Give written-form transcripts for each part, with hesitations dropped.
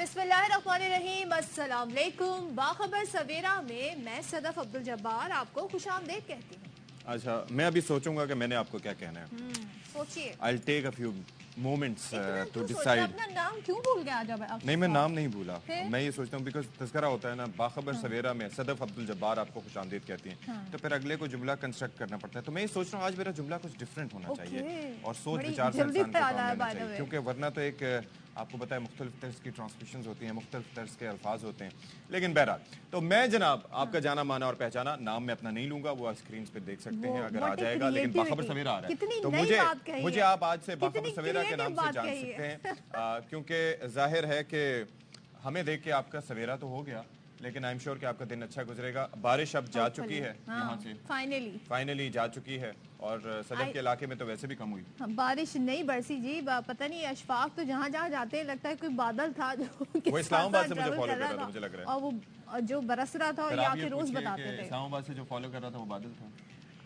बिस्मिल्लाहिर्रहमानिर्रहीम, अस्सलाम वालेकुम। बाखबर सवेरा में मैं सदफ अब्दुल जब्बार आपको खुशामदीद कहती हूँ। अच्छा, मैं अभी सोचूंगा कि मैंने आपको क्या कहना है। सोचिए। I'll take a few moments to decide. अपना नाम क्यों भूल गया जब नहीं, मैं नाम नहीं भूला। मैं ये सोचता हूँ बिकॉज तज़किरा होता है ना, बाखबर सवेरा में सदफ अब्दुल जब्बार आपको खुशामदीद कहती हैं, तो फिर अगले को जुमला कंस्ट्रक्ट करना पड़ता है। तो मैं ये सोच रहा हूँ आज मेरा जुमला कुछ डिफरेंट होना चाहिए और सोच विचार से इंसान को काम लेना चाहिए, क्योंकि वरना तो एक आपको पता है मुख्तलिफ तर्ज की ट्रांसमिशंस होती हैं, मुख्तलिफ तर्ज के अल्फाज होते हैं। लेकिन बहरहाल तो मैं जनाब आपका जाना माना और पहचाना, नाम मैं अपना नहीं लूंगा, वो स्क्रीन पे देख सकते हैं अगर आ जाएगा, लेकिन बाखबर सवेरा आ रहा है तो मुझे आप आज से बाखबर सवेरा के नाम से जान सकते हैं, क्योंकि जाहिर है कि हमें देख के आपका सवेरा तो हो गया, लेकिन आई एम श्योर कि आपका दिन अच्छा गुजरेगा। बारिश अब जा चुकी है, यहाँ से फाइनली जा चुकी है, और सदफ के इलाके में तो वैसे भी कम हुई। बारिश नहीं बरसी जी, पता नहीं अशफाक तो जहाँ जहाँ जाते हैं लगता है कोई बादल था जो वो इस्लामाबाद से मुझे फॉलो कर रहा था, मुझे लग रहा है, और वो जो बरस रहा था और यहाँ के रोज बताते थे इस्लामाबाद से जो फॉलो कर रहा था वो बादल था।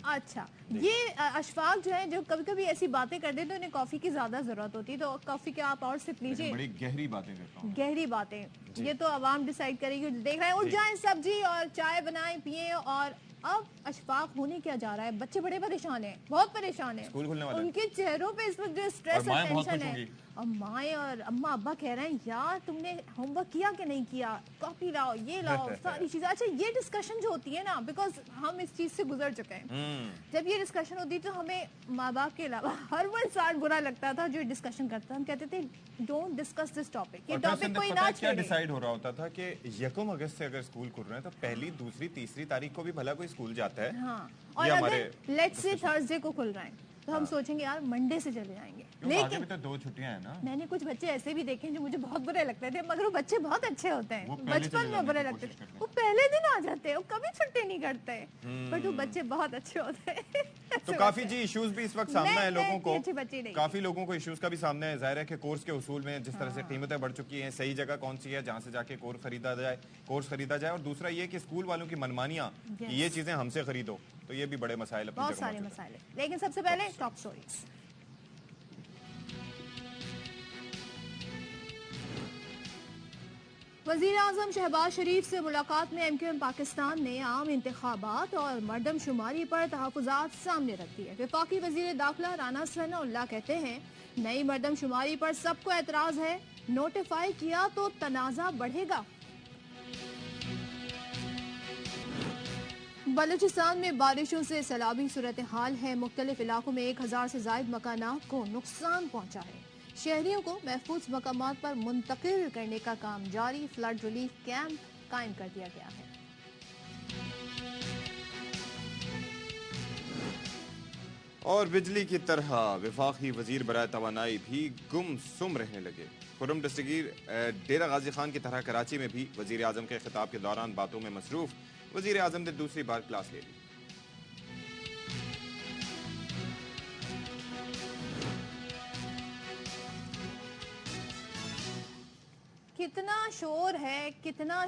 अच्छा, ये अशफाक जो है जो कभी कभी ऐसी बातें करते तो इन्हें कॉफी की ज्यादा जरूरत होती है, तो कॉफी के आप और सिप लीजिए। बड़ी गहरी बातें करता हूं। गहरी बातें ये तो आवाम डिसाइड करेगी, देख रहे हैं। उठ जाएं सब्जी और चाय बनाएं पिए। और अब अशफाक होने क्या जा रहा है, बच्चे बड़े परेशान हैं, बहुत परेशान हैं, स्कूल खुलने वाला है। उनके चेहरों पे इस वक्त जो स्ट्रेस और टेंशन है, और माएँ और अम्मा अब्बा कह रहे हैं यार तुमने होमवर्क किया कि नहीं किया, कॉपी लाओ, ये लाओ, सारी चीजें। अच्छा, ये डिस्कशन जो होती है ना, बिकॉज हम इस चीज से गुजर चुके हैं, जब ये डिस्कशन होती तो हमें माँ बाप के अलावा हर वो इंसान बुरा लगता था जो डिस्कशन करता। हम कहते थे डोंट डिस्कस दिस टॉपिक, ये टॉपिक कोई ना क्या डिसाइड हो रहा होता था कि 1 अगस्त से अगर स्कूल खुल रहे हैं तो पहली दूसरी तीसरी तारीख को भी भला कोई स्कूल जाता है। हाँ, और अगर लेट्स से थर्सडे को खुल रहे हैं तो हम सोचेंगे यार मंडे से चले जाएंगे, लेकिन तो 2 छुट्टियां हैं ना। मैंने कुछ बच्चे ऐसे भी देखे जो मुझे बहुत बुरे लगते थे, मगर वो बच्चे बहुत अच्छे होते हैं, बचपन में बुरे लगते थे, वो पहले दिन आ जाते हैं, वो कभी छुट्टी नहीं करते, बट वो बच्चे बहुत अच्छे होते हैं। तो काफी जी इश्यूज भी इस वक्त सामने है लोगों को, काफी लोगों को इश्यूज का भी सामने है। जाहिर है कि कोर्स के उसूल में जिस तरह से कीमतें बढ़ चुकी हैं, सही जगह कौन सी है जहाँ से जाके कोर्स खरीदा जाए, और दूसरा ये कि स्कूल वालों की मनमानियाँ ये चीजें हमसे खरीदो, तो ये भी बड़े मसाइल, बहुत सारे मसाइल। लेकिन सबसे पहले टॉप स्टोरीज। वज़ीर आज़म शहबाज शरीफ से मुलाकात में MQM पाकिस्तान ने आम इंतखाबात और मर्दमशुमारी पर तहफ़्फ़ुज़ात सामने रख दिए। वफ़ाक़ी वज़ीर दाखिला राना सनाउल्लाह कहते हैं नई मर्दमशुमारी पर सबको एतराज़ है, नोटिफाई किया तो तनाज़ा बढ़ेगा। बलूचिस्तान में बारिशों से सैलाबी सूरत हाल है, मुख्तलिफ इलाकों में 1000 से ज़ायद मकानात को नुकसान पहुँचा है। शहरियों को महफूज मकामात पर मुंतकिल करने का काम जारी, फ्लड रिलीफ कैंप कायम कर दिया गया है। और बिजली की तरह वफाकी वजीर बराए तवानाई भी गुमसुम रहने लगे। खुर्रम दस्तगीर डेरा गाजी खान की तरह कराची में भी वजीर आजम के खिताब के दौरान बातों में मसरूफ वजीर आजम ने दूसरी बार क्लास ले ली। कितना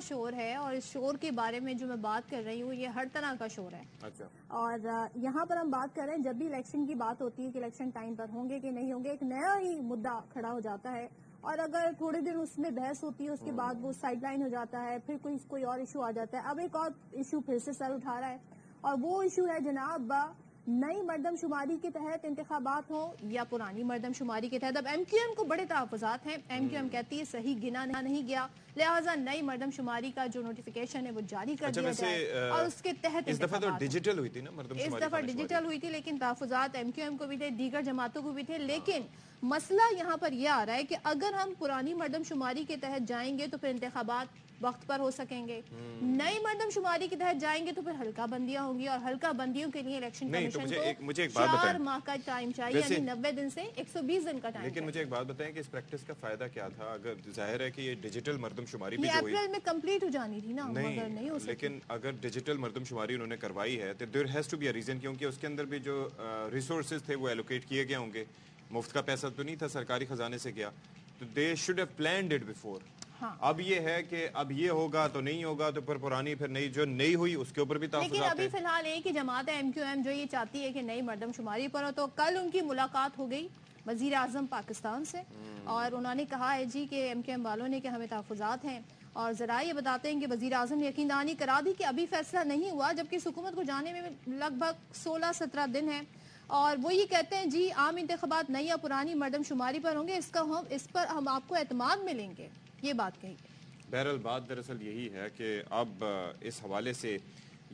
शोर है, और इस शोर के बारे में जो मैं बात कर रही हूँ ये हर तरह का शोर है। अच्छा। और यहाँ पर हम बात कर रहे हैं, जब भी इलेक्शन की बात होती है कि इलेक्शन टाइम पर होंगे कि नहीं होंगे, एक नया ही मुद्दा खड़ा हो जाता है, और अगर थोड़े दिन उसमें बहस होती है उसके बाद वो साइडलाइन हो जाता है, फिर कोई और इशू आ जाता है। अब एक और इशू फिर से सर उठा रहा है, और वो इशू है जनाब नई मर्दमशुमारी के तहत इंतखाबात हो या पुरानी मर्दमशुमारी के तहत। अब MQM को बड़े तहफ़्फ़ुज़ात हैं। MQM कहती है सही गिना नहीं गया, लिहाजा नई मर्दमशुमारी का जो नोटिफिकेशन है वो जारी कर दिया जाए, और उसके तहत इस दफा तो डिजिटल हुई थी ना मर्दमशुमारी, इस दफा डिजिटल हुई थी, लेकिन तहफ़्फ़ुज़ात MQM को भी थे, दीगर जमातों को भी थे। लेकिन मसला यहाँ पर यह आ रहा है कि अगर हम पुरानी मर्दमशुमारी के तहत जाएंगे तो फिर इंतखाबात वक्त पर हो सकेंगे, नई मर्दमशुमारी के तहत जाएंगे तो फिर हल्का बंदियां होंगी, और हल्का बंदियों के लिए इलेक्शन कमीशन को मुझे एक बात बताएं, 4 माह का टाइम चाहिए, यानी 90 दिन से 120 दिन का टाइम। लेकिन मुझे एक बात बताएं कि इस प्रैक्टिस का फायदा क्या था? अगर जाहिर है कि ये डिजिटल मर्दमशुमारी भी जो हुई अप्रैल में कंप्लीट हो जानी थी ना, मगर नहीं हो सकती। लेकिन अगर डिजिटल मर्दमशुमारी उन्होंने करवाई है तो there has to be a reason, क्योंकि उसके अंदर भी जो रिसोर्सेज थे वो एलोकेट किए गए होंगे। मुफ्त का पैसा तो नहीं था, सरकारी खजाने से गया, तो they should have planned it before. हाँ। अब ये है कि अब ये होगा तो नहीं होगा, तो फिर पुरानी फिर नई जो नई हुई उसके ऊपर भी तहफ़्फ़ुज़ात है। लेकिन अभी फिलहाल एक ही जमात है MQM जो ये चाहती है कि नई मर्दमशुमारी पर हो, तो कल उनकी मुलाकात हो गई वजीर आजम पाकिस्तान से, और उन्होंने कहा है जी कि MQM वालों ने कि हमें तहफ़्फ़ुज़ात हैं, और ज़रा ये बताते हैं कि वज़ीर आज़म ने यकीन दहानी करा दी कि अभी फैसला नहीं हुआ, जबकि इस हुकूमत को जाने में लगभग 16-17 दिन है। और वो ये कहते हैं जी आम इंतख़ाबात नई या पुरानी मर्दमशुमारी पर होंगे, इस पर हम आपको एतमाद मिलेंगे, ये बात कही। बहरहाल बात दरअसल यही है कि अब इस हवाले से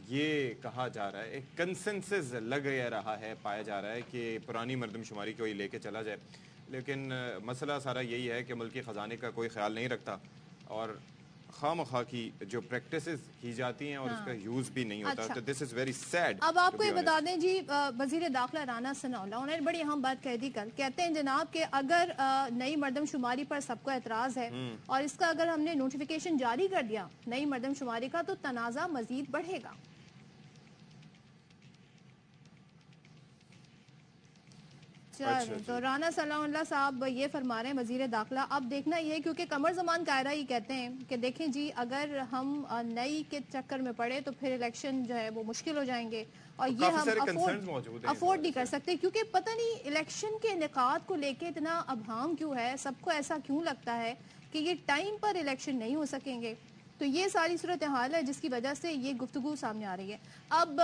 ये कहा जा रहा है, एक कंसेंसस लग रहा है, पाया जा रहा है कि पुरानी मर्दमशुमारी को ही लेके चला जाए, लेकिन मसला सारा यही है कि मुल्की ख़जाने का कोई ख्याल नहीं रखता और खामखा की जो प्रैक्टिसेस की जाती हैं और उसका यूज़ भी नहीं होता। तो दिस इज़ वेरी सैड। अब आपको ये बता दें जी, वज़ीर दाखिला राना सनाउल्लाह उन्होंने बड़ी अहम बात कह दी कल, कहते हैं जनाब कि अगर नई मर्दमशुमारी पर सबको एतराज़ है और इसका अगर हमने नोटिफिकेशन जारी कर दिया नई मर्दमशुमारी का, तो तनाज़ा मजीद बढ़ेगा। तो राना सलाउल्लाह साहब ये फरमा रहे हैं, वजीर दाखिला, अब देखना ये है, क्योंकि कमर जमान कायरा ही कहते हैं कि देखें जी अगर हम नई के चक्कर में पड़े तो फिर इलेक्शन जो है वो मुश्किल हो जाएंगे, और तो ये हम अफोर्ड नहीं कर सकते, क्योंकि पता नहीं इलेक्शन के इनेकाद को लेके इतना अभाम क्यों है, सबको ऐसा क्यों लगता है कि ये टाइम पर इलेक्शन नहीं हो सकेंगे। तो ये सारी सूरत हाल है जिसकी वजह से ये गुफ्तगू सामने आ रही है। अब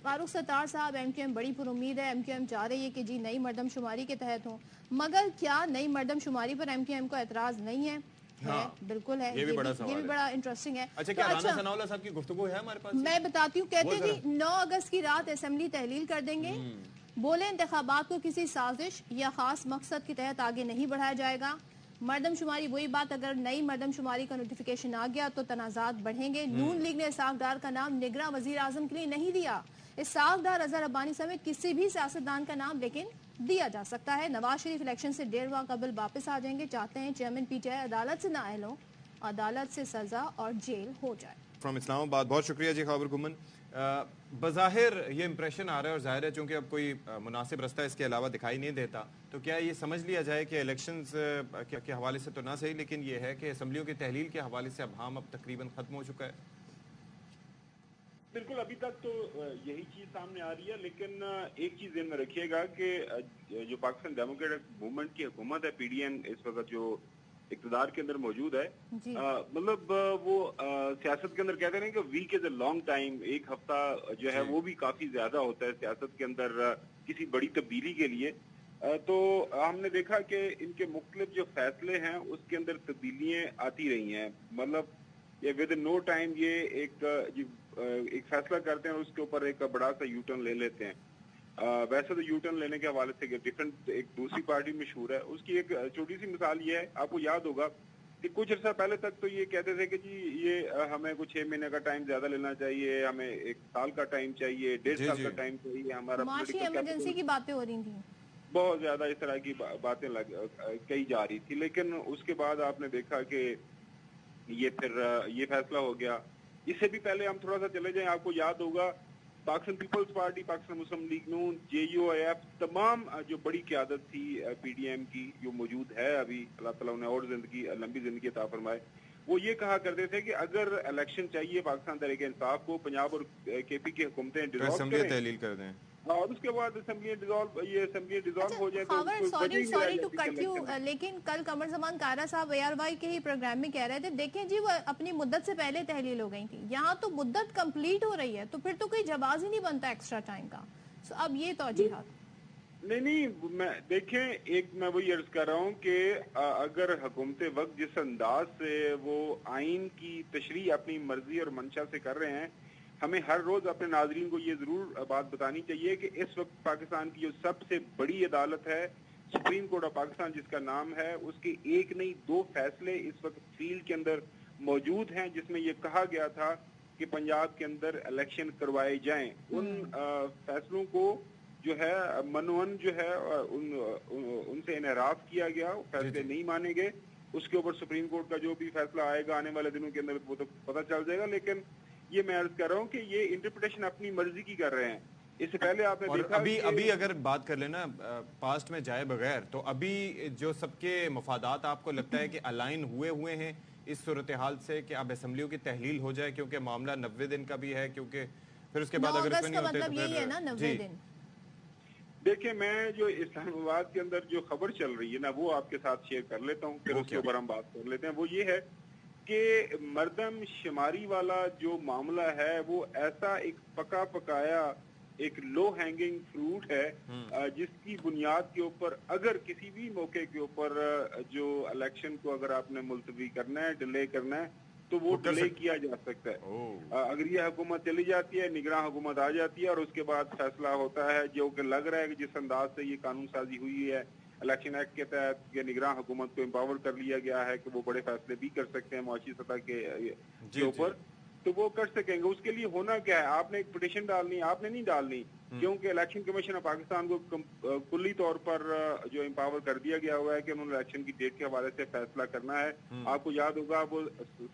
फारूक सत्तार साहब MQM बड़ी पुरुमीद है, MQM चाह रही है कि जी नई मर्दमशुमारी के तहत हो, मगर क्या नई मर्दमशुमारी पर MQM को एतराज नहीं है? हाँ, बिल्कुल है, ये भी बड़ा इंटरेस्टिंग है। अच्छा, क्या राना सनाउल्लाह साहब की गुफ्तगू है हमारे पास? मैं बताती हूँ, कहते जी 9 अगस्त की रात असेंबली तहलील कर देंगे, बोले इंतखाबात को किसी साजिश या खास मकसद के तहत आगे नहीं बढ़ाया जाएगा। मर्दमशुमारी वही बात, अगर नई मर्दमशुमारी का नोटिफिकेशन आ गया तो तनाज़ात बढ़ेंगे। नून लीग ने इसहाक डार का नाम निगरां वजीर आजम के लिए नहीं दिया। इसहाक डार, अजहर अब्बानी समेत किसी भी सियासतदान का नाम लेकिन दिया जा सकता है। नवाज शरीफ इलेक्शन से 1.5 माह कबल वापस आ जाएंगे, चाहते हैं चेयरमैन PTI अदालत से नाअहल हो, अदालत से सजा और जेल हो जाए। फ्रॉम इस्लामाबाद, बहुत शुक्रिया जी खबर गुमन। बज़ाहिर ये इंप्रेशन आ रहा है, और जाहिर है चूंकि अब कोई मुनासिब रास्ता इसके अलावा दिखाई नहीं देता, तो क्या ये समझ लिया जाए कि इलेक्शंस के हवाले से तो ना सही, लेकिन ये है कि असम्बलियों की तहलील के हवाले से अब हम तकरीबन ख़त्म हो चुका है? बिल्कुल, अभी तक तो यही चीज सामने आ रही है, लेकिन एक चीज ध्यान में रखिएगा कि जो पाकिस्तान डेमोक्रेटिक मूवमेंट की हुकूमत है, PDM इस वक्त जो इक़्तिदार के अंदर मौजूद है, मतलब वो सियासत के अंदर कहते हैं कि week is a long time, एक हफ्ता जो है वो भी काफी ज्यादा होता है सियासत के अंदर किसी बड़ी तब्दीली के लिए। तो हमने देखा कि इनके मुख्तलिफ जो फैसले हैं उसके अंदर तब्दीलियां आती रही हैं, मतलब ये विद नो टाइम ये एक फैसला करते हैं और उसके ऊपर एक बड़ा सा यूटर्न ले लेते हैं। वैसे तो यूटर्न लेने के हवाले से डिफरेंट एक दूसरी पार्टी मशहूर है, उसकी एक छोटी सी मिसाल ये है, आपको याद होगा कि कुछ अर्सा पहले तक तो ये कहते थे कि जी ये हमें कुछ 6 महीने का टाइम ज्यादा लेना चाहिए, हमें 1 साल का टाइम चाहिए, 1.5 साल का टाइम चाहिए, हमारा माशी इमरजेंसी की बातें हो रही थी, बहुत ज्यादा इस तरह की बातें कही जा रही थी। लेकिन उसके बाद आपने देखा कि ये फिर ये फैसला हो गया। इससे भी पहले हम थोड़ा सा चले जाएं, आपको याद होगा पाकिस्तान पीपल्स पार्टी, पाकिस्तान मुस्लिम लीग नून, JUIF, तमाम जो बड़ी क़यादत थी PDM की जो मौजूद है अभी, अल्लाह ताला उन्हें और लंबी जिंदगी अता फरमाए, वो ये कहा करते थे कि अगर इलेक्शन चाहिए पाकिस्तान तहरीक इंसाफ को, पंजाब और KP की हुकूमतें तहलील कर दें और उसके बाद असेंबली डिसॉल्व हो जाए। सॉरी टू कट यू, लेकिन कल कमर जमान कारा साहब ARY के ही प्रोग्राम में कह रहे थे, देखें जी वो अपनी मुद्दत से पहले तहलील हो गई थी, यहाँ तो मुद्दत कंप्लीट हो रही है, तो फिर तो कोई जवाब ही नहीं बनता एक्स्ट्रा टाइम का। सो अब ये तौजीहात नहीं, मैं देखें, एक मैं वही अर्ज कर रहा हूँ कि अगर हुकूमत वक्त जिस अंदाज से वो आइन की तशरीह अपनी मर्जी और मंशा से कर रहे हैं, हमें हर रोज अपने नाजरीन को ये जरूर बात बतानी चाहिए कि इस वक्त पाकिस्तान की जो सबसे बड़ी अदालत है, सुप्रीम कोर्ट ऑफ पाकिस्तान जिसका नाम है, उसके एक नहीं 2 फैसले इस वक्त फील्ड के अंदर मौजूद हैं, जिसमें ये कहा गया था कि पंजाब के अंदर इलेक्शन करवाए जाएं। उन फैसलों को जो है मनोवन जो है उनसे इनहराफ किया गया, फैसले नहीं माने गए। उसके ऊपर सुप्रीम कोर्ट का जो भी फैसला आएगा आने वाले दिनों के अंदर वो तो पता चल जाएगा, लेकिन ये मैं अर्ज कर रहा हूँ कि ये इंटरप्रिटेशन अपनी मर्जी की कर रहे हैं। इससे पहले आपने देखा अभी अगर बात कर लेना पास्ट में जाए बगैर, तो अभी जो सबके मफादात आपको लगता है कि अलाइन हुए हैं इस सूरत हाल से कि अब असेंबलियों की तहलील हो जाए, क्योंकि मामला 90 दिन का भी है, क्योंकि फिर उसके बाद अगर मतलब यही है ना 90 दिन। دیکھیں میں جو اسلام آباد کے اندر جو خبر چل رہی ہے نا وہ آپ کے ساتھ شیئر کر لیتا ہوں، پھر اس کے اوپر ہم بات کر لیتے ہیں. وہ یہ ہے کہ مردم شماری والا جو معاملہ ہے وہ ایسا ایک پکا پکایا ایک لو ہینگنگ فروٹ ہے جس کی بنیاد کے اوپر اگر کسی بھی موقع کے اوپر جو الیکشن کو اگر آپ نے ملتوی کرنا ہے، ڈیلے کرنا ہے تو وہ ڈیلے کیا جا سکتا ہے. اگر یہ حکومت چلی جاتی ہے، نگراں حکومت آ جاتی ہے اور اس کے بعد فیصلہ ہوتا ہے جو کہ لگ رہا ہے کہ جس انداز سے یہ قانون سازی ہوئی ہے الیکشن ایکٹ کے تحت کہ نگراں حکومت کو امپاور کر لیا گیا ہے کہ وہ بڑے فیصلے بھی کر سکتے ہیں معاشی سطح کے اوپر، تو وہ کر سکیں گے. اس کے لیے ہونا کیا ہے، آپ نے ایک پٹیشن ڈالنی، آپ نے نہیں ڈالنی کیونکہ الیکشن کمیشن آف پاکستان کو کلی طور پر جو امپاور کر دیا گیا ہوا ہے کہ انہوں نے الیکشن کی ڈیٹ کے حوالے سے فیصلہ کرنا ہے. آپ کو یاد ہوگا وہ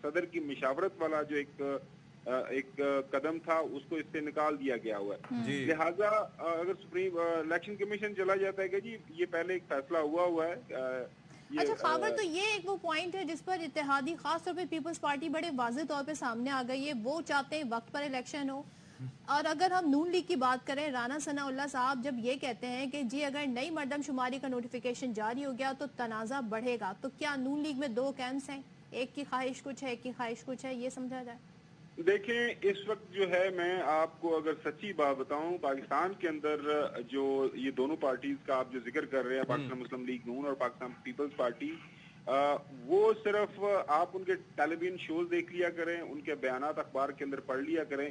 صدر کی مشاورت والا جو ایک قدم تھا اس کو اس سے نکال دیا گیا ہوا ہے. لہٰذا اگر سپریم الیکشن کمیشن چلا جاتا ہے کہ جی یہ پہلے ایک فیصلہ ہوا ہے. اچھا خاور، تو یہ ایک وہ پوائنٹ ہے جس پر اتحادی خاص طور پہ پیپلز پارٹی بڑے واضح طور پہ سامنے آ گئی ہے. وہ چاہتے ہیں وقت پر الیکشن ہو. اور اگر ہم نون لیگ کی بات کریں، رانا ثناء اللہ صاحب جب یہ کہتے ہیں کہ جی اگر نئی مردم شماری کا نوٹیفیکیشن جاری ہو گیا تو تنازع بڑھے گا، تو کیا نون لیگ میں دو کیمپس ہیں، ایک کی خواہش کچھ ہے ایک کی خواہش کچھ ہے، یہ سمجھا جائے؟ دیکھیں اس وقت جو ہے میں آپ کو اگر سچی بات بتاؤں پاکستان کے اندر جو یہ دونوں پارٹیز کا آپ جو ذکر کر رہے ہیں پاکستان مسلم لیگ نون اور پاکستان پیپلز پارٹی، وہ صرف آپ ان کے ٹیلی ویژن شوز دیکھ لیا کریں، ان کے بیانات اخبار کے اندر پڑھ لیا کریں،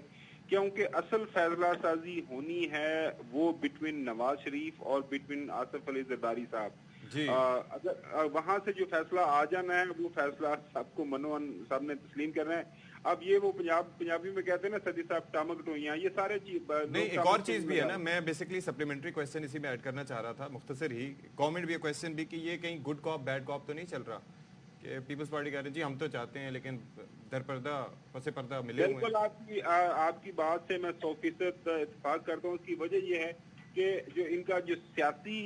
کیونکہ اصل فیصلہ سازی ہونی ہے وہ بٹوین نواز شریف اور بٹوین آصف علی زرداری صاحب. اگر وہاں سے جو فیصلہ آ جانا ہے وہ فیصلہ سب کو منوان صاحب نے تسلیم کرنا ہے. اب یہ وہ پنجابی میں کہتے ہیں نا سدی صاحب ٹامک ٹوئیاں، یہ سارے چیز نہیں. ایک اور چیز بھی ہے نا، میں بیسیکلی سپلیمنٹری کویسچن اسی میں ایڈ کرنا چاہ رہا تھا، مختصر ہی کامنٹ بھی ہے، کویسچن بھی، کہ یہ کہیں گڈ کاپ بیڈ کاپ تو نہیں چل رہا کہ پیپلز پارٹی کہہ رہے ہیں جی ہم تو چاہتے ہیں لیکن در پردہ پس پردہ ملے ہوئے ہیں. بالکل آپ کی بات سے میں 100% اتفاق کرتا ہوں. اس کی وجہ یہ ہے کہ جو ان کا جو سیاسی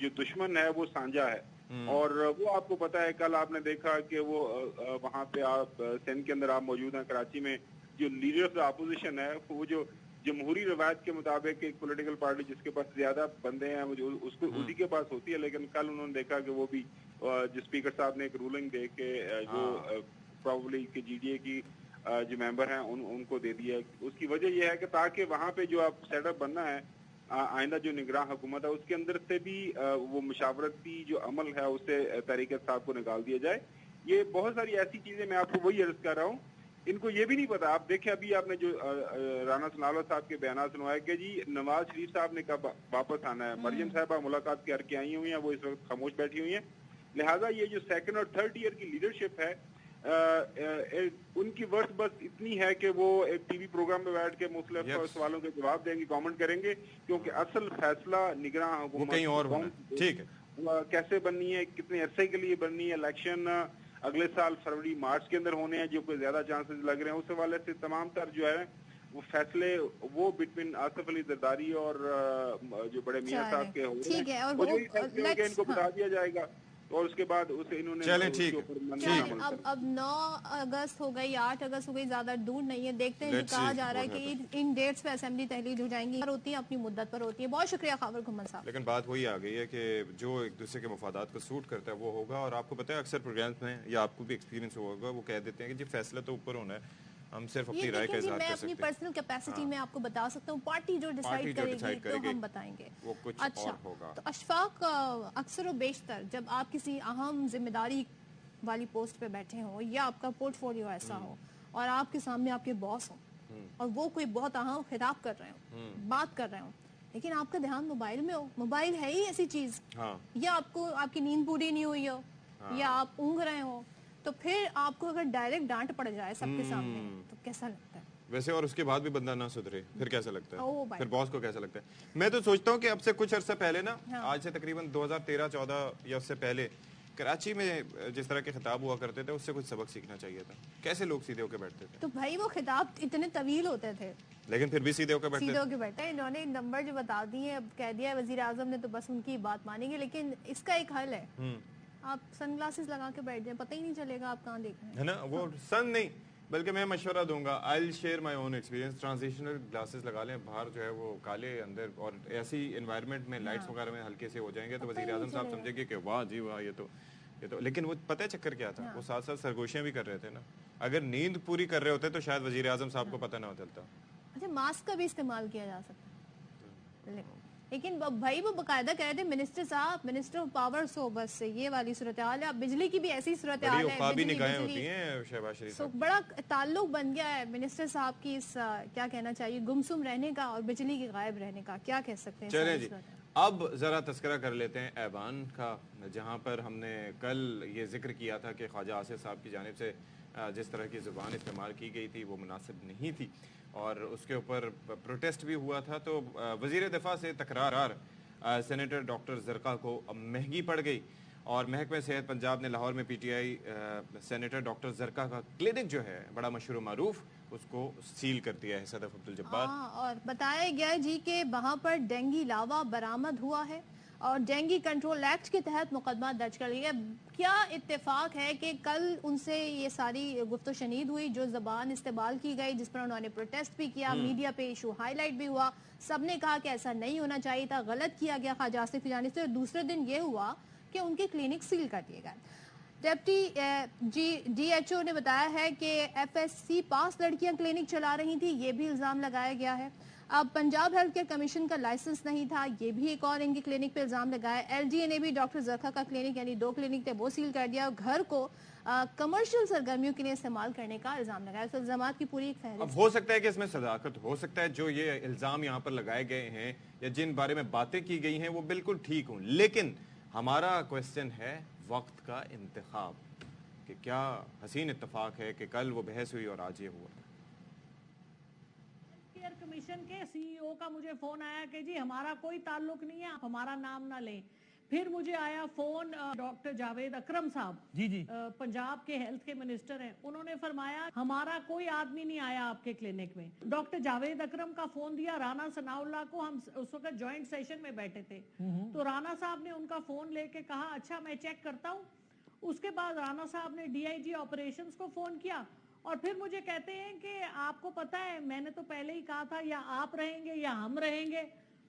جو دشمن ہے وہ سانجا ہے، اور وہ آپ کو پتا ہے کل آپ نے دیکھا کہ وہ وہاں پہ آپ سندھ کے اندر آپ موجود ہیں کراچی میں، جو لیڈر آف دا اپوزیشن ہے وہ جو جمہوری روایت کے مطابق ایک پولیٹیکل پارٹی جس کے پاس زیادہ بندے ہیں اس کو اسی کے پاس ہوتی ہے، لیکن کل انہوں نے دیکھا کہ وہ بھی جو اسپیکر صاحب نے ایک رولنگ دے کے جو پروبلی کہ جی ڈی اے کی جو ممبر ہیں ان کو دے دیا. اس کی وجہ یہ ہے کہ تاکہ وہاں پہ جو آپ سیٹ اپ بننا ہے آئندہ جو نگراں حکومت ہے اس کے اندر سے بھی وہ مشاورتی جو عمل ہے اس سے تحریک صاحب کو نکال دیا جائے. یہ بہت ساری ایسی چیزیں میں آپ کو وہی عرض کر رہا ہوں، ان کو یہ بھی نہیں پتا. آپ دیکھیں ابھی آپ نے جو رانا ثناء اللہ صاحب کے بیانات سنوائے کہ جی نواز شریف صاحب نے کب واپس آنا ہے، مریم صاحبہ ملاقات کر کے آئی ہوئی ہیں، وہ اس وقت خاموش بیٹھی ہوئی ہیں. لہٰذا یہ جو سیکنڈ اور تھرڈ ایئر کی لیڈرشپ ہے ان کی ورث بس اتنی ہے کہ وہ ایک ٹی وی پروگرام میں بیٹھ کے مختلف سوالوں کے جواب دیں گے، کامنٹ کریں گے، کیونکہ اصل فیصلہ نگراں حکومت کیسے بننی ہے، کتنے عرصے کے لیے بننی ہے، الیکشن اگلے سال فروری مارچ کے اندر ہونے ہیں جو کوئی زیادہ چانسز لگ رہے ہیں، اس حوالے سے تمام تر جو ہے وہ فیصلے وہ بٹوین آصف علی زرداری اور جو بڑے میاں صاحب کے ہو رہے ہیں، وہ جو فیصلے ہوں گے ان کو بتا دیا جائے گا اور اس کے بعد اسے انہوں نے اب 9 اگست ہو گئی، 8 اگست ہو گئی، زیادہ دور نہیں ہے. دیکھتے ہیں جو کہا جا رہا ہے کہ ان ڈیٹس پہ اسمبلی تحلیل ہو جائیں گی، ہوتی ہیں اپنی مدت پر ہوتی ہے. بہت شکریہ خاور گھمن صاحب. لیکن بات وہی آ گئی ہے کہ جو ایک دوسرے کے مفادات کو سوٹ کرتا ہے وہ ہوگا. اور آپ کو پتہ ہے اکثر پروگرامز میں یا آپ کو بھی ایکسپیرینس ہوگا وہ کہہ دیتے ہیں کہ جی فیصلہ تو اوپر ہونا ہے، ہم صرف اپنی رائے کا اظہار کر سکتے ہیں. میں اپنی پرسنل کیپیسٹی میں آپ کو بتا سکتا ہوں، پارٹی جو ڈیسائیڈ کرے گی تو ہم بتائیں گے وہ کچھ اور ہوگا. تو اشفاق، اکثر و بیشتر جب آپ کسی اہم ذمہ داری والی پوسٹ پہ بیٹھے ہوں یا آپ کا پورٹ فولیو ایسا ہو اور آپ کے سامنے آپ کے باس ہوں اور وہ کوئی بہت اہم خطاب کر رہے ہوں، بات کر رہے ہوں، لیکن آپ کا دھیان موبائل میں ہو، موبائل ہے ہی ایسی چیز، یا آپ کو آپ کی نیند پوری نہیں ہوئی ہو یا آپ اونگ رہے ہو، تو پھر آپ کو اگر ڈائریکٹ ڈانٹ پڑ جائے سب کے سامنے تو کیسا لگتا ہے ویسے؟ اور اس کے بعد بھی بندہ نہ سدھرے پھر کیسا لگتا ہے؟ پھر باس کو کیسا لگتا ہے؟ میں تو سوچتا ہوں کہ اب سے کچھ عرصہ پہلے نا، آج سے تقریباً 2013-14 یا اس سے پہلے کراچی میں جس طرح کے خطاب ہوا کرتے تھے اس سے کچھ سبق سیکھنا چاہیے تھا. کیسے لوگ سیدھے ہو کے بیٹھتے تھے؟ تو بھائی وہ خطاب اتنے طویل ہوتے تھے لیکن پھر بھی سیدھے ہو کے بیٹھتے. انہوں نے نمبر جو بتا دیے، اب کہہ دیا وزیر اعظم نے تو بس ان کی بات مانیں گے. لیکن اس کا ایک حل ہے، آپ سن گلاسز لگا کے بیٹھ جائیں، پتہ ہی نہیں چلے گا آپ کہاں دیکھ رہے ہیں. ہے نا، وہ سن نہیں بلکہ میں مشورہ دوں گا, I will share my own experience, transitional glasses لگا لیں, باہر جو ہے وہ کالے اندر, اور ایسی انوائرمنٹ میں لائٹس وغیرہ میں ہلکے سے ہو جائیں گے تو وزیر اعظم صاحب سمجھیں گے کہ واہ جی واہ یہ تو, لیکن وہ پتہ ہے چکر کیا تھا, وہ ساتھ ساتھ سرگوشیاں بھی کر رہے تھے نا. اگر نیند پوری کر رہے ہوتے تو شاید وزیر اعظم صاحب کو پتہ نہ ہو چلتا. اچھا ماسک کا بھی استعمال کیا جا سکتا ہے, لیکن بھائی وہ باقاعدہ کہہ رہے تھے منسٹر صاحب, منسٹر آف پاور, سو بس یہ والی صورتحال ہے. اب بجلی کی بھی ایسی صورتحال ہے, بڑی نگاہیں ہوتی ہیں شہباز شریف صاحب, بڑا تعلق بن گیا ہے منسٹر صاحب کی اس کیا کہنا چاہیے گمسم رہنے کا اور بجلی کے غائب رہنے کا, کیا کہہ سکتے ہیں. چلیں جی اب ذرا تذکرہ کر لیتے ہیں ایوان کا, جہاں پر ہم نے کل یہ ذکر کیا تھا کہ خواجہ آصف صاحب کی جانب سے جس طرح کی زبان استعمال کی گئی تھی وہ مناسب نہیں تھی, اور اس کے اوپر پروٹیسٹ بھی ہوا تھا. تو وزیر دفاع سے تکرار سینیٹر ڈاکٹر زرقا کو مہنگی پڑ گئی, اور محکمہ صحت پنجاب نے لاہور میں P T I senator doctor Zarqa کا کلینک جو ہے بڑا مشہور و معروف, اس کو سیل کر دیا ہے صدف عبدالجبار. اور بتایا گیا جی کہ وہاں پر ڈینگی لاوا برآمد ہوا ہے اور ڈینگی کنٹرول ایکٹ کے تحت مقدمہ درج کر لیا. کیا اتفاق ہے کہ کل ان سے یہ ساری گفت و شنید ہوئی, جو زبان استعمال کی گئی, جس پر انہوں نے پروٹیسٹ بھی کیا, میڈیا پہ ایشو ہائی لائٹ بھی ہوا, سب نے کہا کہ ایسا نہیں ہونا چاہیے تھا, غلط کیا گیا خواجہ آصف کی جانب سے. اور دوسرے دن یہ ہوا کہ ان کے کلینک سیل کر دیے گئے. ڈپٹی ڈی ایچ او نے بتایا ہے کہ ایف ایس سی پاس لڑکیاں کلینک چلا رہی تھیں, یہ بھی الزام لگایا گیا ہے. اب پنجاب ہیلتھ کیئر کمیشن کا لائسنس نہیں تھا, یہ بھی ایک اور ان کی کلینک پہ الزام لگایا. ایل ڈی اے نے بھی ڈاکٹر زرقا کا کلینک یعنی 2 کلینک تھے وہ سیل کر دیا, اور گھر کو کمرشل سرگرمیوں کے لیے استعمال کرنے کا الزام لگایا. تو الزامات کی پوری ایک فہرست. اب ہو سکتا ہے کہ اس میں صداقت ہو سکتا ہے, جو یہ الزام یہاں پر لگائے گئے ہیں یا جن بارے میں باتیں کی گئی ہیں وہ بالکل ٹھیک ہوں, لیکن ہمارا کویسچن ہے وقت کا انتخاب, کہ کیا حسین اتفاق ہے کہ کل وہ بحث ہوئی اور آج یہ ہوا. کیئر کمیشن کے سی ای او کا مجھے فون آیا کہ جی ہمارا کوئی تعلق نہیں ہے, آپ ہمارا نام نہ لیں. پھر مجھے آیا فون ڈاکٹر جاوید اکرم صاحب, جی پنجاب کے ہیلتھ کے منسٹر ہیں, انہوں نے فرمایا ہمارا کوئی آدمی نہیں آیا آپ کے کلینک میں. ڈاکٹر جاوید اکرم کا فون دیا رانا ثناء اللہ کو, ہم اس وقت جوائنٹ سیشن میں بیٹھے تھے, تو رانا صاحب نے ان کا فون لے کے کہا اچھا میں چیک کرتا ہوں. اس کے بعد رانا صاحب نے ڈی آئی جی آپریشنز کو فون کیا, اور پھر مجھے کہتے ہیں کہ آپ کو پتہ ہے میں نے تو پہلے ہی کہا تھا یا آپ رہیں گے یا ہم رہیں گے,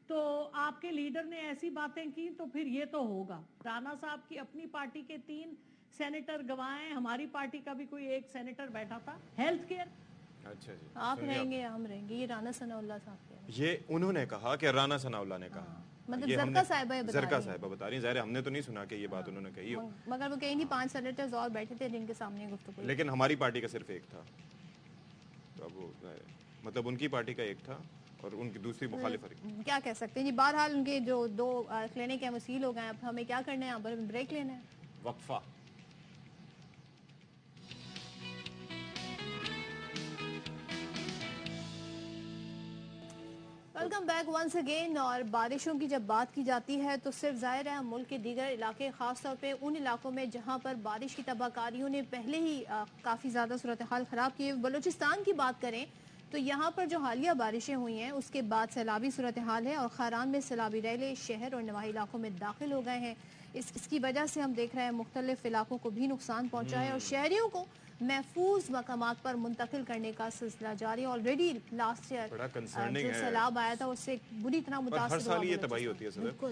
تو آپ کے لیڈر نے ایسی باتیں کی تو پھر یہ تو ہوگا. رانا صاحب کی اپنی پارٹی کے 3 سینیٹر گواہ ہیں, ہماری پارٹی کا بھی کوئی ایک سینیٹر بیٹھا تھا. ہیلتھ کیئر اچھا جی آپ رہیں گے یا ہم رہیں گے, یہ رانا ثناء اللہ صاحب کے, یہ انہوں نے کہا کہ رانا ثناء اللہ نے کہا, مطلب زرقا صاحبہ بتا رہی ہیں, ظاہر ہم نے تو نہیں سنا کہ یہ بات انہوں نے کہی ہو, مگر وہ کہیں نہیں 5 سینیٹرز اور بیٹھے تھے جن کے سامنے گفتگو, لیکن ہماری پارٹی کا صرف ایک تھا. تو اب وہ مطلب ان کی پارٹی کا ایک تھا اور ان کی دوسری مخالف. کیا کہہ سکتے ہیں جی. بہرحال ان کے جو 2 کلینک ہیں وہ سیل ہو گئے. اب ہمیں کیا کرنا ہے, یہاں پر بریک لینا ہے, وقفہ. Welcome back once again. اور بارشوں کی جب بات کی جاتی ہے تو صرف ظاہر ہے ملک کے دیگر علاقے, خاص طور پہ ان علاقوں میں جہاں پر بارش کی تباہ کاریوں نے پہلے ہی کافی زیادہ صورتحال خراب کی. بلوچستان کی بات کریں تو یہاں پر جو حالیہ بارشیں ہوئی ہیں اس کے بعد سیلابی صورتحال ہے, اور خاران میں سیلابی ریلے شہر اور نواحی علاقوں میں داخل ہو گئے ہیں. اس کی وجہ سے ہم دیکھ رہے ہیں مختلف علاقوں کو بھی نقصان پہنچا ہے, اور شہریوں کو محفوظ مقامات پر منتقل کرنے کا سلسلہ جاری. آلریڈی لاسٹ ایئر جو سیلاب آیا تھا اس سے بری طرح متاثر ہوا. ہر سال یہ تباہی ہوتی ہے صدف.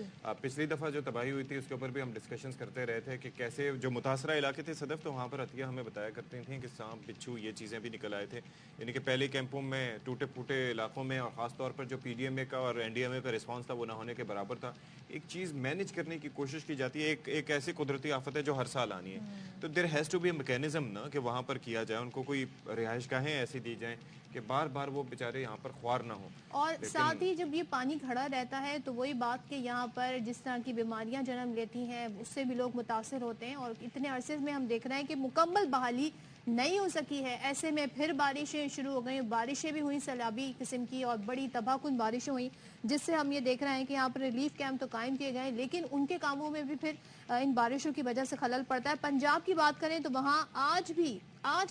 پچھلی دفعہ جو تباہی ہوئی تھی اس کے اوپر بھی ہم ڈسکشنز کرتے رہے تھے کہ کیسے جو متاثرہ علاقے تھے صدف, تو وہاں پر عطیہ ہمیں بتایا کرتی تھیں کہ سانپ بچھو یہ چیزیں بھی نکل آئے تھے. یعنی کہ پہلے کیمپوں میں ٹوٹے پھوٹے علاقوں میں, اور خاص طور پر جو پی ڈی ایم اے کا اور این ڈی ایم اے کا رسپانس تھا وہ نہ ہونے کے برابر تھا. ایک چیز مینیج کرنے کی کوشش کی جاتی ہے, ایک ایسی قدرتی آفت ہے جو ہر سال آنی ہے, تو there has to be a mechanism نا کہ وہاں پر کیا جائے, ان کو کوئی رہائش گاہیں ایسی دی جائیں کہ بار بار وہ بیچارے یہاں پر خوار نہ ہوں. اور ساتھ ہی جب یہ پانی کھڑا رہتا ہے تو وہی بات کہ یہاں پر جس طرح کی بیماریاں جنم لیتی ہیں اس سے بھی لوگ متاثر ہوتے ہیں, اور اتنے عرصے میں ہم دیکھ رہے ہیں کہ مکمل بحالی نہیں ہو سکی ہے. ایسے میں پھر بارشیں شروع ہو گئیں, بارشیں بھی ہوئیں سیلابی قسم کی اور بڑی تباہ کن بارشیں ہوئیں, جس سے ہم یہ دیکھ رہے ہیں کہ یہاں پر ریلیف کیمپ تو قائم کیے گئے, لیکن ان کے کاموں میں بھی پھر ان بارشوں کی وجہ سے خلل پڑتا ہے. پنجاب کی بات کریں تو وہاں آج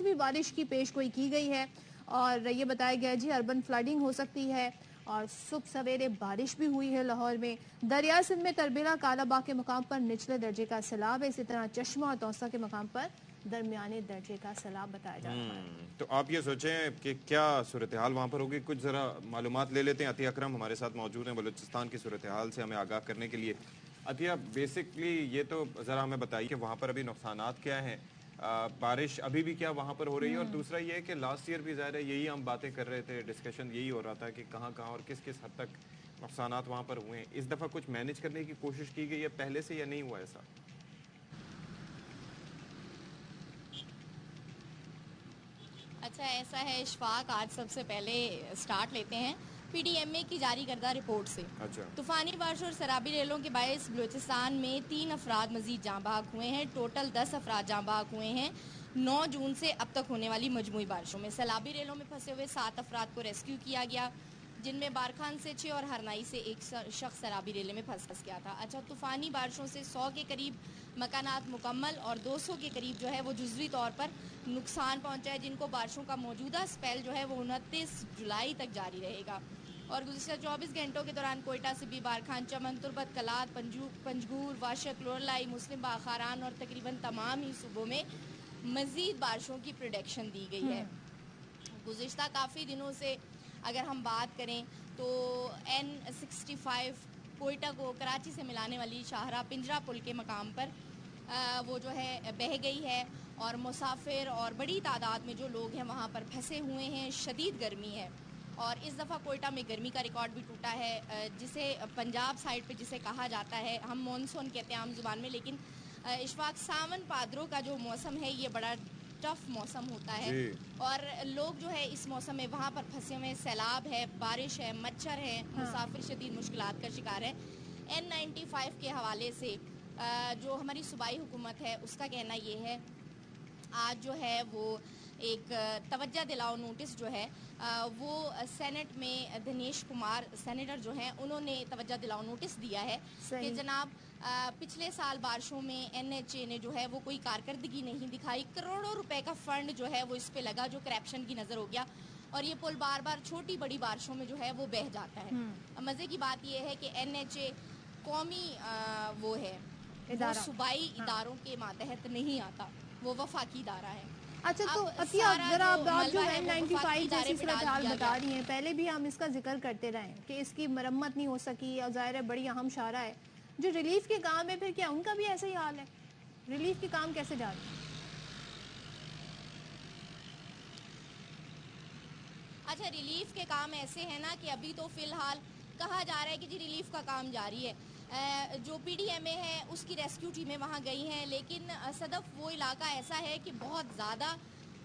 بھی بارش کی پیش گوئی کی گئی ہے, اور یہ بتایا گیا جی اربن فلڈنگ ہو سکتی ہے, اور صبح سویرے بارش بھی ہوئی ہے لاہور میں. دریائے سندھ میں تربیلا کالا باغ کے مقام پر نچلے درجے کا سیلاب ہے, اسی طرح چشمہ اور توسا کے مقام پر दरमियाने दर्जे का सैलाब बताया जा रहा है। तो आप ये सोचें कि क्या सूरत हाल वहाँ पर होगी, कुछ ज़रा मालूमात ले लेते हैं। अतिया अकरम हमारे साथ मौजूद हैं बलूचिस्तान की सूरत हाल से हमें आगाह करने के लिए। अतिया, बेसिकली ये तो ज़रा हमें बताइए कि वहाँ पर अभी नुकसानात क्या हैं, बारिश अभी भी क्या वहाँ पर हो रही है, और दूसरा ये है कि लास्ट ईयर भी ज़ाहिर है यही हम बातें कर रहे थे, डिस्कशन यही हो रहा था कि कहाँ कहाँ और किस किस हद तक नुकसानात वहाँ पर हुए हैं। इस दफ़ा कुछ मैनेज करने की कोशिश की गई है पहले से या नहीं हुआ ऐसा? अच्छा, ऐसा है इशफाक, आज सबसे पहले स्टार्ट लेते हैं पीडीएमए की जारी करदा रिपोर्ट से। अच्छा। तूफानी बारिश और शराबी रेलों के बायस बलूचिस्तान में 3 अफराद मजीद जाँ बहक हुए हैं। टोटल 10 अफराद जाँ बहक हुए हैं 9 जून से अब तक होने वाली मजमूई बारिशों में। सैलाबी रेलों में फंसे हुए 7 अफराद को रेस्क्यू किया गया, जिनमें बारखान से 6 और हरनाई से एक शख्स शराबी रेले में फंस गया था। अच्छा, तूफानी बारिशों से 100 के करीब मकानात मुकम्मल और 200 के करीब जो है वो जुज़वी तौर पर नुकसान पहुंचा है, जिनको बारिशों का मौजूदा स्पेल जो है वो 29 जुलाई तक जारी रहेगा। और गुज़िश्ता 24 घंटों के दौरान कोयटा से भी बारखान, चमन, तुर्बत, कलात, पंजगूर, वाशक, लोरलाई, मुस्लिम बाग, खारान और तकरीबन तमाम ही सूबों में मज़ीद बारिशों की प्रेडिक्शन दी गई है। गुज़िश्ता काफ़ी दिनों से अगर हम बात करें तो N65 कोयटा को कराची से मिलाने वाली शाहरा पिंजरा पुल के मकाम पर वो जो है बह गई है, और मुसाफिर और बड़ी तादाद में जो लोग हैं वहाँ पर फंसे हुए हैं। शदीद गर्मी है, और इस दफ़ा कोयटा में गर्मी का रिकॉर्ड भी टूटा है, जिसे पंजाब साइड पे जिसे कहा जाता है, हम मॉनसून कहते हैं आम ज़ुबान में, लेकिन इशफाक सावन पादरों का जो मौसम है ये बड़ा टफ मौसम होता है, और लोग जो है इस मौसम में वहाँ पर फंसे हुए, सैलाब है, बारिश है, मच्छर है, मुसाफिर शदीद मुश्किलात का शिकार है। N95 के हवाले से जो हमारी सूबाई हुकूमत है उसका कहना ये है, आज जो है वो एक तवज्जो दिलाओ नोटिस जो है वो सेनेट में दिनेश कुमार सेनेटर जो हैं उन्होंने तवज्जो दिलाओ नोटिस दिया है कि जनाब पिछले साल बारिशों में NHA ने जो है वो कोई कारकर्दगी नहीं दिखाई। करोड़ों रुपए का फंड जो है वो इस पे लगा, जो करप्शन की नज़र हो गया, और ये पुल बार बार छोटी बड़ी बारिशों में जो है वो बह जाता है। मज़े की बात ये है कि NHA कौमी वो है, वो सूबाई इदारों के मातहत नहीं आता, वो वफाकी इदारा है। अच्छा, तो अतिया जरा आप जो N95 जैसी सूरत हाल बता रही हैं, पहले भी हम इसका जिक्र करते रहे कि इसकी मरम्मत नहीं हो सकी, और ज़ाहिर है बड़ी अहम शारा है। जो रिलीफ के काम है फिर क्या उनका भी ऐसा ही हाल है? रिलीफ के काम कैसे जा रहे हैं? अच्छा, रिलीफ के काम ऐसे है ना कि अभी तो फिलहाल कहा जा रहा है कि जी रिलीफ का काम जारी है। जो पीडीएमए है उसकी रेस्क्यू टीमें वहाँ गई हैं, लेकिन सदफ वो इलाका ऐसा है कि बहुत ज़्यादा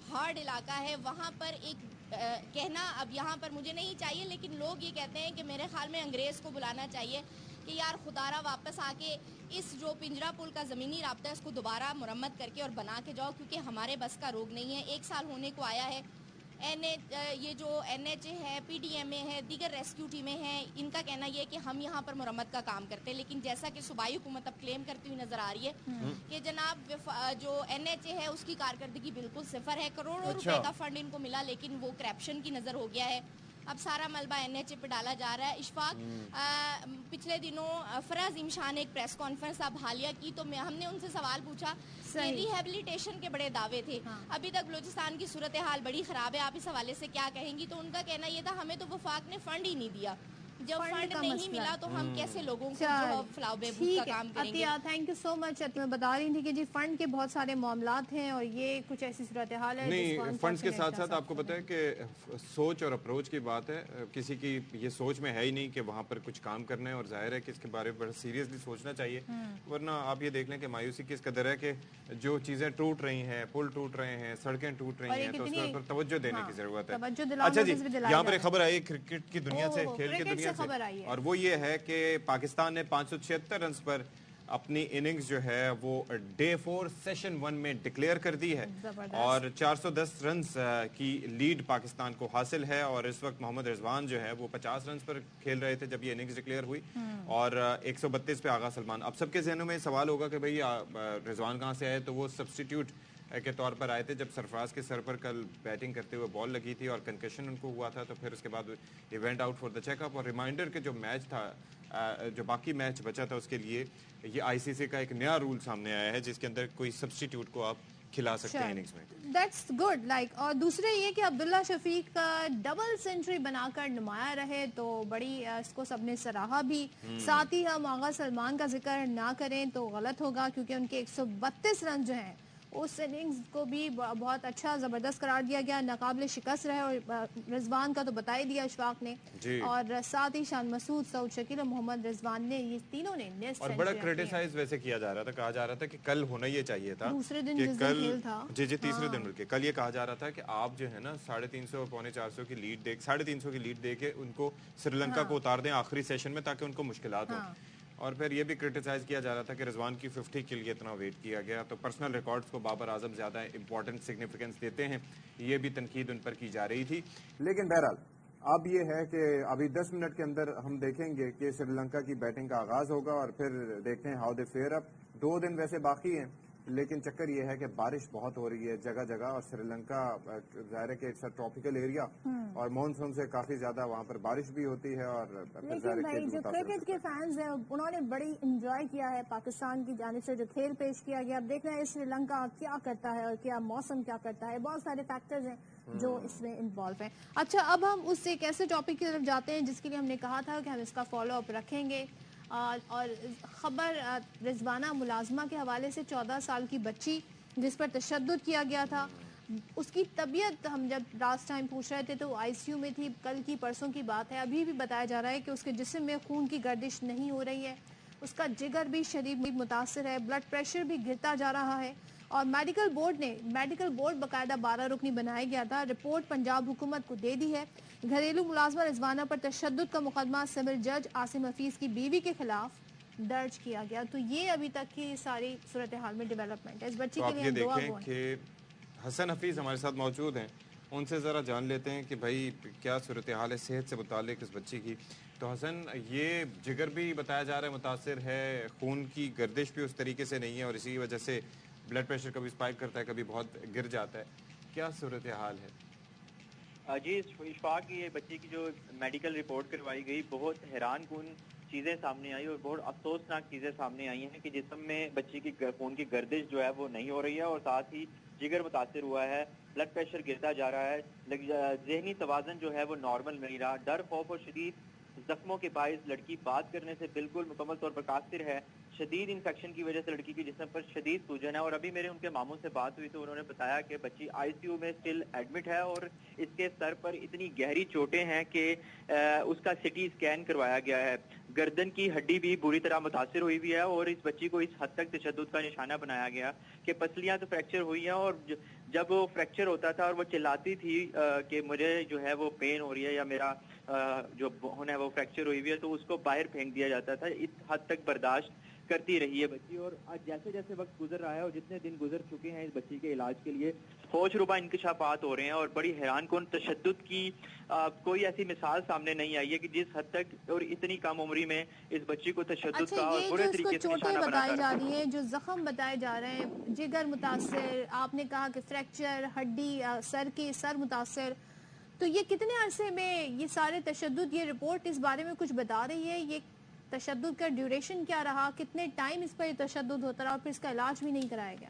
हार्ड इलाका है। वहाँ पर एक कहना अब यहाँ पर मुझे नहीं चाहिए, लेकिन लोग ये कहते हैं कि मेरे ख्याल में अंग्रेज़ को बुलाना चाहिए कि यार खुदारा वापस आके इस जो पिंजरा पुल का ज़मीनी राब्ता है उसको दोबारा मुरम्मत करके और बना के जाओ, क्योंकि हमारे बस का रोग नहीं है। 1 साल होने को आया है। ये जो NHA है, PDMA है, दीगर रेस्क्यू टीमें हैं, इनका कहना ये है कि हम यहाँ पर मुरम्मत का काम करते हैं, लेकिन जैसा कि सूबाई हुकूमत अब क्लेम करती हुई नजर आ रही है कि जनाब जो NHA है उसकी कारकर्दगी बिल्कुल सिफर है। करोड़ों रुपए का फंड इनको मिला, लेकिन वो करप्शन की नजर हो गया है। अब सारा मलबा NHA पे डाला जा रहा है। इशफाक, पिछले दिनों फराज इमशान ने एक प्रेस कॉन्फ्रेंस अब हालिया की, तो हमने उनसे सवाल पूछा कि रिहेबिलिटेशन के बड़े दावे थे, अभी तक बलूचिस्तान की सूरत हाल बड़ी ख़राब है, आप इस हवाले से क्या कहेंगी? तो उनका कहना ये था, हमें तो वफाक ने फंड ही नहीं दिया, जब फंड नहीं मिला तो हम कैसे लोगों को जो फलाह बहबूद का काम करेंगे। Thank you so much. मैं बता रही थी कि जी फंड के बहुत सारे मामलात हैं और ये कुछ ऐसी सूरत हाल है। नहीं, फंड्स के साथ साथ आपको पता है कि सोच और अप्रोच की बात है। किसी की ये सोच में है ही नहीं कि वहाँ पर कुछ काम करना है, और जाहिर है कि इसके बारे में बड़ा सीरियसली सोचना चाहिए, वरना आप ये देख लें कि मायूसी किस कदर है कि जो चीजें टूट रही हैं, पुल टूट रहे हैं, सड़कें टूट रही हैं, तो उसके ऊपर तवज्जो देने की जरूरत है। अच्छा जी, यहाँ पर खबर आई क्रिकेट की दुनिया से, खेल की दुनिया से, और वो ये है कि पाकिस्तान ने 576 रन पर अपनी इनिंग्स जो है वो डे 4 सेशन 1 में डिक्लेयर कर दी है, और 410 रन की लीड पाकिस्तान को हासिल है। और इस वक्त मोहम्मद रिजवान जो है वो 50 रन पर खेल रहे थे जब ये इनिंग्स डिक्लेयर हुई, और 132 पे आगा सलमान। अब सबके जहनों में सवाल होगा कि भाई रिजवान कहाँ से आए, तो वो सब्स्टिट्यूट के तौर पर आए थे जब सरफराज के सर पर कल बैटिंग करते हुए बॉल लगी थी और कंकशन उनको हुआ था, तो फिर उसके बाद he went out for the checkup. और रिमाइंडर के जो मैच था, जो बाकी मैच बचा था, उसके लिए ये ICC का एक नया रूल सामने आया है जिसके अंदर कोई सब्स्टिट्यूट को आप کھلا سکتے ہیں اننگز میں. That's good like. اور دوسرے یہ کہ عبداللہ شفیق کا ڈبل سینچری بنا کر نمایاں رہے تو بڑی اس کو سب نے سراہا بھی. ساتھ ہی ہم آغا سلمان کا ذکر نہ کریں تو غلط ہوگا کیونکہ ان کے 132 رن جو ہیں اس اننگز کو بھی بہت اچھا زبردست قرار دیا گیا, ناقابل شکست رہے. اور رضوان کا تو بتا ہی دیا اشفاق نے, اور ساتھ ہی شان مسعود, سعود شکیل اور محمد رضوان نے, یہ تینوں نے نیس اور بڑا کرٹیسائز ویسے کیا جا رہا تھا, کہا جا رہا تھا کہ کل ہونا یہ چاہیے تھا دوسرے دن کہ جس کل دن کھیل تھا, جی تیسرے دن مل کے کل یہ کہا جا رہا تھا کہ آپ جو ہے نا 350 پونے 400 کی لیڈ دے 350 کی لیڈ دے کے ان کو سری لنکا کو اتار دیں آخری سیشن میں تاکہ ان کو مشکلات ہوں. اور پھر یہ بھی کرٹیسائز کیا جا رہا تھا کہ رضوان کی 50 کے لیے اتنا ویٹ کیا گیا, تو پرسنل ریکارڈز کو بابر اعظم زیادہ امپورٹنٹ سگنیفیکنس دیتے ہیں, یہ بھی تنقید ان پر کی جا رہی تھی. لیکن بہرحال اب یہ ہے کہ ابھی 10 منٹ کے اندر ہم دیکھیں گے کہ سری لنکا کی بیٹنگ کا آغاز ہوگا اور پھر دیکھتے ہیں ہاؤ دے فیئر اپ. 2 دن ویسے باقی ہیں لیکن چکر یہ ہے کہ بارش بہت ہو رہی ہے جگہ جگہ, اور سری لنکا ظاہر ہے کہ اٹس اے ٹراپیکل ایریا اور مانسون سے کافی زیادہ وہاں پر بارش بھی ہوتی ہے. اور لیکن بھائی جو کرکٹ کے فینز ہیں انہوں نے بڑی انجوائے کیا ہے پاکستان کی جانب سے جو کھیل پیش کیا گیا. اب دیکھنا ہے سری لنکا کیا کرتا ہے اور کیا موسم کیا کرتا ہے, بہت سارے فیکٹرز ہیں جو اس میں انوالو ہیں. اچھا اب ہم اس سے ایک ایسے ٹاپک کی طرف جاتے ہیں جس کے لیے ہم نے کہا تھا کہ ہم اس کا فالو اپ رکھیں گے, اور خبر رضوانہ ملازمہ کے حوالے سے 14 سال کی بچی جس پر تشدد کیا گیا تھا, اس کی طبیعت ہم جب لاسٹ ٹائم پوچھ رہے تھے تو وہ آئی سی یو میں تھی, کل کی پرسوں کی بات ہے. ابھی بھی بتایا جا رہا ہے کہ اس کے جسم میں خون کی گردش نہیں ہو رہی ہے, اس کا جگر بھی شدید متاثر ہے, بلڈ پریشر بھی گرتا جا رہا ہے. اور میڈیکل بورڈ باقاعدہ 12 رکنی بنایا گیا تھا, رپورٹ پنجاب حکومت کو دے دی ہے. گھریلو ملازمہ رضوانہ پر تشدد کا مقدمہ سول جج عاصم حفیظ کی بیوی کے خلاف درج کیا گیا. تو یہ ابھی تک کی ساری صورتحال میں ڈیولپمنٹ ہے. اس بچی کے لیے ہم دعا دیکھیں کہ حسن حفیظ ہمارے ساتھ موجود ہیں, ان سے ذرا جان لیتے ہیں کہ بھائی کیا صورتحال ہے صحت سے متعلق اس بچی کی. تو حسن, یہ جگر بھی بتایا جا رہا ہے متاثر ہے, خون کی گردش بھی اس طریقے سے نہیں ہے, اور اسی وجہ سے بلڈ پریشر کبھی اسپائک کرتا ہے کبھی بہت گر جاتا ہے, کیا صورتحال ہے؟ جی اشفاق کی یہ بچی کی جو میڈیکل رپورٹ کروائی گئی بہت حیران کن چیزیں سامنے آئی اور بہت افسوسناک چیزیں سامنے آئی ہیں کہ جسم میں بچی کی خون کی گردش جو ہے وہ نہیں ہو رہی ہے, اور ساتھ ہی جگر متاثر ہوا ہے, بلڈ پریشر گرتا جا رہا ہے, ذہنی توازن جو ہے وہ نارمل نہیں رہا. ڈر, خوف اور شدید زخموں کے باعث لڑکی بات کرنے سے بالکل مکمل طور پر قاصر ہے. شدید انفیکشن کی وجہ سے لڑکی کی جسم پر شدید سوجن ہے, اور ابھی میرے ان کے ماموں سے بات ہوئی تو انہوں نے بتایا کہ بچی آئی سی یو میں اسٹل ایڈمٹ ہے, اور اس کے سر پر اتنی گہری چوٹیں ہیں کہ اس کا سٹی اسکین کروایا گیا ہے. گردن کی ہڈی بھی بری طرح متاثر ہوئی ہوئی ہے, اور اس بچی کو اس حد تک تشدد کا نشانہ بنایا گیا کہ پسلیاں تو فریکچر ہوئی ہیں, اور جب وہ فریکچر ہوتا تھا اور وہ چلاتی تھی کہ مجھے جو ہے وہ پین ہو رہی ہے یا میرا جو بون ہے وہ فریکچر ہوئی ہوئی ہے, تو اس کو باہر پھینک دیا جاتا تھا. اس حد تک برداشت کرتی رہی ہے بچی, اور جیسے جیسے وقت گزر رہا ہے اور جتنے دن گزر چکے ہیں اس بچی کے علاج کے لیے فوج ربا انکشافات ہو رہے ہیں, اور بڑی حیران کن تشدد کی کوئی ایسی مثال سامنے نہیں آئی ہے کہ جس حد تک اور اتنی کم عمری میں اس بچی کو تشدد کا اور برے طریقے سے نشانہ بتائی جا رہی ہیں, جو زخم بتائے جا رہے ہیں, جگر متاثر, آپ نے کہا کہ فریکچر, ہڈی, سر متاثر, تو یہ کتنے عرصے میں یہ سارے تشدد, یہ رپورٹ اس بارے میں کچھ بتا رہی ہے, یہ تشدد کا ڈیوریشن کیا رہا, کتنے ٹائم اس پر تشدد ہوتا رہا, اور پھر اس کا علاج بھی نہیں کرایا گیا؟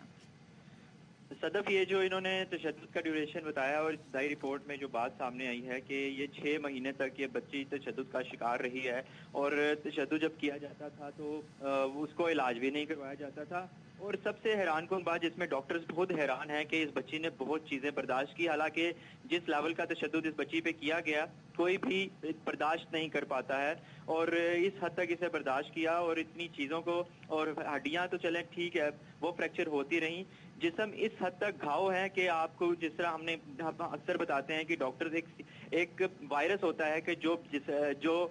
صدف, یہ جو انہوں نے تشدد کا ڈیوریشن بتایا اور ابتدائی رپورٹ میں جو بات سامنے آئی ہے کہ یہ 6 مہینے تک یہ بچی تشدد کا شکار رہی ہے, اور تشدد جب کیا جاتا تھا تو اس کو علاج بھی نہیں کروایا جاتا تھا. اور سب سے حیران کن بات جس میں ڈاکٹرز بہت حیران ہیں کہ اس بچی نے بہت چیزیں برداشت کی, حالانکہ جس لیول کا تشدد اس بچی پہ کیا گیا کوئی بھی برداشت نہیں کر پاتا ہے, اور اس حد تک اسے برداشت کیا, اور اتنی چیزوں کو, اور ہڈیاں تو چلیں ٹھیک ہے وہ فریکچر ہوتی رہیں, جسم اس حد تک گھاؤ ہے کہ آپ کو جس طرح ہم اکثر بتاتے ہیں کہ ڈاکٹر ایک وائرس ہوتا ہے کہ جو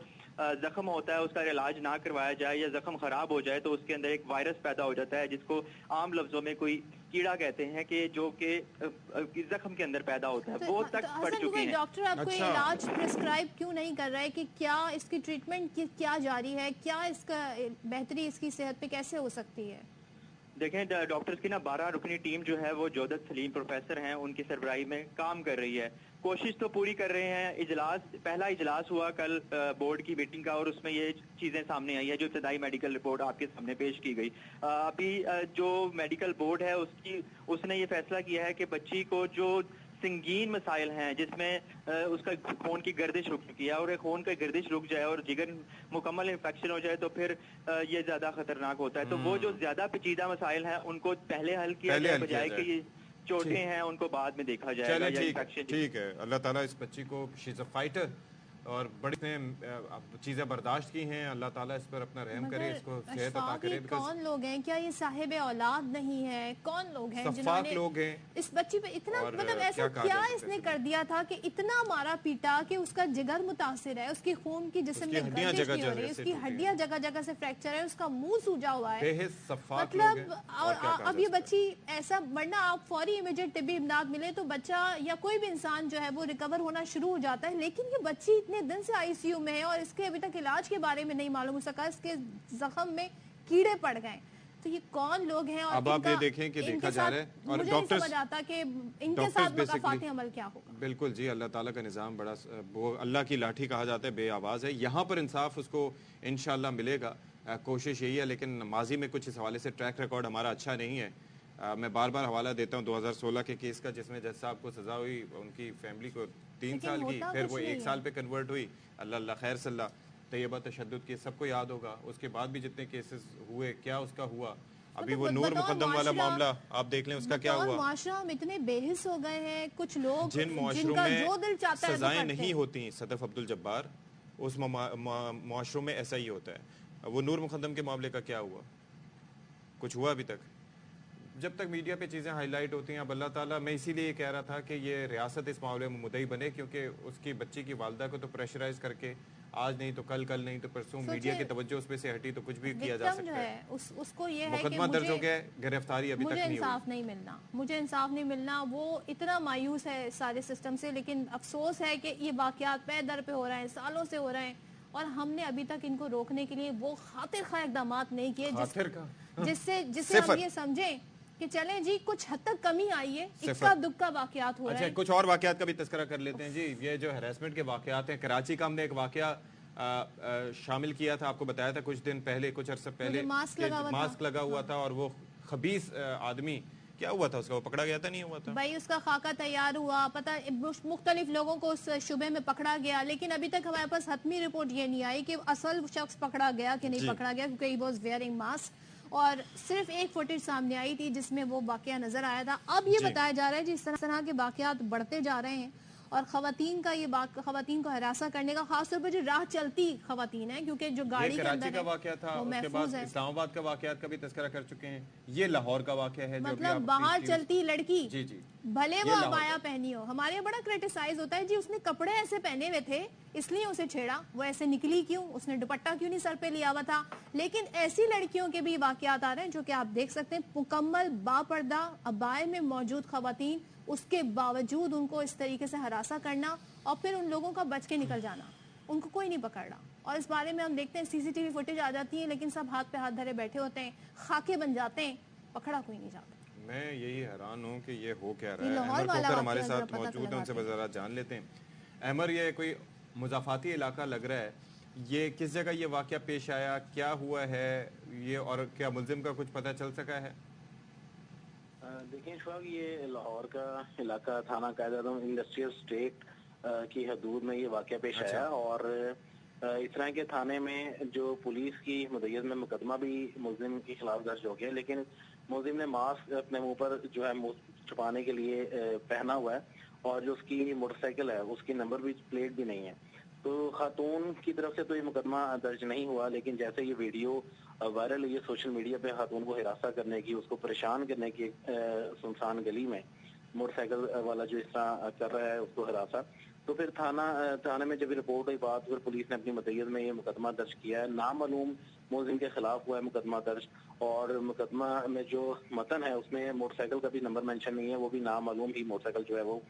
زخم ہوتا ہے اس کا علاج نہ کروایا جائے یا زخم خراب ہو جائے تو اس کے اندر ایک وائرس پیدا ہو جاتا ہے جس کو عام لفظوں میں کوئی کیڑا کہتے ہیں کہ جو کہ زخم کے اندر پیدا ہوتا ہے, وہ تک پڑ چکے ہیں. ڈاکٹر آپ کو علاج پرسکرائب کیوں نہیں کر رہا ہے کہ کیا اس کی ٹریٹمنٹ کیا جاری ہے, کیا اس کا بہتری اس کی صحت پہ کیسے ہو سکتی ہے؟ دیکھیں, ڈاکٹرز کی 12 رکنی ٹیم جو ہے وہ جودت سلیم پروفیسر ہیں, ان کی سربراہی میں کام کر رہی ہے. कोशिश तो पूरी कर रहे हैं। पहला इजलास हुआ कल बोर्ड की मीटिंग का, और उसमें ये चीजें सामने आई है जो इब्तदाई मेडिकल रिपोर्ट आपके सामने पेश की गई। अभी जो मेडिकल बोर्ड है उसने ये फैसला किया है कि बच्ची को जो संगीन मसाइल हैं, जिसमें उसका खून की गर्दिश रुक चुकी है, और एक खून की गर्दिश रुक जाए और जिगर मुकम्मल इन्फेक्शन हो जाए तो फिर ये ज्यादा खतरनाक होता है। तो वो जो ज्यादा पेचीदा मसाइल हैं उनको पहले हल किया जाए, बजाय कि ये चोटें हैं उनको बाद में देखा जाएगा। ठीक है, अल्लाह ताला इस बच्ची को, शी इज अ फाइटर और बड़ी चीजें बर्दाश्त की हैं, अल्लाह ताला इस पर अपना रहम करे, इसको सेहत अता करे। कौन लोग हैं, क्या ये साहिब औलाद नहीं है? कौन लोग हैं जिन्होंने लोग हैं इस बच्ची पे इतना, मतलब ऐसा क्या इसने कर दिया था कि इतना मारा पीटा कि उसका जिगर मुतासिर है, उसकी खून की जिस्म में गर्दिश नहीं हो रही, उसकी हड्डियां जगह जगह से फ्रैक्चर है, उसका मुंह सूजा हुआ है, मतलब अब ये बच्ची ऐसा, वरना आप फौरी इमीडिएट तिब्बी इमदाद मिले तो बच्चा या कोई भी इंसान जो है वो रिकवर होना शुरू हो जाता है। लेकिन ये बच्ची इतने दिन से आईसीयू में है और इसके अभी तक इलाज के बारे में नहीं मालूम हो सका, इसके जख्म में कीड़े पड़ गए। तो ये कौन लोग हैं? और अब आप ये देखें कि देखा जा रहा है, और डॉक्टर समझ आता कि इनके साथ मुकाफाती अमल क्या होगा। बिल्कुल जी, अल्लाह ताला का निज़ाम बड़ा, वो अल्लाह की लाठी कहा जाता है, बेआवाज़ है। यहाँ पर इंसाफ उसको इंशाल्लाह मिलेगा, कोशिश यही है। लेकिन माजी में कुछ इस हवाले से ट्रैक रिकॉर्ड हमारा अच्छा नहीं है। मैं बार बार हवाला देता हूँ 2016 के केस का, जिसमें जज साहब को सजा हुई, उनकी फैमिली को 3 साल की, फिर वो 1 साल पे कन्वर्ट हुई। अल्लाह खैर सल्ला, तैयबा तशद्दुद के सबको याद होगा। उसके बाद भी जितने केसेस हुए, क्या उसका हुआ, अभी वो नूर मुकद्दम वाला मामला आप देख लें, उसका क्या हुआ। माशरा हम इतने बेहिस हो गए हैं, कुछ लोग जिन मुआशरों में सजाएं नहीं होती सदफ अब्दुल जब्बार, उस मुआशरों में ऐसा ही होता है। वो नूर मुकद्दम के मामले का क्या हुआ? कुछ हुआ अभी तक? जब तक मीडिया पे चीज़ें हाईलाइट होती हैं, अब अल्लाह ताला, मैं इसीलिए कह रहा था कि ये रियासत इस मामले में मुद्दई बने, क्योंकि उसकी बच्ची की वालदा को तो प्रेशराइज करके आज नहीं तो कल, कल नहीं तो परसों मीडिया की तवज्जो उस पे से हटी तो कुछ भी किया जा सकता है। उसको ये है कि मुकदमा दर्ज हो गया, गिरफ्तारी अभी तक नहीं हुई। मुझे इंसाफ नहीं मिलना, वो इतना मायूस है सारे सिस्टम से। लेकिन अफसोस है कि ये वाकयात पे दर पे हो रहे हैं, सालों से हो रहे हैं, और हमने अभी तक इनको रोकने के लिए वो खातिर खा इकदाम नहीं किए जिससे हम ये समझें कि चलें जी कुछ हद तक कमी आई है। इक्का दुक्का वाकयात हो रहे हैं। कुछ और वाकयात का भी तस्करा कर लेते हैं जी। ये जो हैरेसमेंट के वाकयात हैं, कराची का हमने एक वाकया शामिल किया था, आपको बताया था कुछ दिन पहले, कुछ अरसे पहले, मास्क लगा हुआ था और वो खबीस आदमी, क्या हुआ था उसका? वो पकड़ा गया था, नहीं हुआ था भाई? उसका खाका तैयार हुआ, पता मुख्तलिफ लोगों को उस शुबे में पकड़ा गया, लेकिन अभी तक हमारे पास हतमी रिपोर्ट ये नहीं आई कि असल शख्स पकड़ा गया कि नहीं पकड़ा गया, क्योंकि ही वाज वेयरिंग मास्क। और सिर्फ एक फुटेज सामने आई थी जिसमें वो वाकया नजर आया था। अब ये बताया जा रहा है जिस तरह के वाकयात बढ़ते जा रहे हैं, और खवातीन का ये खवातीन को हरासा करने का, खासतौर पर जो राह चलती खवातीन है, क्योंकि जो गाड़ी के अंदर का वाकया था, उसके बाद इस्लामाबाद का वाकयात का भी तस्करा कर चुके हैं, ये लाहौर का वाकया है। मतलब बाहर चलती लड़की, जी जी, भले वो अबाया पहनी हो, हमारे यहाँ बड़ा क्रिटिसाइज होता है जी उसने कपड़े ऐसे पहने हुए थे इसलिए उसे छेड़ा, वो ऐसे निकली क्यों, उसने दुपट्टा क्यों नहीं सर पे लिया हुआ था। लेकिन ऐसी लड़कियों के भी वाकयात आ रहे हैं जो कि आप देख सकते हैं, मुकम्मल बापर्दा अबाए में मौजूद खवातीन, उसके बावजूद उनको इस तरीके से हरासा करना और फिर उन लोगों का बच के निकल जाना, उनको कोई नहीं पकड़ रहा। और इस बारे में हम देखते हैं सीसीटीवी फुटेज आ जाती है, लेकिन सब हाथ पे हाथ धरे बैठे होते हैं, खाके बन जाते हैं, पकड़ा कोई नहीं जाता। मैं यही हैरान हूँ कि ये हो क्या रहा है। अहमर खोकर हमारे साथ मौजूद है, उनसे जरा जान लेते हैं। अहमर, ये कोई मुजाफाती इलाका लग रहा है, ये किस जगह ये वाकया पेश आया, क्या हुआ है ये, और क्या मुल्जिम का कुछ पता चल सका है? देखिए इशफाक, ये लाहौर का इलाका थाना कायदा-ए-आज़म इंडस्ट्रियल स्टेट की हदूद में ये वाकया पेश आया। और इस तरह के थाने में जो पुलिस की मुद्दत में मुकदमा भी मुल्जिम के खिलाफ दर्ज हो गया, लेकिन मुल्जिम ने मास्क अपने मुंह पर जो है मुंह छुपाने के लिए पहना हुआ है, और जो उसकी मोटरसाइकिल है उसकी नंबर भी प्लेट भी नहीं है। तो खातून की तरफ से तो ये मुकदमा दर्ज नहीं हुआ, लेकिन जैसे ये वीडियो वायरल हुई है सोशल मीडिया पे, खातून को हिरासा करने की, उसको परेशान करने की सुनसान गली में मोटरसाइकिल वाला जो इस तरह कर रहा है उसको हिरासा, तो फिर थाने में जब रिपोर्ट हुई बात, फिर पुलिस ने अपनी मदयत में ये मुकदमा दर्ज किया है। नामालूम मुल्जिम के खिलाफ हुआ है मुकदमा दर्ज, और मुकदमा में जो मतन है उसमें मोटरसाइकिल का भी नंबर मेंशन नहीं है, वो भी नामालूम ही मोटरसाइकिल जो है वो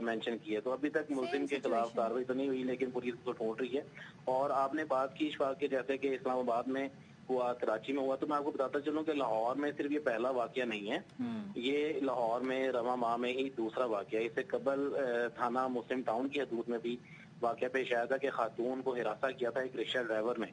मेंशन की है। तो अभी तक मुल्जिम के खिलाफ कार्रवाई तो नहीं हुई, लेकिन पुलिस उसको ढूंढ रही है। और आपने बात की इशफाक के, जैसे कि इस्लामाबाद में हुआ, कराची में हुआ, तो मैं आपको बताता चलूं कि लाहौर में सिर्फ ये पहला वाकया नहीं है, ये लाहौर में रवा माह में ही दूसरा वाकया। इससे कबल थाना मुस्लिम टाउन की हदूद में भी वाकया पेश आया था कि खातून को हिरासा किया था एक रिक्शा ड्राइवर ने,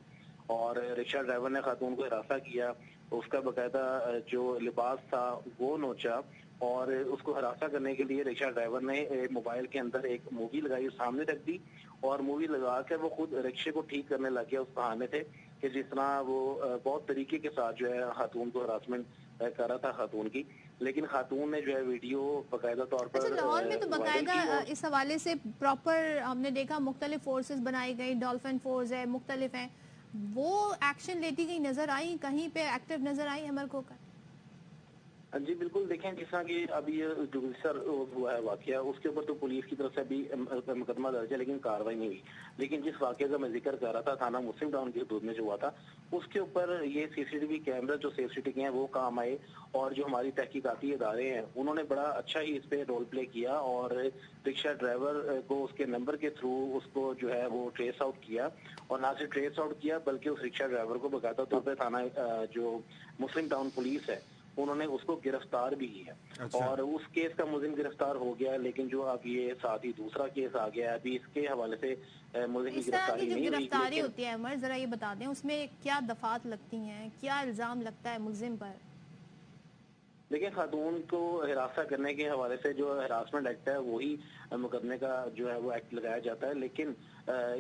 और रिक्शा ड्राइवर ने खातून को हिरासा किया, उसका बाकायदा जो लिबास था वो नोचा, और उसको हिरासा करने के लिए रिक्शा ड्राइवर ने मोबाइल के अंदर एक मूवी लगाई, सामने रख दी, और मूवी लगा कर वो खुद रिक्शे को ठीक करने लग गया उस बहाने से कि जिस तरह वो बहुत तरीके के साथ जो है खातून को हरासमेंट कर रहा था खातून की। लेकिन खातून ने जो है वीडियो बाकायदा तौर पर लाहौर में तो बाकायदा इस हवाले से प्रॉपर हमने देखा मुख्तलिफ फोर्सेस बनाई गई, डॉल्फिन फोर्स है, मुख्तलिफ हैं, वो एक्शन लेती गई नजर आई, कहीं पे एक्टिव नजर आई अमर खोकर? जी बिल्कुल, देखें जिस तरह की अभी ये जो सर हुआ है वाकया, उसके ऊपर तो पुलिस की तरफ से अभी मुकदमा दर्ज है लेकिन कार्रवाई नहीं हुई। लेकिन जिस वाकये का मैं जिक्र कर रहा था थाना मुस्लिम टाउन की हदूद में जो हुआ था, उसके ऊपर ये सीसीटीवी कैमरा जो सेफ सिटी के हैं वो काम आए, और जो हमारी तहकीकाती इदारे हैं उन्होंने बड़ा अच्छा ही इस पे रोल प्ले किया, और रिक्शा ड्राइवर को उसके नंबर के थ्रू उसको जो है वो ट्रेस आउट किया, और ना सिर्फ ट्रेस आउट किया बल्कि उस रिक्शा ड्राइवर को बाकायदा तौर पर थाना जो मुस्लिम टाउन पुलिस है उन्होंने उसको गिरफ्तार भी किया। अच्छा। और उस केस का मुलजिम गिरफ्तार हो गया, लेकिन जो अब ये साथ ही दूसरा केस आ गया है, अभी इसके हवाले से मुलजिम की गिरफ्तारी नहीं हुई। गिरफ्तारी होती है अमर, जरा ये बता दें उसमें क्या दफात लगती हैं, क्या इल्जाम लगता है मुलजिम पर? देखिए, खातून को हिरासा करने के हवाले से जो हरासमेंट एक्ट है वही मुकदमे का जो है वो एक्ट लगाया जाता है, लेकिन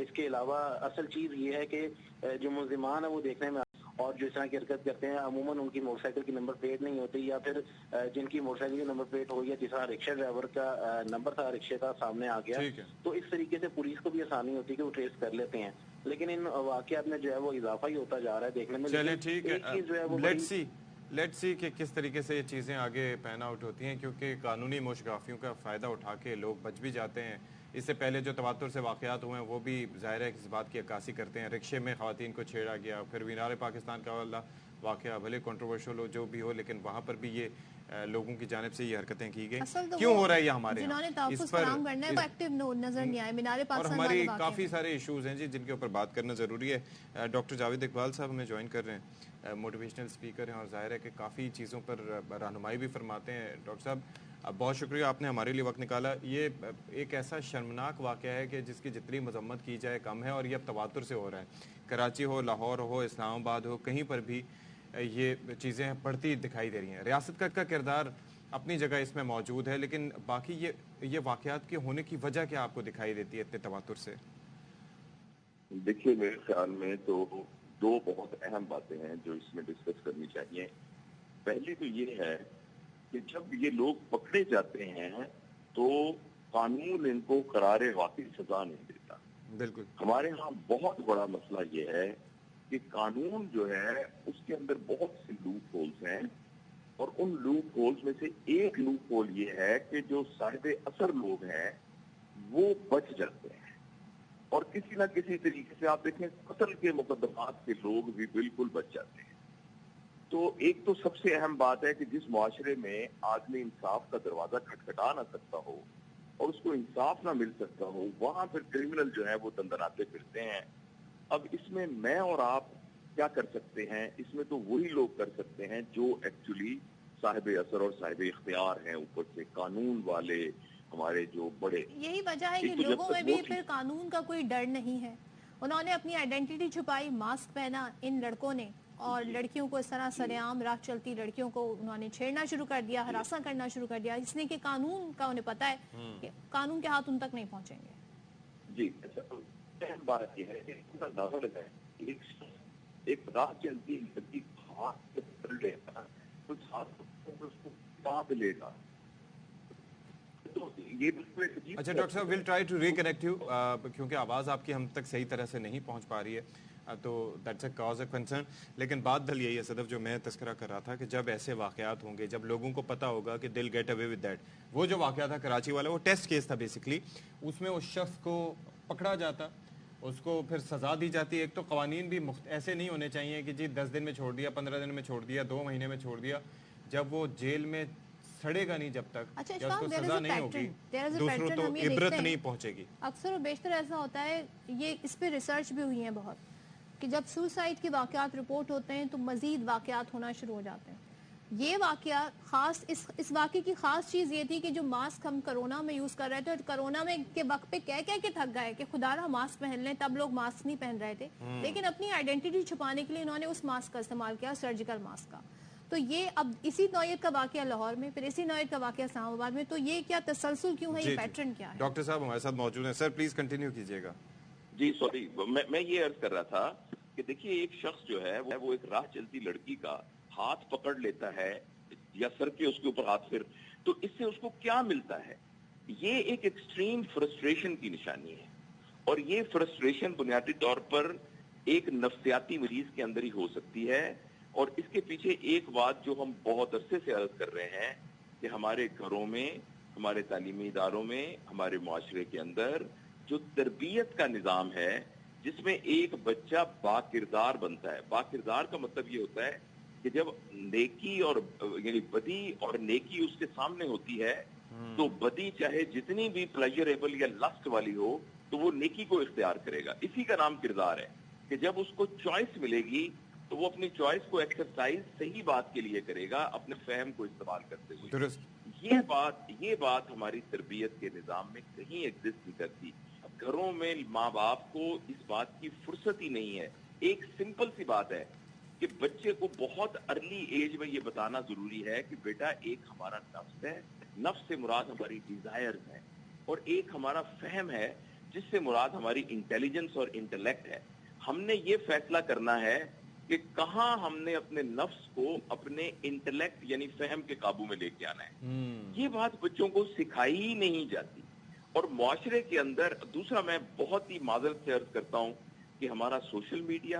इसके अलावा असल चीज ये है कि जो मुलजिमान है वो देखने में और जो इस तरह की हरकत करते हैं अमूमन उनकी मोटरसाइकिल की नंबर प्लेट नहीं होती, या फिर जिनकी मोटरसाइकिल की नंबर प्लेट हो, या जिस तरह रिक्शा ड्राइवर का नंबर था रिक्शे का सामने आ गया, तो इस तरीके से पुलिस को भी आसानी होती है कि वो ट्रेस कर लेते हैं। लेकिन इन वाकयात में जो है वो इजाफा ही होता जा रहा है देखने में। चलिए ठीक है, लेट्स सी कि किस तरीके से ये चीज़ें आगे पैन आउट होती हैं, क्योंकि कानूनी मोशगाफियों का फ़ायदा उठा के लोग बच भी जाते हैं। इससे पहले जो तवातुर से वाक़यात हुए हैं वो भी ज़ाहिर है इस बात की अक्कासी करते हैं। रिक्शे में ख़वातीन को छेड़ा गया, फिर मीनार पाकिस्तान का वाला वाक़या भले कंट्रोवर्शियल हो जो भी हो, लेकिन वहाँ पर भी ये लोगों की जानिब से ये हरकतें की गई। तो क्यों हो रहा है ये हमारे इस पर नजर नहीं आए मीनार पाकिस्तान, और हमारी काफ़ी सारे इशूज़ हैं जी जिनके ऊपर बात करना ज़रूरी है। डॉक्टर जावेद इकबाल साहब हमें ज्वाइन कर रहे हैं, मोटिवेशनल स्पीकर हैं, और ज़ाहिर है कि काफ़ी चीज़ों पर रहनुमाई भी फरमाते हैं। डॉक्टर साहब बहुत शुक्रिया, आपने हमारे लिए वक्त निकाला। ये एक ऐसा शर्मनाक वाक़या है कि जिसकी जितनी मजम्मत की जाए कम है, और ये अब तवातुर से हो रहा है। कराची हो, लाहौर हो, इस्लामाबाद हो, कहीं पर भी ये चीज़ें बढ़ती दिखाई दे रही हैं। रियासत का किरदार अपनी जगह इसमें मौजूद है, लेकिन बाकी ये वाक़यात के होने की वजह क्या आपको दिखाई देती है इतने तवातुर से? देखिए, मेरे ख्याल में तो दो बहुत अहम बातें हैं जो इसमें डिस्कस करनी चाहिए। पहली तो ये है कि जब ये लोग पकड़े जाते हैं तो कानून इनको करारे वाकई सजा नहीं देता। बिल्कुल, हमारे यहाँ बहुत बड़ा मसला ये है कि कानून जो है उसके अंदर बहुत से लूप होल्स हैं, और उन लूप होल्स में से एक लूप होल ये है कि जो साहिब असर लोग हैं वो बच जाते हैं, और किसी ना किसी तरीके से आप देखें कत्ल के मुकदमात के लोग भी बिल्कुल बच जाते हैं। तो एक तो सबसे अहम बात है कि जिस मुआशरे में आदमी इंसाफ का दरवाजा खटखटा ना सकता हो और उसको इंसाफ ना मिल सकता हो, वहां फिर क्रिमिनल जो है वो दंदनाते फिरते हैं। अब इसमें मैं और आप क्या कर सकते हैं? इसमें तो वही लोग कर सकते हैं जो एक्चुअली साहिब असर और साहिब इख्तियार हैं, ऊपर से कानून वाले हमारे जो बड़े। यही वजह है कि लोगों में भी फिर कानून का कोई डर नहीं है। उन्होंने अपनी आइडेंटिटी छुपाई, मास्क पहना इन लड़कों ने, और लड़कियों को इस तरह सरेआम राह चलती लड़कियों को उन्होंने छेड़ना शुरू कर दिया, हरासा करना शुरू कर दिया, इसलिए कि कानून का उन्हें पता है कि कानून के हाथ उन तक नहीं पहुंचेंगे। जी, अच्छा, बात यह है कि एक राह चलती लड़की हाथ पकड़ लेगा तो उसको कांप लेगा। अच्छा डॉक्टर साहब, will try to reconnect you, क्योंकि आवाज़ आपकी हम तक सही तरह से नहीं पहुंच पा रही है, तो that's a cause of concern. लेकिन बात दल यही है सदफ, जो मैं तस्करा कर रहा था कि जब ऐसे वाक़यात होंगे, जब लोगों को पता होगा कि दिल गेट अवे विद दैट, वो जो वाक़या था कराची वाला, वो टेस्ट केस था बेसिकली, उसमें उस शख्स को पकड़ा जाता, उसको फिर सज़ा दी जाती। एक तो कवानीन भी ऐसे नहीं होने चाहिए कि जी 10 दिन में छोड़ दिया, 15 दिन में छोड़ दिया, 2 महीने में छोड़ दिया, जब वो जेल में सड़ेगा नहीं जब तक, जब उसको सजा नहीं होगी, दूसरों तो इबरत नहीं पहुंचेगी। अक्सर और बेशतर ऐसा होता है, ये इस पे रिसर्च भी हुई है बहुत, کہ جب سوسائڈ کے واقعات رپورٹ ہوتے ہیں تو مزید واقعات ہونا شروع ہو جاتے ہیں. یہ واقعہ خاص اس واقعے کی خاص چیز یہ تھی کہ جو ماسک ہم کرونا میں یوز کر رہے تھے اور کرونا میں کے وقت پہ کہہ کے تھک گئے کہ خدا رہا ماسک پہن لیں, تب لوگ ماسک نہیں پہن رہے تھے, لیکن اپنی آئیڈینٹی چھپانے کے لیے انہوں نے اس ماسک کا استعمال کیا, سرجیکل ماسک کا. تو یہ اب اسی نوعیت کا واقعہ لاہور میں, پھر اسی نوعیت کا واقعہ اسلام آباد میں, تو یہ کیا تسلسل کیوں ہے, یہ پیٹرن کیا ہے؟ ڈاکٹر صاحب ہمارے ساتھ موجود ہیں. سر پلیز کنٹینیو کیجیے گا. جی سوری, میں یہ عرض کر رہا تھا کہ دیکھیے ایک شخص جو ہے وہ ایک راہ چلتی لڑکی کا ہاتھ پکڑ لیتا ہے یا سر کے اس کے اوپر ہاتھ پھر, تو اس سے اس کو کیا ملتا ہے؟ یہ ایک ایکسٹریم فرسٹریشن کی نشانی ہے, اور یہ فرسٹریشن بنیادی طور پر ایک نفسیاتی مریض کے اندر ہی ہو سکتی ہے. اور اس کے پیچھے ایک بات جو ہم بہت عرصے سے عرض کر رہے ہیں کہ ہمارے گھروں میں, ہمارے تعلیمی اداروں میں, ہمارے معاشرے کے اندر جو تربیت کا نظام ہے جس میں ایک بچہ با کردار بنتا ہے. با کردار کا مطلب یہ ہوتا ہے کہ جب نیکی اور یعنی بدی اور نیکی اس کے سامنے ہوتی ہے تو بدی چاہے جتنی بھی پلیجریبل یا لسٹ والی ہو تو وہ نیکی کو اختیار کرے گا. اسی کا نام کردار ہے کہ جب اس کو چوائس ملے گی تو وہ اپنی چوائس کو ایکسرسائز صحیح بات کے لیے کرے گا, اپنے فہم کو استعمال کرتے ہوئے. یہ بات ہماری تربیت کے نظام میں کہیں ایگزسٹ نہیں کرتی. گھروں میں ماں باپ کو اس بات کی فرصت ہی نہیں ہے. ایک سمپل سی بات ہے کہ بچے کو بہت ارلی ایج میں یہ بتانا ضروری ہے کہ بیٹا ایک ہمارا نفس ہے, نفس سے مراد ہماری ڈیزائرز ہیں, اور ایک ہمارا فہم ہے جس سے مراد ہماری انٹیلیجنس اور انٹلیکٹ ہے. ہم نے یہ فیصلہ کرنا ہے کہ کہاں ہم نے اپنے نفس کو اپنے انٹلیکٹ یعنی فہم کے قابو میں لے کے آنا ہے. یہ بات بچوں کو سکھائی ہی نہیں جاتی. اور معاشرے کے اندر دوسرا, میں بہت ہی معذرت سے عرض کرتا ہوں کہ ہمارا سوشل میڈیا,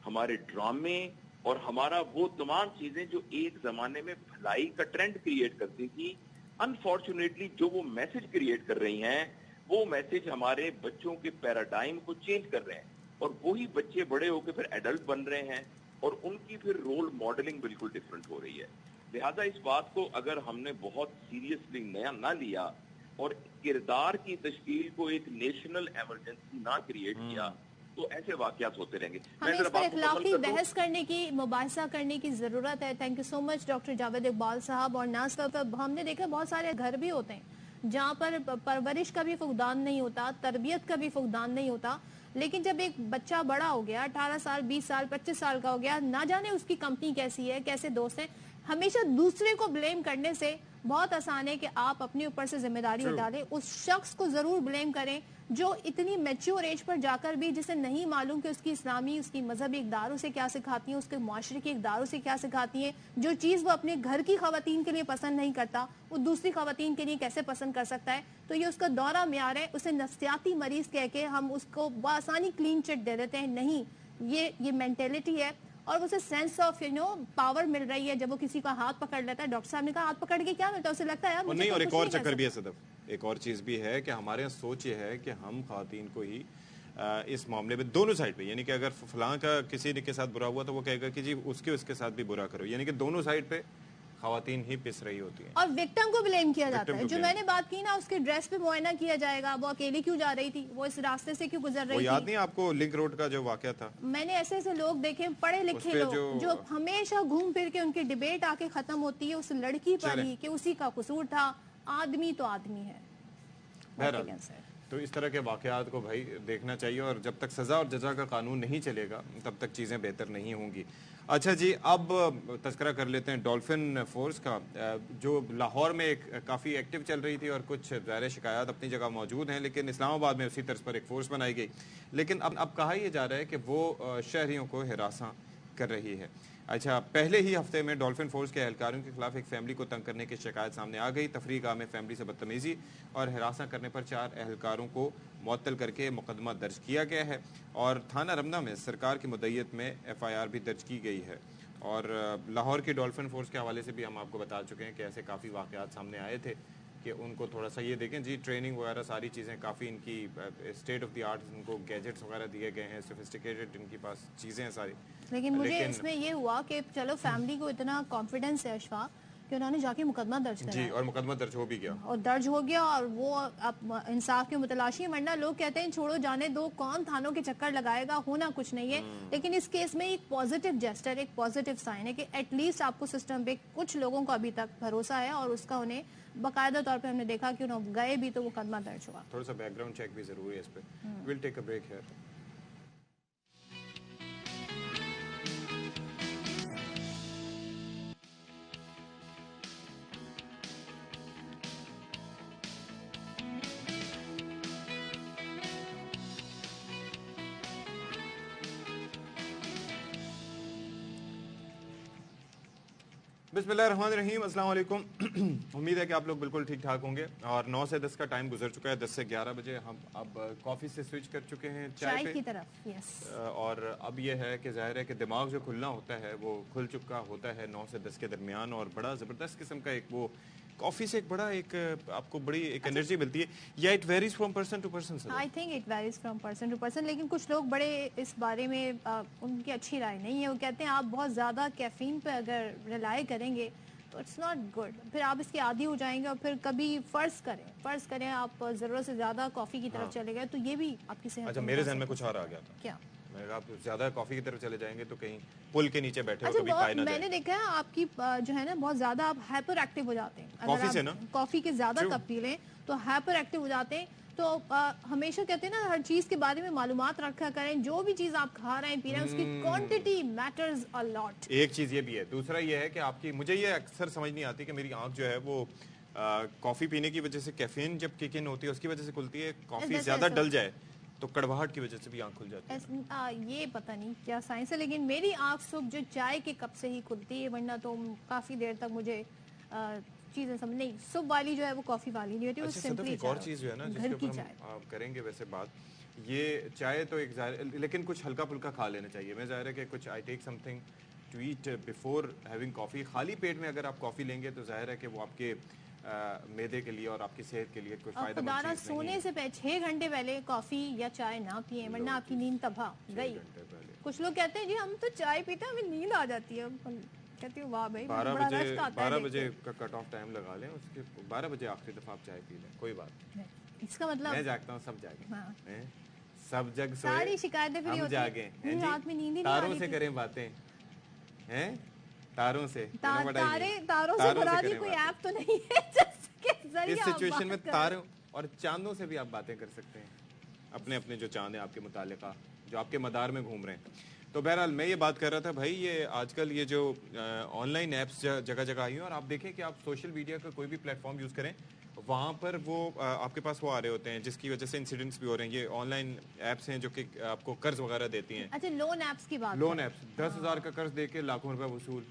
ہمارے ڈرامے اور ہمارا وہ تمام چیزیں جو ایک زمانے میں بھلائی کا ٹرینڈ کریٹ کرتی تھی, انفارچونیٹلی جو وہ میسج کریٹ کر رہی ہیں وہ میسج ہمارے بچوں کے پیراڈائم کو چینج کر رہے ہیں, اور وہی بچے بڑے ہو کے پھر ایڈلٹ بن رہے ہیں اور ان کی پھر رول ماڈلنگ بالکل ڈفرنٹ ہو رہی ہے. لہذا اس بات کو اگر ہم نے بہت سیریسلی نہ لیا اور کردار کی تشکیل کو ایک نیشنل ایمرجنسی نہ کریٹ کیا تو ایسے واقعات ہوتے رہیں گے. ہمیں اس پر اخلاقی بحث کرنے کی, مباحثہ کرنے کی ضرورت ہے. Thank you so much doctor Javed Iqbal صاحب. اور نہ صرف ہم نے دیکھا بہت سارے گھر بھی ہوتے ہیں جہاں پر پرورش کا بھی فقدان نہیں ہوتا, تربیت کا بھی فقدان نہیں ہوتا, لیکن جب ایک بچہ بڑا ہو گیا, 18 سال 20 سال 25 سال کا ہو گیا, نہ جانے اس کی کمپنی کیسی ہے, کیسے دوست ہیں, ہمیشہ دوسرے کو بلیم کرنے سے بہت آسان ہے کہ آپ اپنے اوپر سے ذمہ داری ہٹا دیں. اس شخص کو ضرور بلیم کریں جو اتنی میچور ایج پر جا کر بھی جسے نہیں معلوم کہ اس کی اسلامی, اس کی مذہبی اقدار اسے کیا سکھاتی ہیں, اس کے معاشرے کے اقدار اسے کیا سکھاتی ہیں. جو چیز وہ اپنے گھر کی خواتین کے لیے پسند نہیں کرتا وہ دوسری خواتین کے لیے کیسے پسند کر سکتا ہے. تو یہ اس کا دورہ معیار ہے. اسے نفسیاتی مریض کہہ کے ہم اس کو بآسانی کلین چٹ دے دیتے ہیں. نہیں, یہ مینٹیلٹی ہے, اور اسے سینس آف پاور مل رہی ہے جب وہ کسی کا ہاتھ پکڑ لیتا ہے. ڈاکٹر صاحب نے کہا ہاتھ پکڑ کے کیا ملتا ہے, اسے لگتا ہے نہیں. اور ایک اور چکر بھی ہے صدف, ایک اور چیز بھی ہے کہ ہمارے یہاں سوچ یہ ہے کہ ہم خواتین کو ہی اس معاملے میں دونوں سائڈ پہ, یعنی کہ اگر فلاں کا کسی کے ساتھ برا ہوا تو وہ کہے گا کہ جی اس کے ساتھ بھی برا کرو, یعنی کہ دونوں سائڈ پہ خواتین ہی پس رہی ہوتی ہیں. اور وکٹم کو بلیم کیا جاتا ہے. جو میں نے بات کی نا, اس کے ڈریس پہ معائنہ کیا جائے گا, وہ اکیلی کیوں جا رہی تھی, وہ اس راستے سے کیوں گزر رہی تھی. یاد نہیں آپ کو لنک روڈ کا جو واقعہ تھا؟ میں نے ایسے لوگ دیکھے, پڑھے لکھے لوگ جو ہمیشہ گھوم پھر کے ان کی ڈیبیٹ آ کے ختم ہوتی ہے اس لڑکی پر ہی کہ اسی کا قصور تھا. آدمی تو آدمی ہے. تو اس طرح کے واقعات کو بھائی دیکھنا چاہیے, اور جب تک سزا اور جزا کا قانون نہیں چلے گا تب تک چیزیں بہتر نہیں ہوں گی. اچھا جی, اب تذکرہ کر لیتے ہیں ڈولفن فورس کا, جو لاہور میں کافی ایکٹیو چل رہی تھی, اور کچھ ظاہر شکایات اپنی جگہ موجود ہیں, لیکن اسلام آباد میں اسی طرز پر ایک فورس بنائی گئی. لیکن اب کہا یہ جا رہا ہے کہ وہ شہریوں کو ہراساں کر رہی ہے. اچھا, پہلے ہی ہفتے میں ڈولفن فورس کے اہلکاروں کے خلاف ایک فیملی کو تنگ کرنے کی شکایت سامنے آ گئی. تفریح گاہ میں فیملی سے بدتمیزی اور ہراساں کرنے پر 4 اہلکاروں کو معطل کر کے مقدمہ درج کیا گیا ہے, اور تھانہ رمنہ میں سرکار کی مدعیت میں FIR بھی درج کی گئی ہے. اور لاہور کی ڈولفن فورس کے حوالے سے بھی ہم آپ کو بتا چکے ہیں کہ ایسے کافی واقعات سامنے آئے تھے کہ ان کو تھوڑا سا یہ دیکھیں جی, ٹریننگ وغیرہ ساری چیزیں کافی ان کی اسٹیٹ آف دی آرٹ, ان کو گیجٹس وغیرہ دیے گئے ہیں, سوفسٹیکیٹڈ ان کے پاس چیزیں ہیں ساری. لیکن مجھے اس میں یہ ہوا کہ چلو فیملی کو اتنا کانفیڈنس ہے اشفاق کہ انہوں نے جا کے مقدمہ درج جی کرایا اور مقدمہ درج ہو بھی گیا اور درج ہو گیا اور وہ اب انصاف کے متلاشی. ورنہ لوگ کہتے ہیں چھوڑو جانے دو, کون تھانوں کے چکر لگائے گا, ہونا کچھ نہیں ہے. لیکن اس کیس میں ایک پازیٹیو جیسٹر, ایک پازیٹیو سائن ہے کہ ایٹ لیسٹ آپ کو سسٹم پہ کچھ لوگوں کو ابھی تک بھروسہ ہے اور اس کا انہیں باقاعدہ طور پہ ہم نے دیکھا کہ انہوں گئے بھی تو مقدمہ درج ہوا. تھوڑا سا بیک گراؤنڈ چیک بھی ضروری ہے اس پہ. We'll take a break here. بسم اللہ الرحمن الرحیم. السلام علیکم. امید ہے کہ آپ لوگ بالکل ٹھیک ٹھاک ہوں گے. اور 9 سے 10 کا ٹائم گزر چکا ہے. 10 سے 11 بجے ہم اب کافی سے سوئچ کر چکے ہیں چائے پہ کی طرف. یس. اور اب یہ ہے کہ ظاہر ہے کہ دماغ جو کھلنا ہوتا ہے وہ کھل چکا ہوتا ہے 9 سے 10 کے درمیان. اور بڑا زبردست قسم کا ایک وہ کافی سے ایک بڑا ایک آپ کو بڑی ایک انرجی ملتی ہے. یا it varies from person to person. I think it varies from person to person. لیکن کچھ لوگ بڑے اس بارے میں ان کی اچھی رائے نہیں ہے. وہ کہتے ہیں آپ بہت زیادہ کیفین پہ اگر ریلائی کریں گے تو اٹس ناٹ گڈ. پھر آپ اس کے عادی ہو جائیں گے اور پھر کبھی فرض کریں آپ ضرورت سے زیادہ کافی کی طرف چلے گئے تو یہ بھی آپ کی صحت. اچھا میرے ذہن میں کچھ اور آ گیا تھا. کیا؟ میں نے کہا آپ زیادہ کافی کی طرف چلے جائیں گے تو کہیں پل کے نیچے بیٹھے ہو کبھی پائے نہ جائے. میں نے دیکھا ہے آپ کی جو ہے نا بہت زیادہ آپ ہائپر ایکٹیو ہو جاتے ہیں. کافی سے نا کافی کے زیادہ کپ پی لیں تو ہائپر ایکٹیو ہو جاتے ہیں. تو ہمیشہ کہتے ہیں نا ہر چیز کے بارے میں معلومات رکھا کریں. جو بھی چیز آپ کھا رہے ہیں پی رہے ہیں اس کی کوانٹٹی میٹرز ا لاٹ. ایک چیز یہ بھی ہے. دوسرا یہ ہے کہ آپ کی مجھے یہ اکثر سمجھ نہیں آتی کہ میری آنکھ جو ہے وہ کافی پینے کی وجہ سے کیفین جب کک ان ہوتی ہے اس کی وجہ سے کھلتی ہے. کافی زیادہ ڈل جائے تو کڑواہٹ کی وجہ سے بھی آنکھ کھل جاتی ہے. یہ پتہ نہیں کیا سائنس ہے لیکن میری آنکھ صبح جو چائے کے کپ سے ہی کھلتی ہے. ورنہ تو کافی دیر تک مجھے چیزیں سمجھ نہیں. صبح والی جو ہے وہ کافی والی نہیں ہوتی. وہ سمپلی ایک اور چیز جو ہے نا جس کے اوپر ہم کریں گے ویسے بات, یہ چائے تو ایک لیکن کچھ ہلکا پھلکا کھا لینا چاہیے. میں ظاہر ہے کہ کچھ I take something to eat before having coffee. خالی پیٹ میں اگر آپ کافی لیں گے تو ظاہر ہے کہ وہ آپ کے معدے کے لیے اور آپ کی صحت کے لیے کوئی فائدہ مند چیز نہیں ہے. سونے سے 6 گھنٹے پہلے کافی یا چائے نہ پیئیں ورنہ آپ کی نیند تباہ گئی. کچھ لوگ کہتے ہیں جی ہم تو چائے پیتے ہیں ہمیں نیند آ جاتی ہے. کہتی ہوں واہ بھائی 12 بجے کا کٹ آف ٹائم لگا لیں. اس کے 12 بجے آخری دفعہ آپ چائے پی لیں. کوئی بات نہیں. اس کا مطلب میں جاگتا ہوں سب جاگیں. سب جگ سوئے ساری شکایتیں پھر ہم جاگیں. رات میں نیند ہی نہیں. تاروں سے کریں باتیں. تاروں سے تاروں سے مرادی کوئی ایپ تو نہیں ہے اس سچویشن میں تاروں اور چاندوں سے بھی آپ باتیں کر سکتے ہیں. اپنے اپنے جو چاند ہیں آپ کے متعلقہ جو آپ کے مدار میں گھوم رہے ہیں. تو بہرحال میں یہ بات کر رہا تھا بھائی یہ آج کل یہ جو آن لائن ایپس جگہ جگہ آئی ہیں اور آپ دیکھیں کہ آپ سوشل میڈیا کا کوئی بھی پلیٹ فارم یوز کریں وہاں پر وہ آپ کے پاس وہ آ رہے ہوتے ہیں جس کی وجہ سے انسیڈنٹس بھی ہو رہے ہیں. یہ آن لائن ایپس ہیں جو کہ آپ کو قرض وغیرہ دیتی ہیں. اچھا لون ایپس کی بات. لون ایپس 10,000 کا قرض دے کے لاکھوں روپے وصول.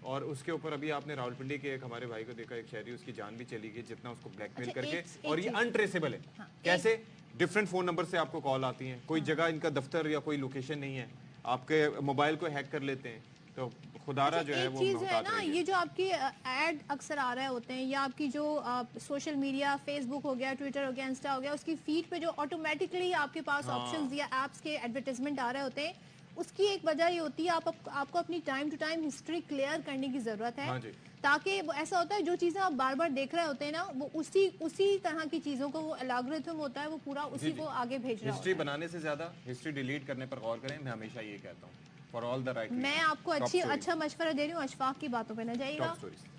اور اس کے اوپر ابھی آپ نے راولپنڈی کے ایک ہمارے بھائی کو دیکھا, ایک شہری, اس کی جان بھی چلی گئی جتنا اس کو بلیک میل کر کے. اور یہ انٹریسیبل ہے. کیسے؟ ڈفرینٹ فون نمبر سے آپ کو کال آتی ہیں. کوئی جگہ ان کا دفتر یا کوئی لوکیشن نہیں ہے. آپ کے موبائل کو ہیک کر لیتے ہیں. تو خدارہ جو ہے وہ چیز ہے نا یہ جو آپ کی ایڈ اکثر آ رہے ہوتے ہیں یا آپ کی جو سوشل میڈیا فیس بک ہو گیا, ٹویٹر ہو گیا, انسٹا ہو گیا, اس کی فیڈ پہ جو آٹومیٹکلی آپ کے پاس آپشنز یا ایپس کے ایڈورٹائزمنٹ آ رہے ہوتے ہیں اس کی ایک وجہ یہ ہوتی ہے آپ کو اپنی time to time history clear کرنے کی ضرورت ہے. تاکہ ایسا ہوتا ہے جو چیزیں آپ بار بار دیکھ رہے ہوتے ہیں نا وہ اسی طرح کی چیزوں کو وہ الگورتھم ہوتا ہے وہ پورا اسی کو آگے بھیج رہا ہے. ہسٹری بنانے سے زیادہ ہسٹری ڈیلیٹ کرنے پر غور کریں. میں ہمیشہ یہ کہتا ہوں فار آل دا رائٹ. میں آپ کو اچھا مشورہ دے رہی ہوں. اشفاق کی باتوں پہ نہ جائیے گا.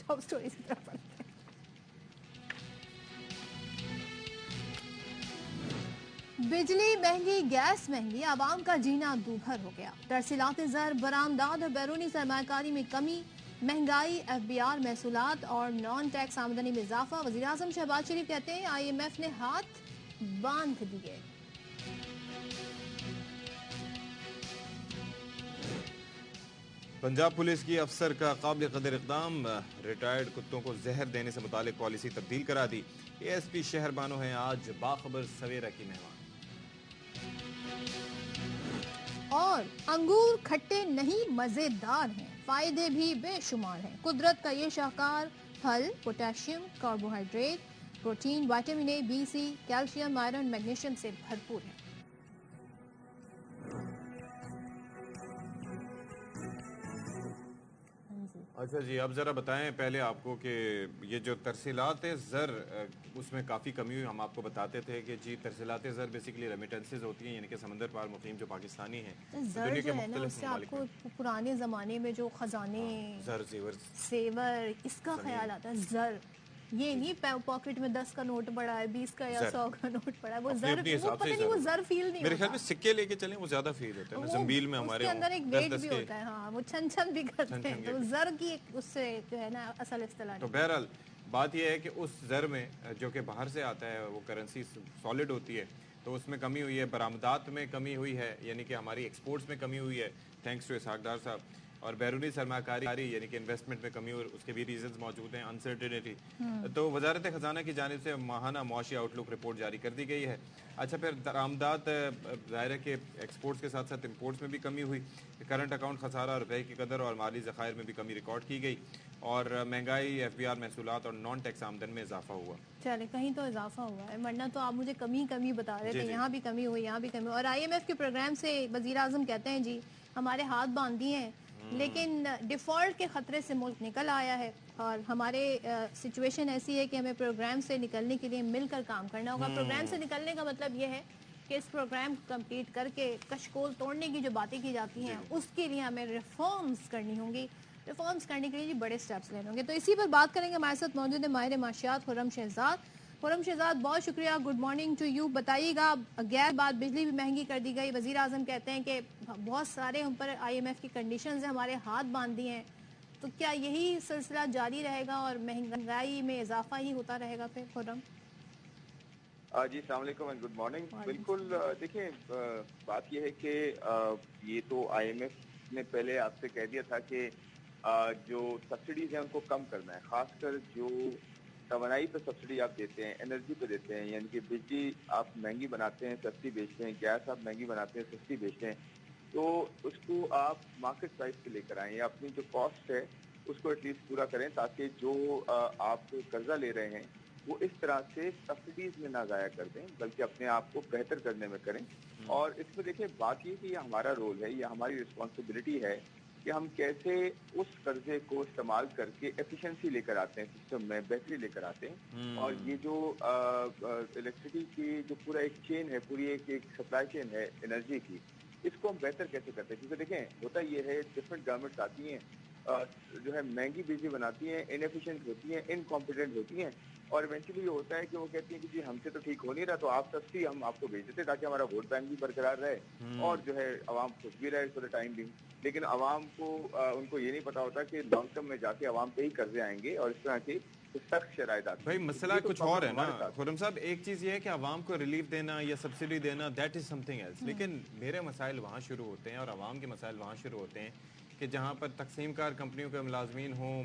ٹاپ سٹوریز کی طرف بڑھتے ہیں. بجلی مہنگی, گیس مہنگی, عوام کا جینا دوبھر ہو گیا. ترسیلات زر, برآمدات اور بیرونی سرمایہ کاری میں کمی, مہنگائی, FBR محصولات اور نان ٹیکس آمدنی میں اضافہ. وزیراعظم شہباز شریف کہتے ہیں IMF نے ہاتھ باندھ دیے. پنجاب پولیس کی افسر کا قابل قدر اقدام, ریٹائرڈ کتوں کو زہر دینے سے متعلق پالیسی تبدیل کرا دی. ASP شہر بانو ہیں آج باخبر سویرا کی مہمان. اور انگور کھٹے نہیں مزیدار ہیں, فائدے بھی بے شمار ہیں. قدرت کا یہ شاہکار پھل potassium, carbohydrate, protein, vitamin A, B, C, calcium, iron, magnesium سے بھرپور ہے. अच्छा जी, अब ज़रा बताएं पहले आपको कि ये जो तरसीलात ज़र उसमें काफ़ी कमी हुई। हम आपको बताते थे कि जी तरसीलात ज़र बेसिकली रेमिटेंसेज होती हैं, यानी कि समंदर पार मुकीम जो पाकिस्तानी हैं ज़र जो है ना उससे आपको पुराने ज़माने में जो ख़जाने ज़र सेवर इसका ख्याल आता है। ज़र ये नहीं पॉकेट में 10 का नोट पड़ा है, 20 का या 100 का नोट पड़ा है, वो ज़र, वो पता नहीं वो ज़र फील नहीं मेरे ख्याल में सिक्के लेके चलें वो ज्यादा फील होता है ना, जंबील में हमारे उसके अंदर एक वेट भी होता है, हाँ वो छन छन भी करते हैं, तो ज़र की उससे जो है ना असल इस्तेलाह। तो बहरहाल बात यह है कि उस ज़र में जो कि बाहर से आता है वो करेंसी सॉलिड होती है, तो उसमें कमी हुई है। बरामदात में कमी हुई है, यानी कि हमारी एक्सपोर्ट्स में कमी हुई है थैंक्स टू इसहाक डार साहब। और बैरूनी सरमाकारी यानी कि इन्वेस्टमेंट में कमी, और उसके भी रीजंस मौजूद हैं, अनसर्टेनिटी। तो वजारत खजाना की जानिब से माहाना मुआशी आउटलुक रिपोर्ट जारी कर दी गई है। अच्छा, फिर दरामदात ज़ाहिर है कि एक्सपोर्ट्स के साथ साथ इम्पोर्ट्स में भी कमी हुई। करंट अकाउंट खसारा, रुपए की कदर और माली ज़खायर में भी कमी रिकॉर्ड की गई, और महंगाई, FBR महसूलात और नॉन टैक्स आमदन में इजाफा हुआ। चले कहीं तो इजाफा हुआ है, वरना तो आप मुझे कमी बता रहे थे, यहाँ भी कमी हुई, यहाँ भी कमी। और IMF के प्रोग्राम से वज़ीर आज़म कहते हैं जी हमारे हाथ बांध दिए हैं, लेकिन डिफ़ॉल्ट के ख़तरे से मुल्क निकल आया है, और हमारे सिचुएशन ऐसी है कि हमें प्रोग्राम से निकलने के लिए मिलकर काम करना होगा। प्रोग्राम से निकलने का मतलब ये है कि इस प्रोग्राम को कंप्लीट करके कशकोल तोड़ने की जो बातें की जाती हैं उसके लिए हमें रिफॉर्म्स करनी होंगी। रिफॉर्म्स करने के लिए बड़े स्टेप्स लेने होंगे। तो इसी पर बात करेंगे। हमारे साथ मौजूद है माहिर माशियात खुर्रम शहजाद। खुर्रम शहजाद, बहुत शुक्रिया, गुड मॉर्निंग टू यू। बताइएगा, गैर बात बिजली भी महंगी कर दी गई, वज़ीर आज़म कहते हैं कि बहुत सारे हम पर IMF की कंडीशंस हैं, हमारे हाथ बांध दिए हैं, तो क्या यही सिलसिला जारी रहेगा और महंगाई में इजाफा ही होता रहेगा फिर? खुर्रम जी, अस्सलाम वालेकुम एंड गुड मॉर्निंग। बिल्कुल, देखिए बात यह है कि ये तो IMF ने पहले आपसे कह दिया था कि जो सब्सिडीज हैं उनको कम करना है, खासकर जो तवानाई पे सब्सिडी आप देते हैं, एनर्जी पे देते हैं, यानी कि बिजली आप महंगी बनाते हैं सस्ती बेचते हैं, गैस आप महंगी बनाते हैं सस्ती बेचते हैं, तो उसको आप मार्केट प्राइस पे लेकर आएं, या अपनी जो कॉस्ट है उसको एटलीस्ट पूरा करें, ताकि जो आप कर्जा ले रहे हैं वो इस तरह से सब्सिडीज में ना जाया कर दें, बल्कि अपने आप को बेहतर करने में करें। और इसमें देखिए बात ये कि ये हमारा रोल है, ये हमारी रिस्पॉन्सिबिलिटी है कि हम कैसे उस कर्जे को इस्तेमाल करके एफिशिएंसी लेकर आते हैं, सिस्टम में बेहतरी लेकर आते हैं। और ये जो इलेक्ट्रिसिटी की जो पूरा एक चेन है, पूरी एक सप्लाई चेन है एनर्जी की, इसको हम बेहतर कैसे करते हैं। क्योंकि देखें होता ये है, डिफरेंट गवर्नमेंट्स आती हैं, जो है महंगी बिजली बनाती हैं, इनएफिशिएंट होती हैं, इनकॉम्पिटेंट होती हैं, और इवेंचुअली ये होता है कि वो कहती हैं कि जी हमसे तो ठीक हो नहीं रहा, तो आप सस्ती हम आपको भेज देते ताकि हमारा वोट बैंक भी बरकरार रहे और जो है अवाम खुश भी रहे फॉर द टाइम बिंग। लेकिन अवाम को उनको ये नहीं पता होता कि लॉन्ग टर्म में जाके अवाम पे ही कर्जे आएंगे और इस तरह की सख्त शराइत आती भाई है। मसला तो कुछ और है ना खुर्रम साहब, एक चीज ये है कि अवाम को रिलीफ देना या सब्सिडी देना, दैट इज समथिंग एल्स, लेकिन मेरे मसाइल वहाँ शुरू होते हैं और अवाम के मसाइल वहाँ शुरू होते हैं कि जहाँ पर तकसीम कार कंपनियों के मुलाजमीन हों,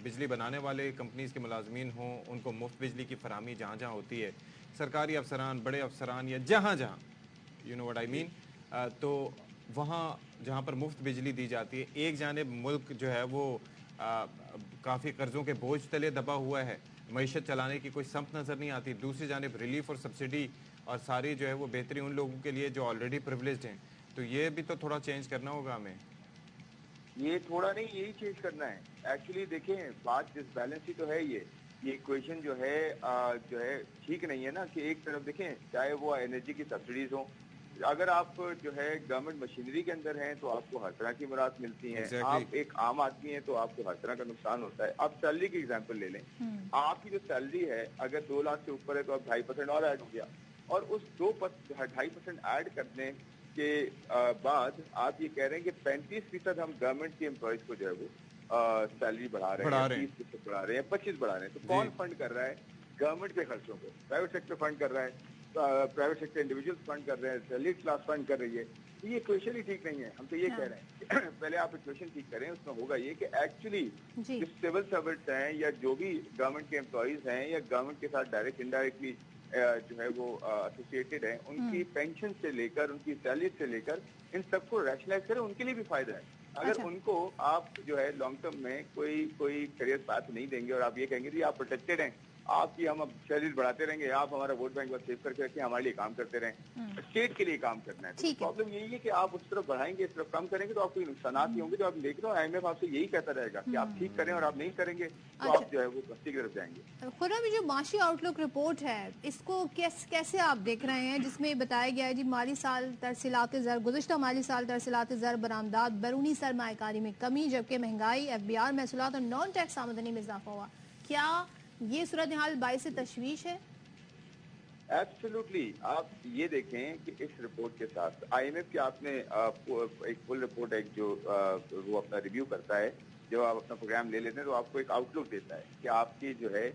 बिजली बनाने वाले कंपनीज़ के मुलाजमीन हों, उनको मुफ्त बिजली की फराहमी जहाँ जहाँ होती है, सरकारी अफसरान, बड़े अफसरान या जहाँ जहाँ, you know what I mean, तो वहाँ जहाँ पर मुफ्त बिजली दी जाती है, एक जानिब मुल्क जो है वो काफ़ी कर्ज़ों के बोझ तले दबा हुआ है, मईशत चलाने की कोई समत नज़र नहीं आती, दूसरी जानिब रिलीफ और सब्सिडी और सारी जो है वो बेहतरी उन लोगों के लिए जो ऑलरेडी प्रिविलेज्ड हैं। तो ये भी तो थोड़ा चेंज करना होगा हमें। ये थोड़ा नहीं, यही चेंज करना है एक्चुअली। देखें बात डिसबैलेंस ही तो है, ये इक्वेशन जो है ठीक नहीं है ना, कि एक तरफ देखें चाहे वो एनर्जी की सब्सिडीज हो, अगर आप जो है गवर्नमेंट मशीनरी के अंदर हैं तो आपको हर तरह की मुराद मिलती हैं, आप एक आम आदमी हैं तो आपको हर तरह का नुकसान होता है। आप सैलरी की एग्जांपल ले लें, आपकी जो सैलरी है अगर 2 लाख से ऊपर है तो आप 2.5% और ऐड हो गया, और उस 2.5% ऐड करने के बाद आप ये कह रहे हैं कि 35% हम गवर्नमेंट के एम्प्लॉयज को जो है वो सैलरी बढ़ा रहे हैं, 30% बढ़ा रहे हैं, 25 बढ़ा रहे हैं। तो कौन फंड कर रहा है गवर्नमेंट के खर्चों को? प्राइवेट सेक्टर फंड कर रहा है, प्राइवेट सेक्टर इंडिविजुअल्स फंड कर रहे हैं, सैलरी क्लास फंड कर रही है। तो ये इक्वेशन ही ठीक नहीं है। हम तो ये कह रहे हैं पहले आप इक्वेशन ठीक करें, उसमें होगा ये कि एक्चुअली जो सिविल सर्वेंट्स हैं या जो भी गवर्नमेंट के एम्प्लॉयज हैं या गवर्नमेंट के साथ डायरेक्ट इनडायरेक्टली जो है वो एसोसिएटेड है, उनकी पेंशन से लेकर उनकी सैलरी से लेकर इन सबको रैशनलाइज करें, उनके लिए भी फायदा है। अगर उनको आप जो है लॉन्ग टर्म में कोई करियर पाथ नहीं देंगे और आप ये कहेंगे जी आप प्रोटेक्टेड हैं, आपकी हम अब सैलरी बढ़ाते रहेंगे, आप हमारा वोट बैंक बस सेव करके रखिए, हमारे लिए काम करते रहें। स्टेट के लिए काम करना है। तो प्रॉब्लम यही है कि आप उस तरफ बढ़ाएंगे, इस तरफ कम करेंगे तो आपको नुकसान ही होंगे। तो आप देख रहे हो IMF आपसे यही कहता रहेगा कि आप ठीक करें, और आप नहीं करेंगे तो आप जो है वो बस्ती की तरफ जाएंगे। खुर्रम, जो माशी आउटलुक रिपोर्ट है इसको कैसे आप देख रहे हैं, जिसमें बताया गया है जी माली साल तरसीलात ज़र, गुज़िश्ता माली साल तरसीलात ज़र बरामदात बैरूनी सरमायाकारी में कमी, जबकि महंगाई, FBR महसूलात और नॉन टैक्स आमदनी में इजाफा हुआ। क्या ये सूरत हाल बाइस तशवीश है? एब्सोल्युटली। आप ये देखें कि इस रिपोर्ट के साथ IMF की आपने एक फुल रिपोर्ट है जो वो अपना रिव्यू करता है, जब आप अपना प्रोग्राम ले लेते हैं तो आपको एक आउटलुक देता है कि आपकी जो है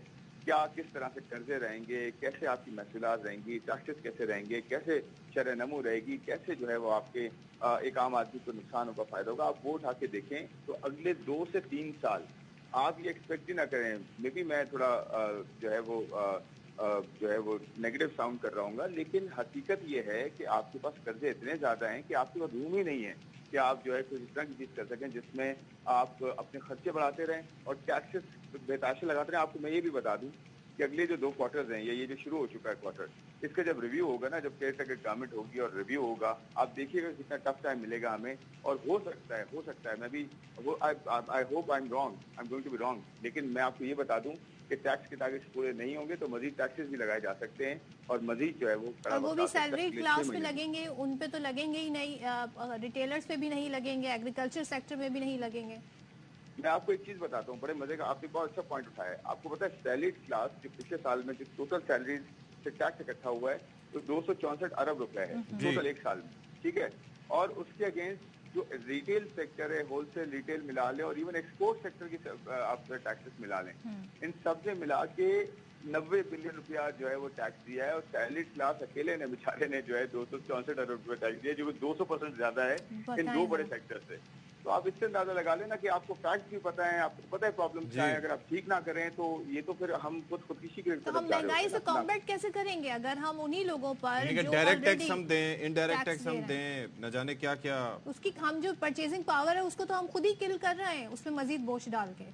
क्या किस तरह से कर्जे रहेंगे, कैसे आपकी महसूलात रहेंगी, टैक्सेस कैसे रहेंगे, कैसे शरह नमू रहेगी, कैसे जो है वो आपके एक आम आदमी को नुकसान होगा, फायदा होगा। आप वो उठा के देखें तो अगले 2 से 3 साल आप ये एक्सपेक्ट ही ना करें। मे बी मैं थोड़ा जो है वो नेगेटिव साउंड कर रहा हूँ, लेकिन हकीकत ये है कि आपके पास कर्जे इतने ज्यादा हैं कि आपके पास रूम ही नहीं है कि आप जो है कुछ इस तरह की चीज कर सकें जिसमें आप अपने खर्चे बढ़ाते रहें और टैक्सेस बेताशा लगाते रहें। आपको मैं ये भी बता दूं कि अगले जो 2 क्वार्टर्स हैं, ये जो शुरू हो चुका है क्वार्टर, इसका जब रिव्यू होगा ना, जब केयर टेकर गवर्नमेंट होगी और रिव्यू होगा, आप देखिएगा कितना टफ टाइम मिलेगा हमें। और हो सकता है मैं भी I hope I am going to be wrong, लेकिन मैं आपको ये बता दूं कि टैक्स के टारगेट्स पूरे नहीं होंगे तो मजीद टैक्सेस भी लगाए जा सकते हैं और मजीद जो है वो भी सैलरी क्लास पे लगेंगे, उन पे तो लगेंगे ही नहीं, रिटेलर्स पे भी नहीं लगेंगे, एग्रीकल्चर सेक्टर में भी नहीं लगेंगे। मैं आपको एक चीज बताता हूँ, बड़े मजे का, आपने बहुत अच्छा पॉइंट उठाया है। आपको पता है सैलरीड क्लास जो पिछले साल में जो टोटल सैलरी से टैक्स इकट्ठा हुआ है तो 264 अरब रुपए है टोटल एक साल में, ठीक है। और उसके अगेंस्ट जो रिटेल सेक्टर है, होलसेल रिटेल मिला लें और इवन एक्सपोर्ट सेक्टर की आप टैक्सेस मिला लें, इन सब से मिला के 90 बिलियन रुपया जो है वो टैक्स दिया है। और सैलरीड क्लास अकेले ने बेचारे ने जो है 264 अरब रुपए टैक्स दिया, जो 200% ज्यादा है इन 2 बड़े सेक्टर से। तो आप इससे अंदाजा लगा लेना कि आपको फैक्ट भी पता है, आपको पता है प्रॉब्लम क्या है। अगर आप ठीक ना करें तो ये तो फिर हम खुदकुशी की तो हम महंगाई से कॉम्बैट कैसे करेंगे अगर हम उन्हीं लोगों पर जो डायरेक्ट टैक्स हम दें, इनडायरेक्ट टैक्स हम दें, न जाने क्या क्या, उसकी हम जो परचेजिंग पावर है उसको तो हम खुद ही किल कर रहे हैं उसमें मजीद बोझ डाल के।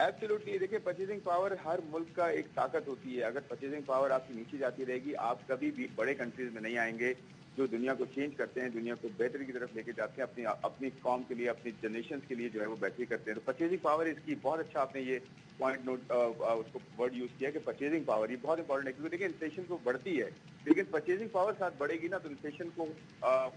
एब्सोल्युटली। देखिए, परचेजिंग पावर हर मुल्क का एक ताकत होती है। अगर परचेजिंग पावर आपकी नीचे जाती रहेगी, आप कभी भी बड़े कंट्रीज में नहीं आएंगे जो दुनिया को चेंज करते हैं, दुनिया को बेहतरी की तरफ लेके जाते हैं, अपनी कौम के लिए, अपनी जनरेशन के लिए जो है वो बेहतरी करते हैं। तो परचेजिंग पावर इसकी बहुत अच्छा, आपने ये पॉइंट नोट उसको वर्ड यूज किया कि परचेजिंग पावर ये बहुत इंपॉर्टेंट है। क्योंकि देखिए इन्फ्लेशन तो बढ़ती है, लेकिन परचेजिंग पावर साथ बढ़ेगी ना तो इन्फ्लेशन को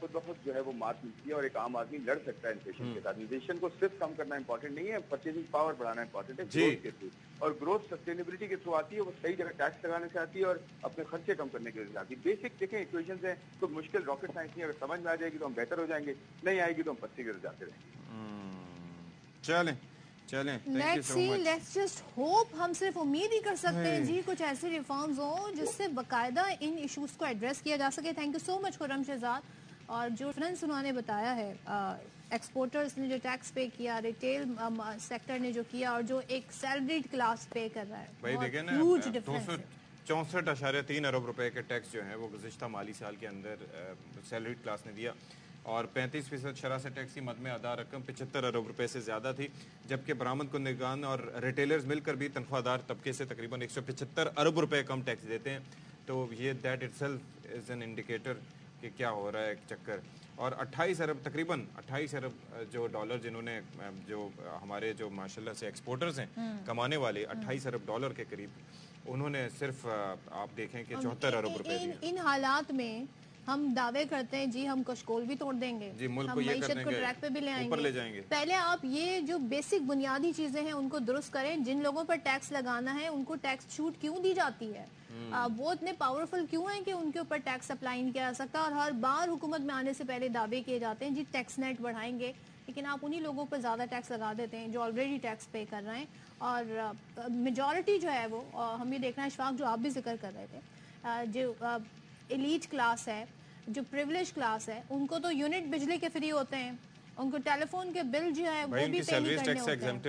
खुद ब खुद जो है वो मात मिलती है और एक आम आदमी लड़ सकता है इन्फ्लेशन के साथ। इन्फ्लेशन को सिर्फ कम करना इंपॉर्टेंट नहीं है, परचेजिंग पावर बढ़ाना इंपॉर्टेंट है ग्रोथ के थ्रू। और ग्रोथ सस्टेनेबिलिटी के थ्रू आती है, वो सही जगह टैक्स लगाने से आती है और अपने खर्चे कम करने की वजह से आती है। बेसिक देखें इक्वेशन है, तो मुश्किल रॉकेट साइंस नहीं। अगर समझ में आ जाएगी तो हम बेहतर हो जाएंगे, नहीं आएगी तो हम पस्ती गिर जाते रहेंगे। चलें लेट्स जस्ट होप। हम सिर्फ उम्मीद ही कर सकते हैं जी कुछ ऐसे रिफॉर्म्स हो जिससे बाकायदा इन इश्यूज को एड्रेस किया जा सके। Thank you so much Khurram Shahzad. और जो डिफरेंस उन्होंने बताया है, एक्सपोर्टर्स ने जो टैक्स पे किया, रिटेल सेक्टर ने जो किया और जो एक सैलरीड क्लास पे कर रहा है, भाई देखिए ना, 264.3 अरब रुपए के टैक्स जो है वो गुज़िश्ता माली साल के अंदर सैलरीड क्लास ने दिया और 35% शरह से टैक्स की मद में अदा रकम 75 अरब रुपए से ज़्यादा थी, जबकि बरामद कुंदगान और रिटेलर्स मिलकर भी तनख्वाहदार तबके से तकरीबन 175 अरब रुपए कम टैक्स देते हैं। तो ये that itself is an indicator कि क्या हो रहा है एक चक्कर। और 28 अरब तकरीबन 28 अरब जो डॉलर जिन्होंने जो हमारे जो माशाल्लाह से एक्सपोर्टर्स हैं कमाने वाले 28 अरब डॉलर के करीब उन्होंने सिर्फ आप देखें कि 74 अरब रुपए दिए। इन हालात में हम दावे करते हैं जी हम कशकोल भी तोड़ देंगे जी, मुल्क हम को ये कर मईशत को देंगे, ट्रैक पे भी ले जाएंगे। पहले आप ये जो बेसिक बुनियादी चीजें हैं उनको दुरुस्त करें। जिन लोगों पर टैक्स लगाना है उनको टैक्स छूट क्यों दी जाती है, वो इतने पावरफुल क्यों हैं कि उनके ऊपर टैक्स अप्लाई नहीं किया जा सकता। और हर बार हुकूमत में आने से पहले दावे किए जाते हैं जी टैक्स नेट बढ़ाएंगे, लेकिन आप उन्हीं लोगों पर ज़्यादा टैक्स लगा देते हैं जो ऑलरेडी टैक्स पे कर रहे हैं। और मेजॉरिटी जो है वो हम ये देखना है, इशफाक जो आप भी जिक्र कर रहे थे, जो एलीट क्लास है, जो प्रिविलेज क्लास है, उनको तो यूनिट बिजली के फ्री होते हैं, उनको टेलीफोन के बिल जो है वो भी पे नहीं करने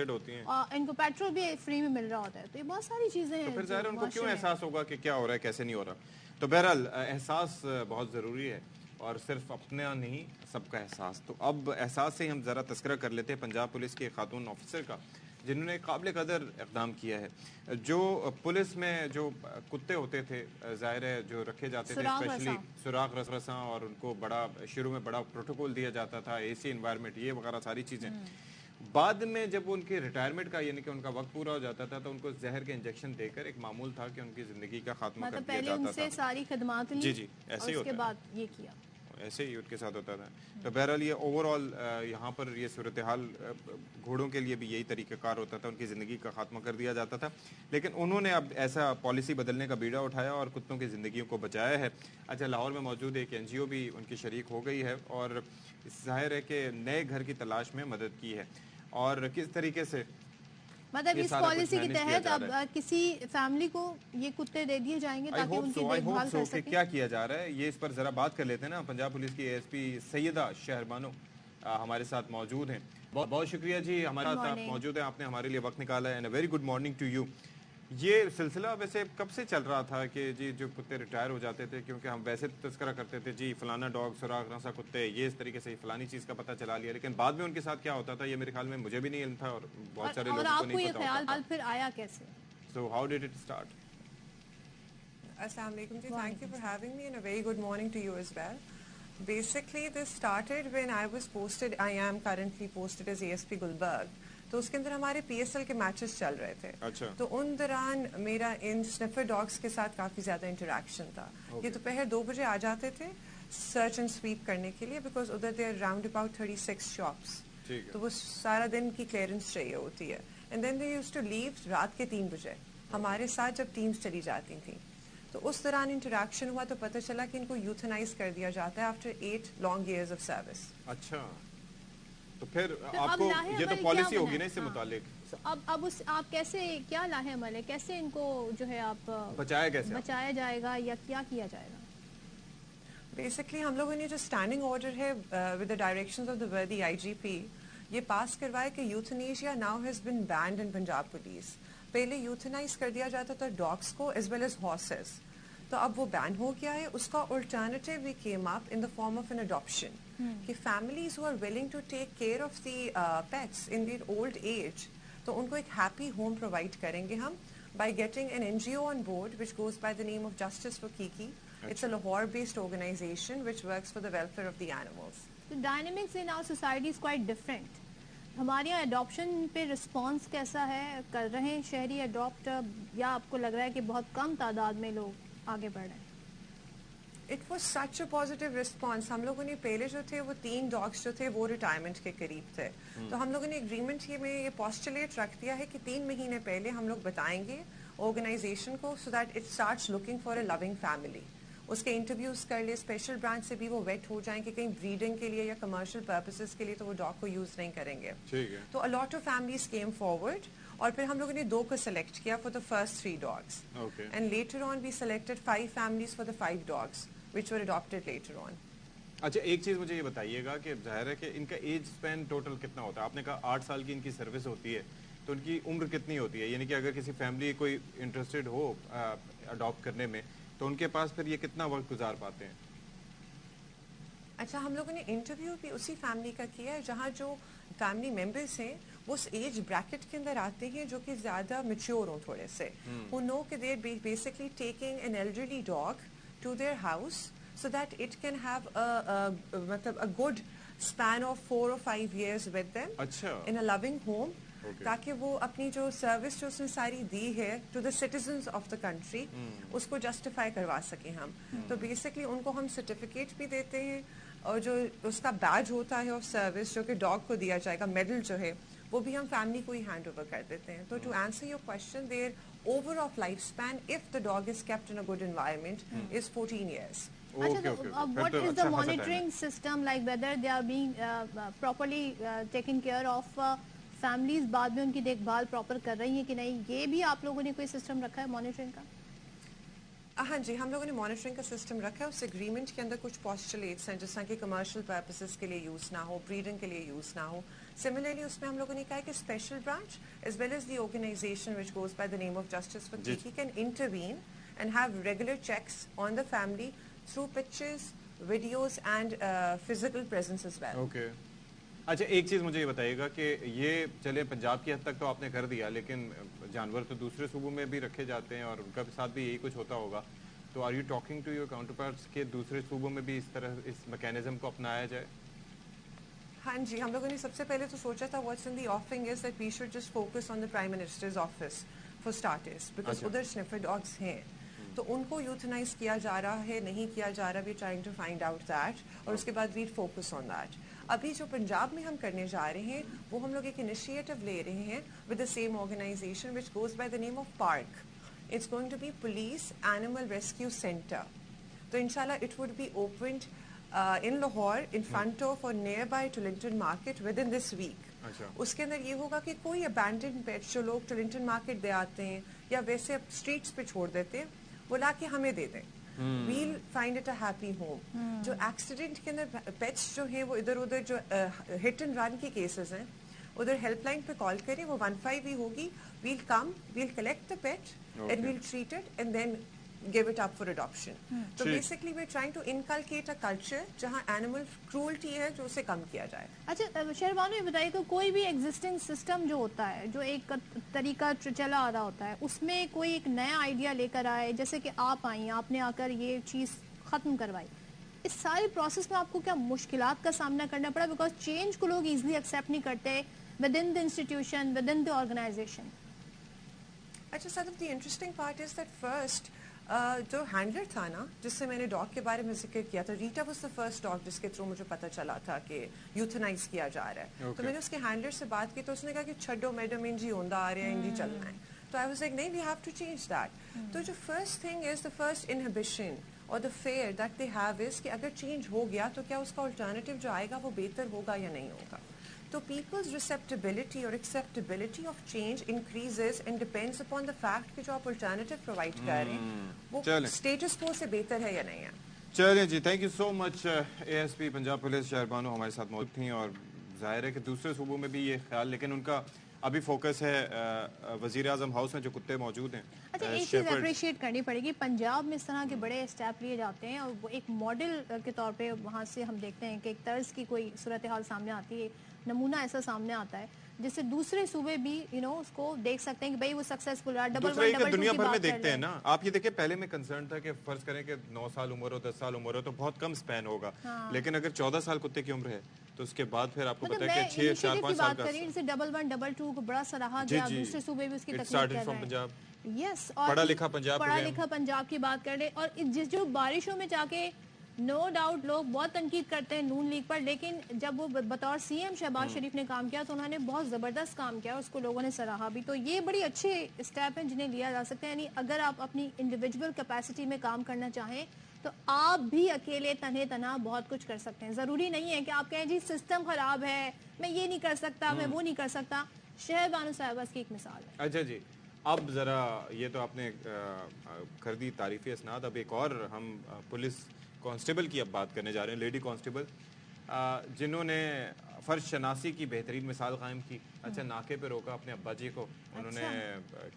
होते हैं और इनको पेट्रोल भी फ्री में मिल रहा होता है। तो ये बहुत सारी चीजें हैं। तो फिर ज़ाहिर उनको क्यों एहसास होगा कि क्या हो रहा है, कैसे नहीं हो रहा। तो बहरहाल एहसास बहुत ज़रूरी है और सिर्फ अपना नहीं सबका एहसास। तो अब एहसास से हम ज़रा तस्करा कर लेते हैं पंजाब पुलिस के खातून ऑफिसर का جنہوں نے قابل قدر اقدام کیا ہے. جو پولیس میں جو کتے ہوتے تھے ظاہر ہے جو رکھے جاتے تھے اسپیشلی سراغ رساں, اور ان کو بڑا شروع میں بڑا پروٹوکول دیا جاتا تھا, اے سی انوائرمنٹ یہ وغیرہ ساری چیزیں. بعد میں جب ان کے ریٹائرمنٹ کا یعنی کہ ان کا وقت پورا ہو جاتا تھا تو ان کو زہر کے انجیکشن دے کر ایک معمول تھا کہ ان کی زندگی کا خاتمہ کر دیا جاتا تھا. پہلے ان سے ساری خدمات لی, جی ایسے ہی ہوتا ہے, اس کے بعد یہ کیا, ایسے ہی ان کے ساتھ ہوتا تھا. تو بہرحال یہ اوور آل یہاں پر یہ صورتحال گھوڑوں کے لیے بھی یہی طریقہ کار ہوتا تھا, ان کی زندگی کا خاتمہ کر دیا جاتا تھا. لیکن انہوں نے اب ایسا پالیسی بدلنے کا بیڑا اٹھایا اور کتوں کی زندگیوں کو بچایا ہے. اچھا, لاہور میں موجود ایک این جی او بھی ان کی شریک ہو گئی ہے اور ظاہر ہے کہ نئے گھر کی تلاش میں مدد کی ہے. اور کس طریقے سے مطلب اس پالیسی کے تحت اب کسی فیملی کو یہ کتے دے دیے جائیں گے تاکہ ان کی دیکھ بھال کر سکیں. کیا کیا جا رہا ہے یہ اس پر ذرا بات کر لیتے ہیں نا. پنجاب پولیس کی اے ایس پی سیدہ شہربانو ہمارے ساتھ موجود ہیں. بہت بہت شکریہ جی ہمارے ساتھ موجود ہیں, آپ نے ہمارے لیے وقت نکالا ہے. And very good morning to you. یہ سلسلہ ویسے کب سے چل رہا تھا کہ جی جو کتے ریٹائر ہو جاتے تھے, کیونکہ ہم ویسے تذکرہ کرتے تھے جی فلانا ڈاگ سراغ رسا کتے یہ اس طریقے سے فلانی چیز کا پتہ چلا لیا, لیکن بعد میں ان کے ساتھ کیا ہوتا تھا یہ میرے خیال میں مجھے بھی نہیں علم تھا اور بہت سارے لوگوں کو نہیں پتا ہوتا تھا. پھر آیا کیسے؟ So how did it start? السلام علیکم جی, thank you for having me and a very good morning to you as well. Basically this started when I was posted, I am currently posted as ASP Gulbarg. تو اس کے اندر ہمارے P S L کے matches چل رہے تھے. تو ان دوران میرا ان سنفر ڈاگس کے ساتھ کافی زیادہ انٹریکشن تھا. یہ دوپہر 2 بجے آ جاتے تھے سرچ اینڈ سویپ کرنے کے لیے, بیکاز ادھر they are round about 36 shops, تو وہ سارا دن کی کلیئرنس چاہیے ہوتی ہے. And then they use to leave رات کے 3 بجے ہمارے ساتھ جب ٹیمز چلی جاتی تھیں. تو اس دوران انٹریکشن ہوا تو پتہ چلا کہ ان کو یوتھنائز کر دیا جاتا ہے after 8 long years of service. اچھا, تو پھر آپ کو یہ تو پالیسی ہوگی نا اس سے متعلق. اب آپ کیسے, کیا لاہے عمل ہے, کیسے ان کو جو ہے آپ بچایا جائے گا یا کیا کیا جائے گا؟ بیسکلی ہم لوگوں نے جو اسٹینڈنگ آرڈر ہے with the directions of the worthy I G P یہ پاس کروایا کہ euthanasia now has been banned in Punjab police. پہلے یوتھنائز کر دیا جاتا تھا ڈاگس کو ایز ویل ایز ہارسز, تو اب وہ بین ہو گیا ہے. اس کا alternative we came up in the form of an adoption, کہ families who are willing to take care of the pets in their old age, تو ان کو ایک ہیپی ہوم پرووائڈ کریں گے ہم by getting an N G O on board which goes by the name of justice for Kiki. It's a Lahore-based organization which works for the welfare of the animals. The dynamics in our society is quite different. ہمارے یہاں adoption پہ response کیسا ہے, کر رہے ہیں شہری adapt, یا آپ کو لگ رہا ہے کہ بہت کم تعداد میں لوگ آگے بڑھ رہے ہیں؟ It was such a positive response. ہم لوگوں نے پہلے جو تھے وہ 3 ڈاگس جو تھے وہ ریٹائرمنٹ کے قریب تھے, تو ہم لوگوں نے اگریمنٹ میں یہ پوسٹولیٹ رکھ دیا ہے کہ 3 مہینے پہلے ہم لوگ بتائیں گے آرگنائزیشن کو so that it starts looking for a loving family. اس کے انٹرویوز کر لے, اسپیشل برانچ سے بھی وہ ویٹ ہو جائیں کہ کہیں بریڈنگ کے لیے یا کمرشل پرپسز کے لیے تو وہ ڈاگ کو یوز نہیں کریں گے. تو a lot of families came forward, اور پھر ہم لوگوں نے 2 کو سلیکٹ کیا for the first 3 dogs. And later on we selected 5 families for the 5 dogs which were adopted later on. اچھا, ایک چیز مجھے یہ بتائیے گا کہ ظاہر ہے کہ ان کا ایج اسپین ٹوٹل کتنا ہوتا ہے؟ آپ نے کہا 8 سال کی ان کی سروس ہوتی ہے, تو ان کی عمر کتنی ہوتی ہے؟ یعنی کہ اگر کسی فیملی کوئی انٹرسٹڈ ہو اڈاپٹ کرنے میں تو ان کے پاس پھر یہ کتنا وقت گزار پاتے ہیں؟ اچھا, ہم لوگوں نے انٹرویو بھی اسی فیملی کا کیا ہے جہاں جو فیملی ممبرس ہیں وہ اس ایج بریکٹ کے اندر آتے ہیں جو کہ زیادہ میچور ہوں تھوڑے سے, who know کہ they are basically taking an elderly dog to their house so that it can have a good span of 4 or 5 years with them in a loving home, تاکہ وہ اپنی جو سروس جو اس نے ساری دی ہے to the citizens of the country اس کو جسٹیفائی کروا سکیں ہم. تو بیسکلی ان کو ہم سرٹیفکیٹ بھی دیتے ہیں, اور جو اس کا بیج ہوتا ہے آف سروس جو کہ ڈاگ کو دیا جائے گا, میڈل جو ہے وہ بھی ہم فیملی کو ہی ہینڈ اوور کر دیتے ہیں. تو to answer your question, there over of life span of the dog is kept in a good environment is 14 years. What is the monitoring system, like whether they are being properly taken care of? Families بعد میں ان کی دیکھ بھال proper کر رہی ہیں کہ نہیں, یہ بھی آپ لوگوں نے کوئی سسٹم رکھا ہے مانیٹرنگ کا؟ ہاں جی, ہم لوگوں نے مانیٹرنگ کا سسٹم رکھا ہے. اس ایگریمنٹ کے اندر کچھ پوسٹولیٹس ہیں جس طرح کہ کمرشل پرپسز کے لیے یوز نہ ہو, بریڈنگ کے لیے یوز نہ ہو. سملرلی اس میں ہم لوگوں نے کہا ہے کہ special branch as well as the organisation which goes by the name of justice for Kiki can intervene and have regular checks on the family through pictures, videos and physical presence as well. अच्छा एक चीज मुझे ये बताइएगा कि ये चले पंजाब की हद तक तो आपने कर दिया, लेकिन जानवर तो दूसरे सूबों में भी रखे जाते हैं और उनका साथ भी यही कुछ होता होगा, तो are you talking to your counterparts के दूसरे सूबों में भी इस तरह इस मैकेनिज्म को अपनाया जाए? हाँ जी, हम लोगों ने सबसे पहले तो सोचा था what's in the offering is that we should just focus on the prime minister's office for starters, because उधर स्निफर डॉग्स हैं, तो उनको यूथनाइज किया जा रहा है, नहीं किया जा रहा, we trying to find out that, और उसके बाद वी फोकस ऑन दैट। अभी जो पंजाब में हम करने जा रहे हैं वो हम लोग एक इनिशिएटिव ले रहे हैं with the same organisation which goes by the name of Park. It's going to be police animal rescue centre. तो इंशाल्लाह it would be opened in Lahore in front of or nearby Tollington Market within this week. उसके अंदर ये होगा कि कोई abandoned pets जो लोग Tollington Market दे आते हैं या वैसे स्ट्रीट्स पे छोड़ देते हैं, वो लाके हमें दे दें। We'll find it a happy home. जो एक्सीडेंट के अंदर पेट्स जो हैं वो इधर उधर जो हिट एंड रन के केसेस हैं, उधर हेल्पलाइन पे कॉल करें, वो 15 ही होगी। We'll come, we'll collect the pet and we'll treat it and then give it up for adoption. So basically we're trying to inculcate a culture जहाँ animal cruelty है जो उसे कम किया जाए। अच्छा शहरबानो ये बताइए कि कोई भी एग्जिस्टिंग सिस्टम जो होता है, जो एक तरीका चला आ रहा होता है, उसमें कोई एक नया आइडिया लेकर आए, जैसे कि आप आई, आपने आकर ये चीज़ ख़त्म करवाई, इस सारे प्रोसेस में आपको क्या मुश्किलात का सामना करना पड़ा? बिकॉज चेंज को लोग ईजिली एक्सेप्ट नहीं करते within the institution, within the organisation. अच्छा Sadaf, the interesting part is that first जो हैंडलर था ना, जिससे मैंने डॉग के बारे में जिक्र किया था, Rita was the first dog जिसके थ्रू मुझे पता चला था कि यूथनाइज किया जा रहा है। तो मैंने उसके हैंडलर से बात की तो उसने कहा कि छड्डो मैडम इंजी होंदा आ रहा है, इंजी चलना है। तो आई वाज लाइक नहीं, we have to change that. तो जो first thing is the first inhibition और the fear that they have is कि अगर चेंज हो गया तो क्या उसका अल्टरनेटिव जो आएगा वो बेहतर होगा या नहीं होगा। तो people's receptibility और acceptability of change increases and depends upon the fact कि जो आप alternative provide कर रहे हैं वो status quo से बेहतर है या नहीं है। चलिए जी, thank you so much. ASP Punjab police Shehrbano हमारे साथ मौजूद थी, और जाहिर है कि दूसरे सूबों में भी ये ख्याल, लेकिन उनका अभी फोकस है वजीर आजम हाउस में जो कुत्ते मौजूद हैं। अच्छा एक चीज़ अप्रिशिएट करनी पड़ेगी, पंजाब में इस तरह के बड़े स्टेप लिए जाते हैं और वो एक मॉडल के तौर पे वहाँ से हम देखते हैं कि एक तर्ज की कोई सूरत हाल सामने आती है, नमूना ऐसा सामने आता है जिससे दूसरे सूबे भी उसको देख सकते हैं कि भाई वो सक्सेसफुल रहा। डबल दुनिया भर में देखते हैं ना आप। ये देखिए, पहले में कंसर्न था कि फर्ज करें कि 9 साल उम्र हो, 10 साल उम्र हो तो बहुत कम स्पैन होगा, लेकिन अगर 14 साल कुत्ते की उम्र है तो उसके बाद फिर आपको पता है कि 6-4-5 साल का जैसे डबल 1 डबल 2 को बड़ा सराहा गया, दूसरे सूबे भी उसकी तकलीफ कर रहे हैं। यस, और पढ़ा लिखा पंजाब की बात कर ले, और जिस जो बारिशों में जाके नो डाउट लोग बहुत तनकीद करते हैं नून लीग पर, लेकिन जब वो बतौर CM शहबाज शरीफ ने काम किया तो उन्होंने बहुत ज़बरदस्त काम किया, उसको लोगों ने सराहा भी। तो ये बड़ी अच्छे स्टेप हैं जिन्हें लिया जा सकता है। यानी अगर आप अपनी इंडिविजुअल कैपेसिटी में काम करना चाहें तो आप भी अकेले तन्हे तना बहुत कुछ कर सकते हैं। ज़रूरी नहीं है कि आप कहें जी सिस्टम ख़राब है, मैं ये नहीं कर सकता, मैं वो नहीं कर सकता। शहरबानो साहिबा की एक मिसाल है। अच्छा जी, अब ज़रा ये तो आपने कर दी तारीफ़ी इसनाद, अब एक और हम पुलिस कांस्टेबल की अब बात करने जा रहे हैं, लेडी कांस्टेबल जिन्होंने फर्ज शनासी की बेहतरीन मिसाल कायम की। अच्छा, नाके पे रोका अपने अब्बा जी को, उन्होंने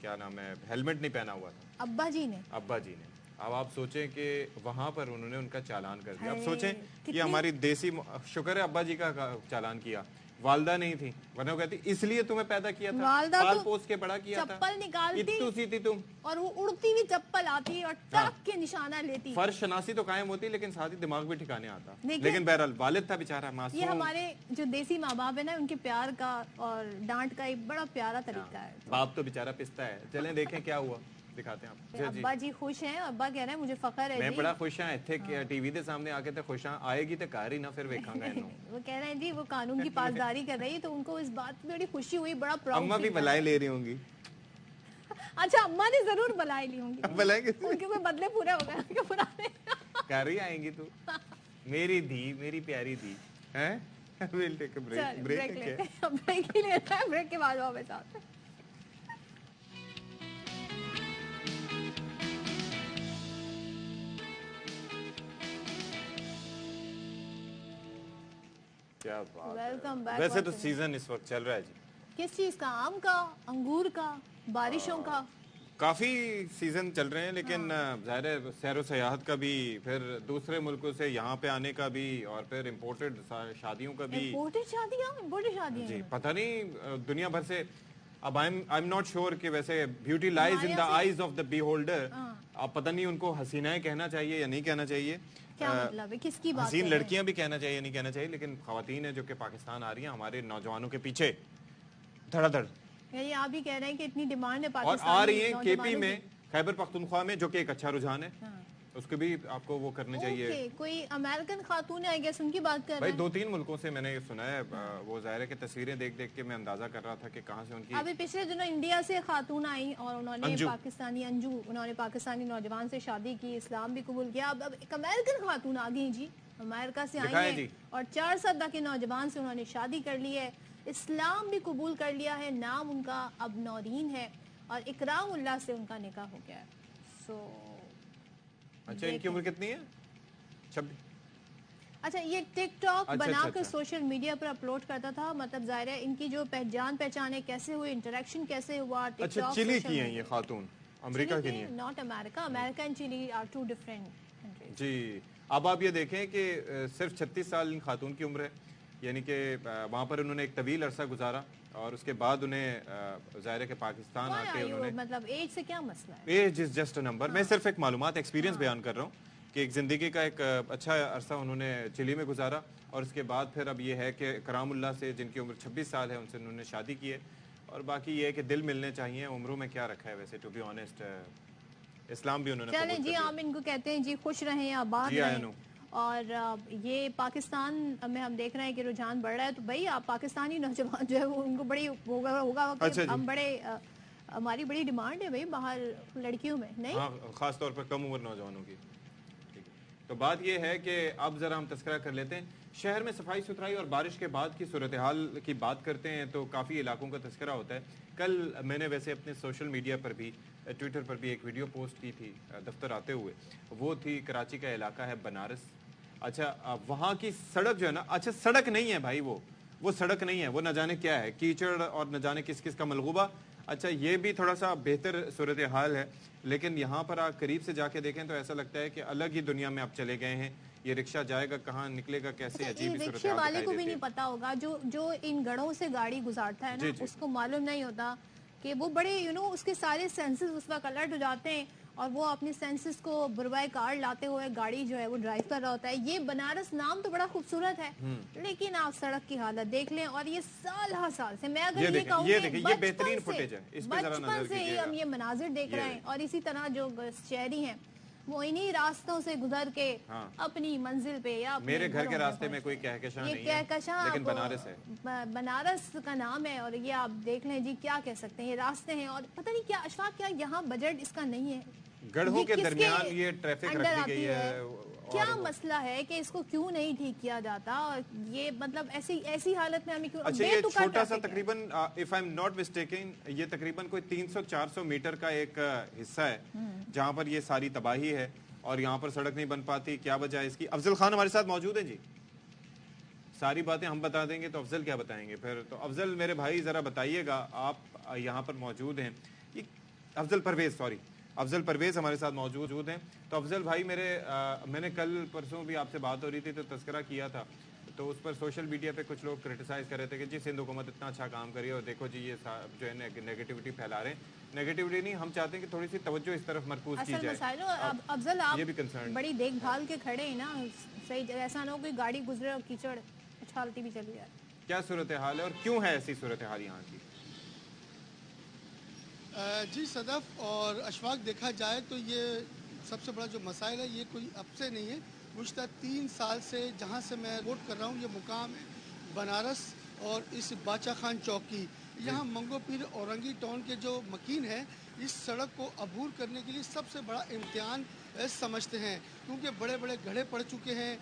क्या नाम है, हेलमेट नहीं पहना हुआ था अब्बा जी ने। अब आप सोचें कि वहां पर उन्होंने उनका चालान कर दिया। अब सोचें ये हमारी देसी, शुक्र है अब्बा जी का चालान किया, वालदा नहीं थी, वरना कहती इसलिए तुम्हें पैदा किया था, पाल पोस के बड़ा किया था, चप्पल निकालती सी थी तुम, और वो उड़ती हुई चप्पल आती और टक के निशाना लेती। फर्ज शनासी तो कायम होती, लेकिन साथ ही दिमाग भी ठिकाने आता। लेकिन बहरहाल वालिद था बेचारा मासूम। ये हमारे जो देसी माँ बाप है ना, उनके प्यार का और डांट का एक बड़ा प्यारा तरीका है। बाप तो बेचारा पिसता है। चलें देखें क्या हुआ, दिखाते हैं आप। अब्बा जी खुश हैं, अब्बा कह रहे हैं मुझे फखर है, मैं बड़ा खुश हां, इत्थे टीवी दे सामने आके ते खुश हां, आएगी ते घर ही ना फिर वेखांगा इन्हों। वो कह रहे हैं जी वो कानून की पासदारी कर रही है, तो उनको इस बात में बड़ी खुशी हुई, बड़ा प्राउड। अम्मा भी बलाई ले रही होंगी। अच्छा, अम्मा ने जरूर बलाई ली होंगी, बुलाएंगे उनके कोई बदले पूरे हो गए उनके पुराने। घर ही आएंगी तू, मेरी धी, मेरी प्यारी धी हैं। Will take a break. Break लेते हैं, ब्रेक ही लेना है, ब्रेक के बाद वापस आते हैं। क्या बात वेलकम बैक। वैसे तो सीजन इस वक्त चल रहा है जी, किस चीज का? आम का, अंगूर का, बारिशों का, काफी सीजन चल रहे हैं, लेकिन ज़ाहिर है सैर व सयाहत का भी, फिर दूसरे मुल्कों से यहाँ पे आने का भी, और फिर इम्पोर्टेड शादियों का भी। इम्पोर्टेड शादियाँ जी पता नहीं दुनिया भर से। अब आई एम नॉट श्योर कि वैसे beauty lies in the eyes of the beholder. अब पता नहीं उनको हसीनाएं कहना चाहिए या नहीं कहना चाहिए, क्या मतलब है, किसकी बात हसीन लड़कियां भी कहना चाहिए नहीं कहना चाहिए, लेकिन खवातीन है जो कि पाकिस्तान आ रही हैं हमारे नौजवानों के पीछे धड़ाधड़, ये आप भी कह रहे हैं कि इतनी डिमांड है और पाकिस्तान आ रही हैं केपी में, खैबर पख्तूनख्वा में, जो कि एक अच्छा रुझान है, उसके भी आपको वो करने चाहिए। कोई अमेरिकन खातून है, आई गेस उनकी बात कर रहे भाई हैं। 2-3 मुल्कों से मैंने सुना है, वो ज़ाहिर है कि तस्वीरें देख देख के मैं अंदाजा कर रहा था कि कहाँ से उनकी। अभी पिछले दिनों इंडिया से खातून आई और उन्होंने उन्होंने पाकिस्तानी नौजवान से शादी की, इस्लाम भी कबूल किया। अब एक अमेरिकन खातून आ गई जी, अमेरिका से आई है और 4 साल के नौजवान से उन्होंने शादी कर ली है, इस्लाम भी कबूल कर लिया है, नाम उनका अब नौरीन है और इकराम उल्लाह से उनका निकाह हो गया है। अच्छा, इनकी उम्र कितनी है? 26। अच्छा, ये टिकटॉक बनाकर सोशल मीडिया पर अपलोड करता था, मतलब जाहिर है इनकी जो पहचान है कैसे हुई, इंटरेक्शन कैसे हुआ। अच्छा, चिली की हैं ये खातून, अमेरिका की नहीं है। Not America, America and Chile are 2 different countries. जी, अब आप ये देखें कि सिर्फ 36 साल इन खातून की उम्र है, यानी कि वहाँ पर उन्होंने एक तवील अरसा गुजारा और उसके बाद उन्हें ज़ाहिर है कि पाकिस्तान आके उन्होंने, मतलब एज से क्या मसला है? Age is just a number. मैं सिर्फ एक मालूमात, एक्सपीरियंस बयान कर रहा हूँ कि एक ज़िंदगी का एक अच्छा अरसा उन्होंने चिली में गुजारा और उसके बाद फिर अब ये है कि करामुल्लाह से, जिनकी उम्र 26 साल है, उनसे उन्होंने शादी की है। और बाकी ये है कि दिल मिलने चाहिए, उम्रों में क्या रखा है वैसे, टू बी ऑनेस्ट। इस्लाम भी उन्होंने चलें जी, हम इनको कहते हैं जी खुश रहें, आबाद रहें। और ये पाकिस्तान में हम देख रहे हैं कि रुझान बढ़ रहा है, तो भाई आप पाकिस्तानी नौजवान जो है वो उनको बड़ी होगा कि हम बड़े, हमारी बड़ी डिमांड है भाई बाहर लड़कियों में, नहीं? हाँ, खास तौर पर कम उम्र नौजवानों की। तो बात ये है कि अब जरा हम तस्करा कर लेते हैं शहर में सफाई सुथराई और बारिश के बाद की सूरत हाल की बात करते हैं तो काफ़ी इलाकों का तस्करा होता है। कल मैंने वैसे अपने सोशल मीडिया पर भी, ट्विटर पर भी एक वीडियो पोस्ट की थी दफ्तर आते हुए, वो थी कराची का इलाका है बनारस। अच्छा, वहाँ की सड़क जो है ना, अच्छा सड़क नहीं है भाई, वो सड़क नहीं है, वो न जाने क्या है, कीचड़ और न जाने किस किस का मलगूबा। अच्छा, ये भी थोड़ा सा बेहतर सूरत हाल है, लेकिन यहाँ पर आप करीब से जाके देखें तो ऐसा लगता है कि अलग ही दुनिया में आप चले गए हैं। ये रिक्शा जाएगा कहाँ, निकलेगा कैसे, अजीब सूरत हाल रिक्शे वाले को भी नहीं पता होगा, जो इन गढ़ों से गाड़ी गुजारता है ना, उसको मालूम नहीं होता कि वो बड़े उसके सारे सेंसेस उस वक्त अलर्ट हो जाते हैं और वो अपने सेंसेस को बुरवाए कार लाते हुए गाड़ी जो है वो ड्राइव कर रहा होता है। ये बनारस नाम तो बड़ा खूबसूरत है, लेकिन आप सड़क की हालत देख लें, और ये साल हर साल से, मैं अगर ये कहूँ बचपन से ही हम ये मनाजिर देख रहे हैं, और इसी तरह जो शहरी हैं वो इन्हीं रास्तों से गुजर के अपनी मंजिल पे या मेरे घर के रास्ते में कोई कहकशां नहीं है, लेकिन बनारस है, बनारस का नाम है। और ये आप देख लें जी, क्या कह सकते हैं, ये रास्ते हैं और पता नहीं क्या अशफाक, क्या यहाँ बजट इसका नहीं है? गढ़ों के दरमियान ये ट्रैफिक रखी गई है, क्या मसला है कि इसको क्यों नहीं ठीक किया जाता? और ये मतलब ऐसी हालत में हमें क्यों? अच्छा, ये छोटा सा तकरीबन, if I am not mistaken, ये तकरीबन कोई 300-400 मीटर का एक हिस्सा है जहाँ पर ये सारी तबाही है और यहाँ पर सड़क नहीं बन पाती। क्या वजह है इसकी? अफजल खान हमारे साथ मौजूद है जी, सारी बातें हम बता देंगे तो अफजल क्या बताएंगे फिर। तो अफजल मेरे भाई जरा बताइएगा, आप यहाँ पर मौजूद हैं, ये अफजल परवेज हमारे साथ मौजूद हैं। तो अफजल भाई मैंने कल परसों भी आपसे बात हो रही थी तो तस्करा किया था, तो उस पर सोशल मीडिया पे कुछ लोग क्रिटिसाइज कर रहे थे कि जी सिंध हुकूमत इतना अच्छा काम करी और देखो जी ये जो है नेगेटिविटी फैला रहे हैं। नेगेटिविटी नहीं, हम चाहते हैं कि थोड़ी सी तवज्जो इस तरफ मरकूज की जाए। अफजल, आप ये भी कंसर्न बड़ी देखभाल के खड़े हैं ना, सही, ऐसा ना हो कोई गाड़ी गुजरे और कीचड़ उछालती भी चली जाए। क्या सूरत हाल है और क्यों है ऐसी सूरत हाल यहाँ की? जी सदफ और अशफाक, देखा जाए तो ये सबसे बड़ा जो मसाइल है ये कोई अब से नहीं है, गुज़श्ता 3 साल से जहाँ से मैं वोट कर रहा हूँ, ये मुकाम है बनारस और इस बादशाह खान चौकी, यहाँ मंगो पीर औरंगी टाउन के जो मकीन है, इस सड़क को अबूर करने के लिए सबसे बड़ा इम्तिहान समझते हैं, क्योंकि बड़े बड़े गड्ढे पड़ चुके हैं,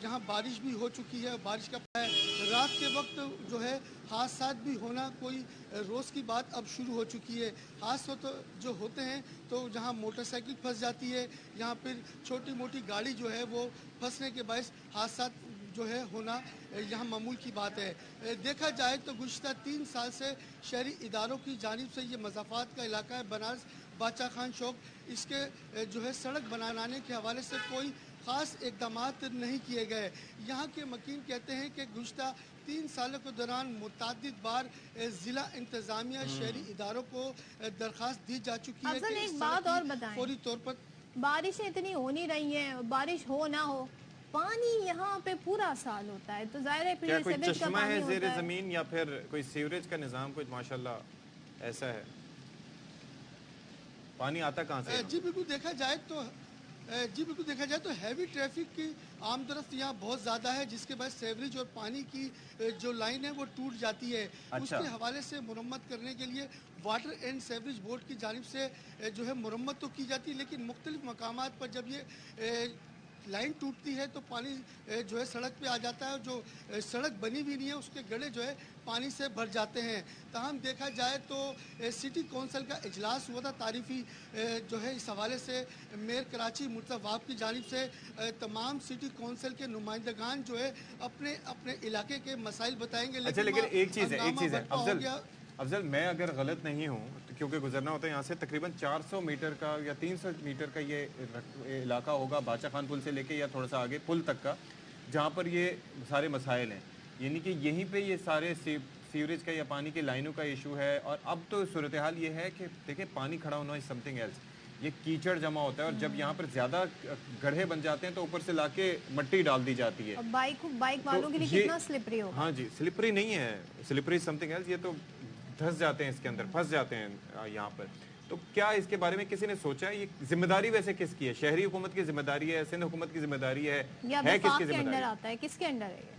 जहाँ बारिश भी हो चुकी है, बारिश का रात के वक्त जो है हादसा भी होना कोई रोज़ की बात अब शुरू हो चुकी है। हादसे तो जो होते हैं तो जहाँ मोटरसाइकिल फंस जाती है, यहाँ फिर छोटी मोटी गाड़ी जो है वो फंसने के बायस हादसा जो है होना यहाँ मामूल की बात है। देखा जाए तो गुज़श्ता 3 साल से शहरी इदारों की जानिब से ये मज़ाफ़ात का इलाका है बनारस बादशाह खान चौक, इसके जो है सड़क बनाने के हवाले से कोई ख़ास इक़दामात नहीं किए गए। यहाँ के मकीन कहते हैं कि गुज़िश्ता 3 सालों के दौरान मुतअद्दिद बार ज़िला इंतज़ामिया शहरी इदारों को दरख्वास्त दी जा चुकी है कि एक बात और बताएं, फौरी तौर पर बारिशें इतनी हो नहीं रही हैं, बारिश हो ना हो, पानी यहाँ पे पूरा साल होता है, तो जाहिर है फिर क्या कोई सीवेज का चश्मा पानी है होता ज़ेरे है। ज़मीन या फिर कोई सीवरेज का निज़ाम कुछ माशाल्लाह ऐसा है? पानी आता कहाँ से? जी बिल्कुल देखा जाए तो हैवी ट्रैफिक की आमदरफ्त यहाँ बहुत ज़्यादा है, जिसके बाद सीवरेज और पानी की जो लाइन है वो टूट जाती है। उसके हवाले से मुरम्मत करने के लिए वाटर एंड सीवरेज बोर्ड की जानिब से जो है मुरम्मत तो की जाती है, लेकिन मुख्तलिफ मकामात पर जब ये लाइन टूटती है तो पानी जो है सड़क पे आ जाता है। जो सड़क बनी भी नहीं है उसके गड्ढे जो है पानी से भर जाते हैं। ताहम देखा जाए तो सिटी कौंसिल का इजलास हुआ था तारीफी जो है इस हवाले से मेयर कराची मुर्तज़ा वाब की जानिब से तमाम सिटी कौंसिल के नुमाइंदगान जो है अपने अपने इलाके के मसाइल बताएंगे। अच्छा, लेकिन एक चीज़ है अफजल, मैं अगर गलत नहीं हूँ क्योंकि गुजरना होता है यहाँ से, तकरीबन 400 मीटर का या 300 मीटर का ये इलाका होगा बादशाह खान पुल से लेके या थोड़ा सा आगे पुल तक का, जहाँ पर ये सारे मसाइल हैं, यानी कि यहीं पे ये सारे सीवरेज का या पानी की लाइनों का इशू है। और अब तो सूरत हाल ये है कि देखिए पानी खड़ा होना इज समथिंग एल्स, ये कीचड़ जमा होता है और जब यहाँ पर ज्यादा गड्ढे बन जाते हैं तो ऊपर से लाके मट्टी डाल दी जाती है। बाइक वालों के लिए कितना स्लिपरी होगा? हाँ जी, स्लिपरी नहीं है, स्लिपरी समथिंग एल्स, ये तो धंस जाते हैं इसके अंदर, फंस जाते हैं यहाँ पर। तो क्या इसके बारे में किसी ने सोचा है? ये जिम्मेदारी वैसे किसकी है? शहरी हुकूमत की जिम्मेदारी है, सिंध हुकूमत की जिम्मेदारी है किसकी जिम्मेदारी आता है, किसके अंडर है?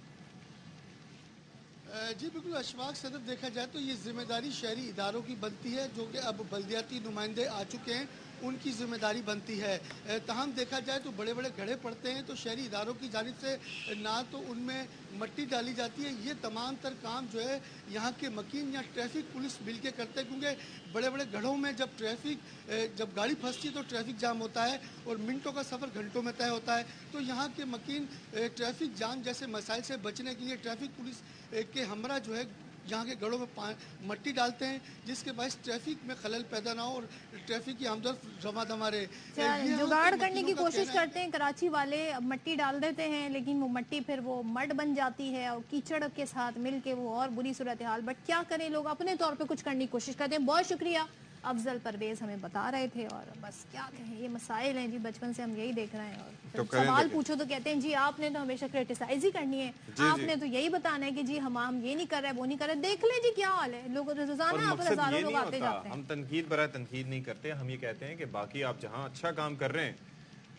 जी बिल्कुल अशफाक सदर, देखा जाए तो ये जिम्मेदारी शहरी इदारों की बनती है, जो कि अब बल्दियाती नुमाइंदे आ चुके हैं, उनकी जिम्मेदारी बनती है। तहम देखा जाए तो बड़े बड़े गड्ढे पड़ते हैं तो शहरी इदारों की जानिब से ना तो उनमें मट्टी डाली जाती है, ये तमाम तर काम जो है यहाँ के मकीन या ट्रैफिक पुलिस मिल के करते हैं, क्योंकि बड़े बड़े गड्ढों में जब गाड़ी फंसती है तो ट्रैफिक जाम होता है और मिनटों का सफ़र घंटों में तय होता है। तो यहाँ के मकीन ट्रैफिक जाम जैसे मसाइल से बचने के लिए ट्रैफिक पुलिस के हमरा जो है यहाँ के गढ़ों में मट्टी डालते हैं, जिसके बायस ट्रैफिक में खलल पैदा ना हो और ट्रैफिक की आमदोरफ्त रवा दमा रहे। जुगाड़ करने की कोशिश करते हैं कराची वाले, मट्टी डाल देते हैं लेकिन वो मट्टी फिर वो मड बन जाती है और कीचड़ के साथ मिलके वो और बुरी सूरत हाल। बट क्या करें, लोग अपने तौर पे कुछ करने की कोशिश करते हैं। बहुत शुक्रिया अफजल परवेज हमें बता रहे थे, और बस क्या कहें, ये मसाइल हैं जी, बचपन से हम यही देख रहे हैं। और तो सवाल पूछो तो कहते हैं जी आपने तो हमेशा क्रिटिसाइज ही करनी है, आपने तो यही बताना है कि जी हम ये नहीं कर रहे वो नहीं कर रहे। देख ले जी क्या हाल है, लोग रोजाना यहाँ पर हजारों लोग आते जाते हैं। हम तनकीद बराए तनकीद नहीं करते, हम ये कहते हैं कि बाकी आप जहाँ अच्छा काम कर रहे हैं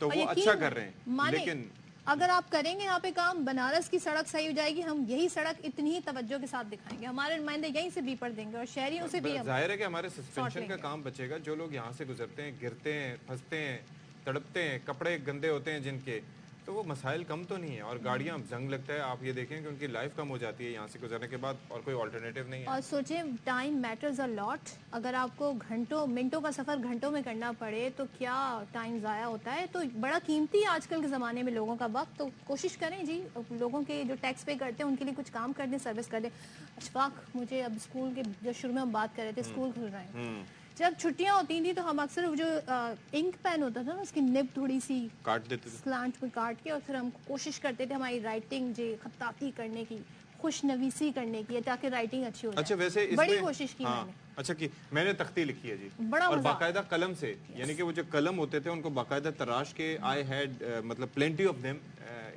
तो वो अच्छा कर रहे हैं, लेकिन अगर आप करेंगे यहाँ पे काम, बनारस की सड़क सही हो जाएगी। हम यही सड़क इतनी ही तवज्जो के साथ दिखाएंगे, हमारे नुमाइंदे यहीं से बीपर देंगे और शहरियों से भी जाहिर है कि हमारे सस्पेंशन का काम बचेगा। जो लोग यहाँ से गुजरते हैं, गिरते हैं, फंसते हैं, तड़पते हैं, कपड़े गंदे होते हैं जिनके, तो वो मसाइल कम तो नहीं है। और गाड़ियाँ जंग लगता है, आप ये देखें कि उनकी लाइफ कम हो जाती है यहाँ से गुजरने के बाद, और कोई ऑल्टरनेटिव नहीं है। और सोचें, टाइम मैटर्स अ लॉट। अगर आपको घंटों मिनटों का सफ़र घंटों में करना पड़े तो क्या टाइम ज़ाया होता है। तो बड़ा कीमती है आजकल के ज़माने में लोगों का वक्त। तो कोशिश करें जी, लोगों के जो टैक्स पे करते हैं उनके लिए कुछ काम कर दें, सर्विस कर दें। अशफाक, मुझे अब स्कूल के जो शुरू में हम बात कर रहे थे, स्कूल खुल रहे हैं, जब छुट्टियां होती थी तो हम अक्सर जो इंक पेन होता था ना, उसकी निब थोड़ी सी काट देते थे, स्लांट में काट के, और फिर हम कोशिश करते थे हमारी राइटिंग जो खत्ताती करने की, खुशनवीसी करने की, ताकि राइटिंग अच्छी हो जाए। अच्छा, वैसे बड़ी कोशिश की मैंने। अच्छा की मैंने तख्ती लिखी है जी, बड़ा और बाकायदा कलम से, यानी कि वो जो कलम होते थे उनको बाकायदा तराश के, आई हैड मतलब plenty of them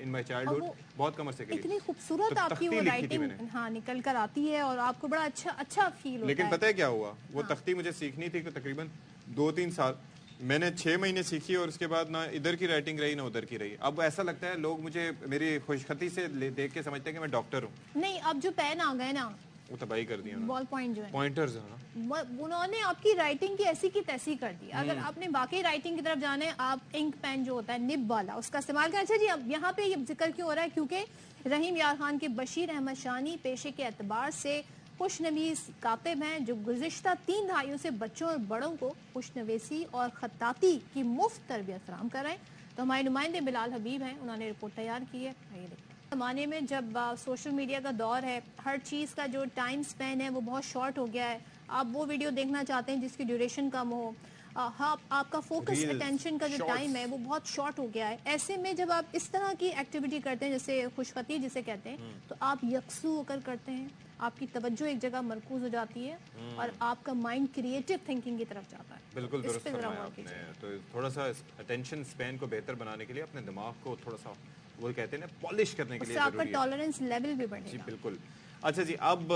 in my childhood, बहुत कम अरसे के लिए। इतनी खूबसूरत आपकी वो राइटिंग हाँ निकल कर आती है और आपको बड़ा अच्छा फील होता है। लेकिन पता है क्या हुआ, वो तख्ती मुझे सीखनी थी तो तकरीबन 2-3 साल मैंने 6 महीने सीखी, और उसके बाद ना इधर की राइटिंग रही ना उधर की रही। अब ऐसा लगता है लोग मुझे मेरी खुशखती से देख के समझते हैं कि मैं डॉक्टर हूँ। नहीं, अब जो पेन आ गए ना, वो तबाही कर दिया, बॉल पॉइंट जो है, पॉइंटर्स, उन्होंने आपकी राइटिंग की ऐसी की तैसी कर दी। अगर आपने वाकई राइटिंग की तरफ जाना है, आप इंक पेन जो होता है निब वाला, उसका इस्तेमाल करें। अच्छा जी, अब यहाँ पे ये जिक्र क्यों हो रहा है, क्योंकि रहीम यार खान के बशीर अहमद शानी पेशे के एतबार से खुशनवीस कातिब हैं, जो गुज़िश्ता 3 दहाइयों से बच्चों और बड़ों को खुशनवीसी और खत्ताती की मुफ्त तरबियत फराहम कर रहे हैं। तो हमारे नुमाइंदे बिलाल हबीब हैं, उन्होंने रिपोर्ट तैयार की है, आइए देखते हैं। ज़माने में जब सोशल मीडिया का दौर है, हर चीज़ का जो टाइम स्पेन है वो बहुत शॉर्ट हो गया है। आप वो वीडियो देखना चाहते हैं जिसकी ड्यूरेशन कम हो, آپ کا فوکس اٹینشن کا جو ٹائم ہے وہ بہت شارٹ ہو گیا ہے. ایسے میں جب آپ اس طرح کی ایکٹیویٹی کرتے ہیں جیسے خوشخطی جسے کہتے ہیں تو آپ یکسو ہو کر کرتے ہیں, آپ کی توجہ ایک جگہ مرکوز ہو جاتی ہے اور آپ کا مائنڈ کریٹو تھنکنگ کی طرف جاتا ہے. بالکل درست فرمایا آپ نے. تو تھوڑا سا اٹینشن اسپین کو بہتر بنانے کے لیے اپنے دماغ کو تھوڑا سا وہ کہتے ہیں نا پالش کرنے کے لیے ضروری ہے. آپ کا ٹالرنس لیول بھی بڑھے گا. جی بالکل. اچھا جی, اب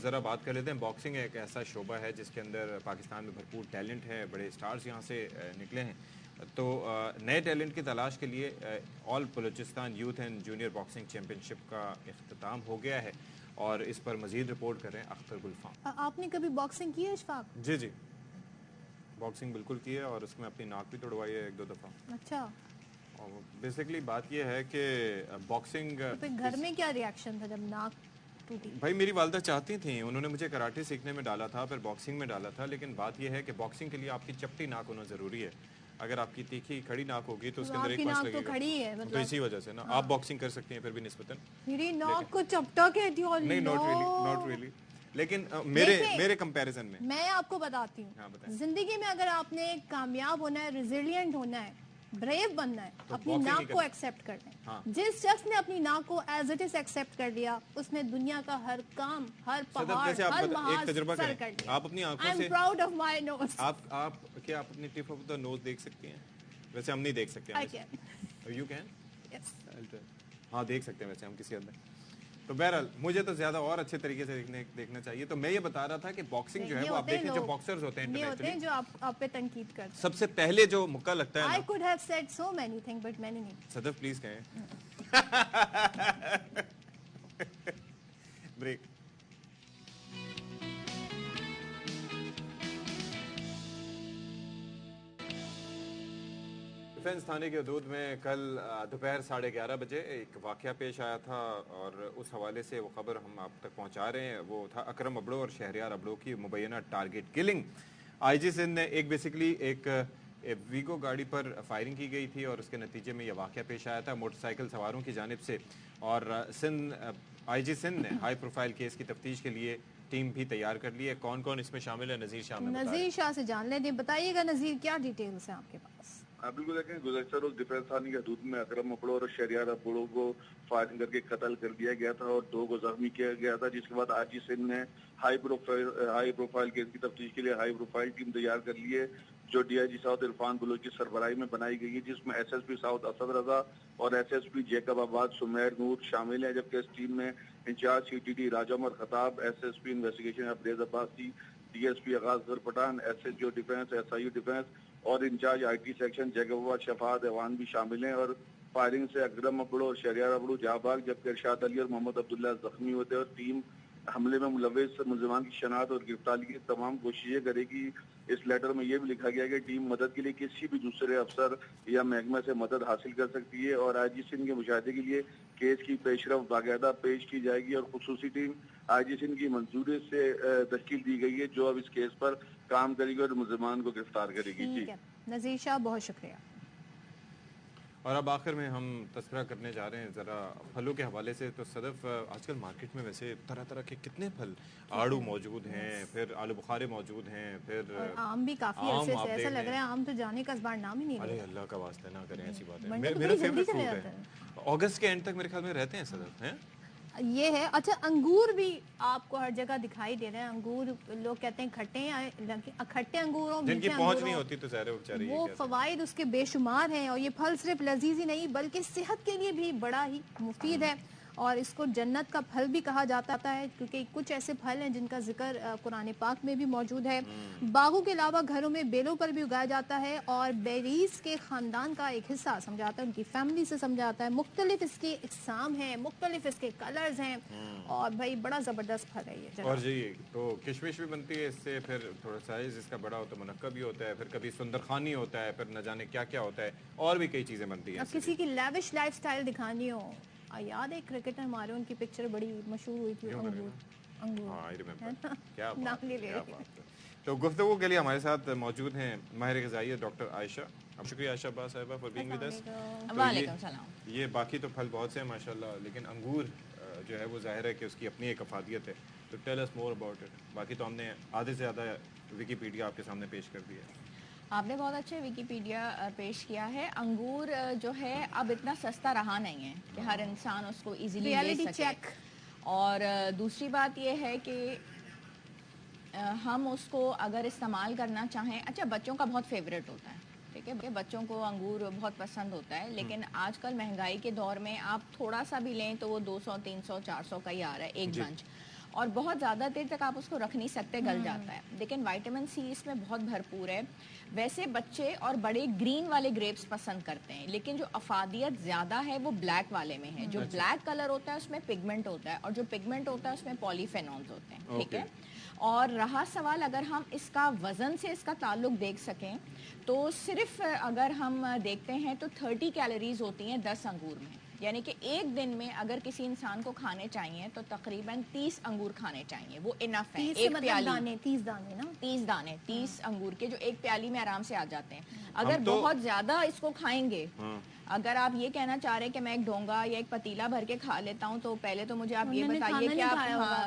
ذرا بات کر لیتے ہیں. باکسنگ ایک ایسا شعبہ ہے جس کے اندر پاکستان میں بھرپور ٹیلنٹ ہے, بڑے اسٹارز یہاں سے نکلے ہیں. تو نئے ٹیلنٹ کی تلاش کے لیے all Balochistan youth and junior boxing championship کا اختتام ہو گیا ہے اور اس پر مزید رپورٹ کر رہے ہیں اختر گلفام. آپ نے کبھی باکسنگ کی ہے اشفاق؟ جی جی, باکسنگ بالکل کی ہے اور اس میں اپنی ناک بھی توڑوائی ہے 1-2 دفعہ. اچھا. اور بیسیکلی بات یہ ہے کہ باکسنگ گھر میں کیا ریاکشن تھا جب ناک ٹوٹی؟ بھائی میری والدہ چاہتی تھیں, انہوں نے مجھے کراٹے سیکھنے میں ڈالا تھا, پھر باکسنگ میں ڈالا تھا, لیکن بات یہ ہے کہ باکسنگ کے لیے آپ کی چپٹی ناک ہونا ضروری ہے. اگر آپ کی تیکھی کھڑی ناک ہوگی تو اس کے اندر ایک پنچ لگے گا, تو اسی وجہ سے نا آپ باکسنگ کر سکتے ہیں پھر بھی نسبتاً. میری ناک کو چپٹا کہتی ہو؟ نہیں, ناٹ ریلی, لیکن میرے کمپیریزن میں آپ کو بتاتی ہوں, زندگی میں اگر آپ نے کامیاب ہونا ہے, ریزیلینٹ ہونا ہے, بریو بننا ہے, اپنی ناک کو ایکسپٹ کرنا ہے. جس شخص نے اپنی ناک کو ایز اٹ از ایکسپٹ کر لیا اس نے دنیا کا ہر کام, ہر پہاڑ, ہر محاذ سر کر لیا. آپ اپنی آنکھوں سے, I'm proud of my nose. آپ کیا آپ اپنی ٹپ آف دا نوز دیکھ سکتی ہیں؟ ویسے ہم نہیں دیکھ سکتے. I can. You can? Yes. ہاں دیکھ سکتے ہیں ویسے ہم کسی حد میں. تو بہرحال مجھے تو زیادہ اور اچھے طریقے سے دیکھنا چاہیے. تو میں یہ بتا رہا تھا کہ باکسنگ جو ہے وہ آپ دیکھیں جو باکسرز ہوتے ہیں یہ ہوتے ہیں جو آپ پہ تنقید کرتے ہیں. سب سے پہلے جو موقع لگتا ہے I could have said so many things but many نہیں. صدف پلیز کہیں. بریک. ڈیفینس تھانے کے حدود میں کل دوپہر 11:30 بجے ایک واقعہ پیش آیا تھا اور اس حوالے سے وہ خبر ہم آپ تک پہنچا رہے ہیں. وہ تھا اکرم ابڑو اور شہریار ابڑو کی مبینہ ٹارگٹ کلنگ. آئی جی سندھ نے ایک ویگو گاڑی پر فائرنگ کی گئی تھی اور اس کے نتیجے میں یہ واقعہ پیش آیا تھا موٹر سائیکل سواروں کی جانب سے. اور آئی جی سندھ نے ہائی پروفائل کیس کی تفتیش کے لیے ٹیم بھی تیار کر لی ہے. کون کون اس میں شامل ہے نذیر شاہ سے جان لیں. بتائیے گا نذیر, کیا ڈیٹیلز ہیں آپ کے پاس؟ بالکل دیکھیں, گزشتہ روز ڈیفینس تھانے کی حدود میں اکرم ابڑو اور شہریار ابڑو کو فائرنگ کر کے قتل کر دیا گیا تھا اور 2 کو زخمی کیا گیا تھا, جس کے بعد آئی جی سندھ نے ہائی پروفائل کیس کی تفتیش کے لیے ہائی پروفائل ٹیم تیار کر لی ہے جو D I G south Irfan Baloch کی سربراہی میں بنائی گئی ہے, جس میں S S P south Asad Raza اور ایس ایس پی جیکب آباد سمیر نور شامل ہیں. جبکہ اس ٹیم میں incharge C T D Raja Umar Khattab, S S P investigation Abrez Abbasi, D S P Aghaz Zafar Pathan, S H O defence, S I U defence اور incharge I T section Jacobabad Shafaat ایوان بھی شامل ہیں. اور فائرنگ سے اکرم ابڑو اور شہریار ابڑو جاں بھاگ, جبکہ ارشاد علی اور محمد عبداللہ زخمی ہوتے ہیں. اور ٹیم حملے میں ملوث ملزمان کی شناخت اور گرفتاری کی تمام کوششیں کرے گی. اس لیٹر میں یہ بھی لکھا گیا کہ ٹیم مدد کے لیے کسی بھی دوسرے افسر یا محکمہ سے مدد حاصل کر سکتی ہے اور آئی جی سندھ کے مشاہدے کے لیے کیس کی پیش رفت باقاعدہ پیش کی جائے گی. اور خصوصی ٹیم آئی جی سندھ کی منظوری سے تشکیل دی گئی ہے جو اب اس کیس پر کام کرے گی اور ملزمان کو گرفتار کرے گی. جی نذیر شاہ, بہت شکریہ. اور اب آخر میں ہم تذکرہ کرنے جا رہے ہیں ذرا پھلوں کے حوالے سے. تو صدف, آج کل مارکیٹ میں ویسے طرح طرح کے کتنے پھل, آڑو موجود ہیں, پھر آلو بخارے موجود ہیں, پھر آم بھی کافی عرصے سے, ایسا لگ رہا ہے آم تو جانے کا اس بار نام ہی نہیں. ارے اللہ کا واسطہ نہ کریں ایسی بات ہے, میرا فیوریٹ فروٹ ہے. اگست کے اینڈ تک میرے خیال میں رہتے ہیں صدف, ہیں یہ ہے. اچھا, انگور بھی آپ کو ہر جگہ دکھائی دے رہے ہیں. انگور لوگ کہتے ہیں کھٹے ہیں, کھٹے انگور ہوں, جن کی پہنچ نہیں ہوتی تو ظاہر ہے بیچارے وہ فوائد اس کے بے شمار ہیں. اور یہ پھل صرف لذیذ ہی نہیں بلکہ صحت کے لیے بھی بڑا ہی مفید ہے اور اس کو جنت کا پھل بھی کہا جاتا ہے کیونکہ کچھ ایسے پھل ہیں جن کا ذکر قرآن پاک میں بھی موجود ہے. باغوں کے علاوہ گھروں میں بیلوں پر بھی اگایا جاتا ہے اور بیریز کے خاندان کا ایک حصہ سمجھاتا ہے, ان کی فیملی سے سمجھاتا ہے. مختلف اس کی اقسام ہیں, مختلف اس کے کلرز ہیں اور بھائی بڑا زبردست پھل ہے یہ. اور جی تو کشمش بھی بنتی ہے اس سے, پھر تھوڑا سائز اس کا بڑا ہوتا ہے, منقع بھی ہوتا ہے, پھر کبھی سندرخانی ہوتا ہے, پھر نہ جانے کیا کیا ہوتا ہے, اور بھی کئی چیزیں بنتی ہیں. اب کسی کی لیوش لائف سٹائل دکھانی ہو, یاد ہے کرکٹر ہمارے, ان کی پکچر بڑی مشہور ہوئی تھی, تو گفتگو کے لیے ہمارے ساتھ موجود ہیں ماہر غذائیت ڈاکٹر عائشہ. اب شکریہ عائشہ عباس صاحبہ فار بینگ ود اس. وعلیکم السلام. یہ باقی تو پھل بہت سے ہیں ماشاءاللہ, لیکن انگور جو ہے وہ ظاہر ہے کہ اس کی اپنی ایک افادیت ہے. تو tell us more about it. باقی تو ہم نے آدھے سے زیادہ ویکیپیڈیا آپ کے سامنے پیش کر دیا ہے. آپ نے بہت اچھے ویکیپیڈیا پیش کیا ہے. انگور جو ہے اب اتنا سستا رہا نہیں ہے کہ ہر انسان اس کو ایزیلی لے سکے. اور دوسری بات یہ ہے کہ ہم اس کو اگر استعمال کرنا چاہیں, اچھا بچوں کا بہت فیوریٹ ہوتا ہے, ٹھیک ہے, بچوں کو انگور بہت پسند ہوتا ہے, لیکن آج کل مہنگائی کے دور میں آپ تھوڑا سا بھی لیں تو وہ 200 300 400 کا ہی آ رہا ہے ایک بنچ, اور بہت زیادہ دیر تک آپ اس کو رکھ نہیں سکتے, گل جاتا ہے. لیکن وائٹامن سی اس میں بہت بھرپور ہے. ویسے بچے اور بڑے گرین والے گریپس پسند کرتے ہیں, لیکن جو افادیت زیادہ ہے وہ بلیک والے میں ہے. جو بلیک کلر ہوتا ہے اس میں پگمنٹ ہوتا ہے, اور جو پگمنٹ ہوتا ہے اس میں پولی فینولز ہوتے ہیں, ٹھیک ہے. اور رہا سوال اگر ہم اس کا وزن سے اس کا تعلق دیکھ سکیں تو صرف اگر ہم دیکھتے ہیں تو 30 کیلوریز ہوتی ہیں 10 انگور میں, یعنی کہ ایک دن میں اگر کسی انسان کو کھانے چاہیے تو تقریباً 30 انگور کھانے چاہیے, وہ انف ہے. ایک پیالی 30 دانے نا, 30 دانے 30 انگور کے جو ایک پیالی میں آرام سے آ جاتے ہیں. اگر بہت زیادہ اس کو کھائیں گے, اگر آپ یہ کہنا چاہ رہے ہیں کہ میں ایک ڈونگا یا ایک پتیلا بھر کے کھا لیتا ہوں, تو پہلے تو مجھے آپ یہ بتائیے کہ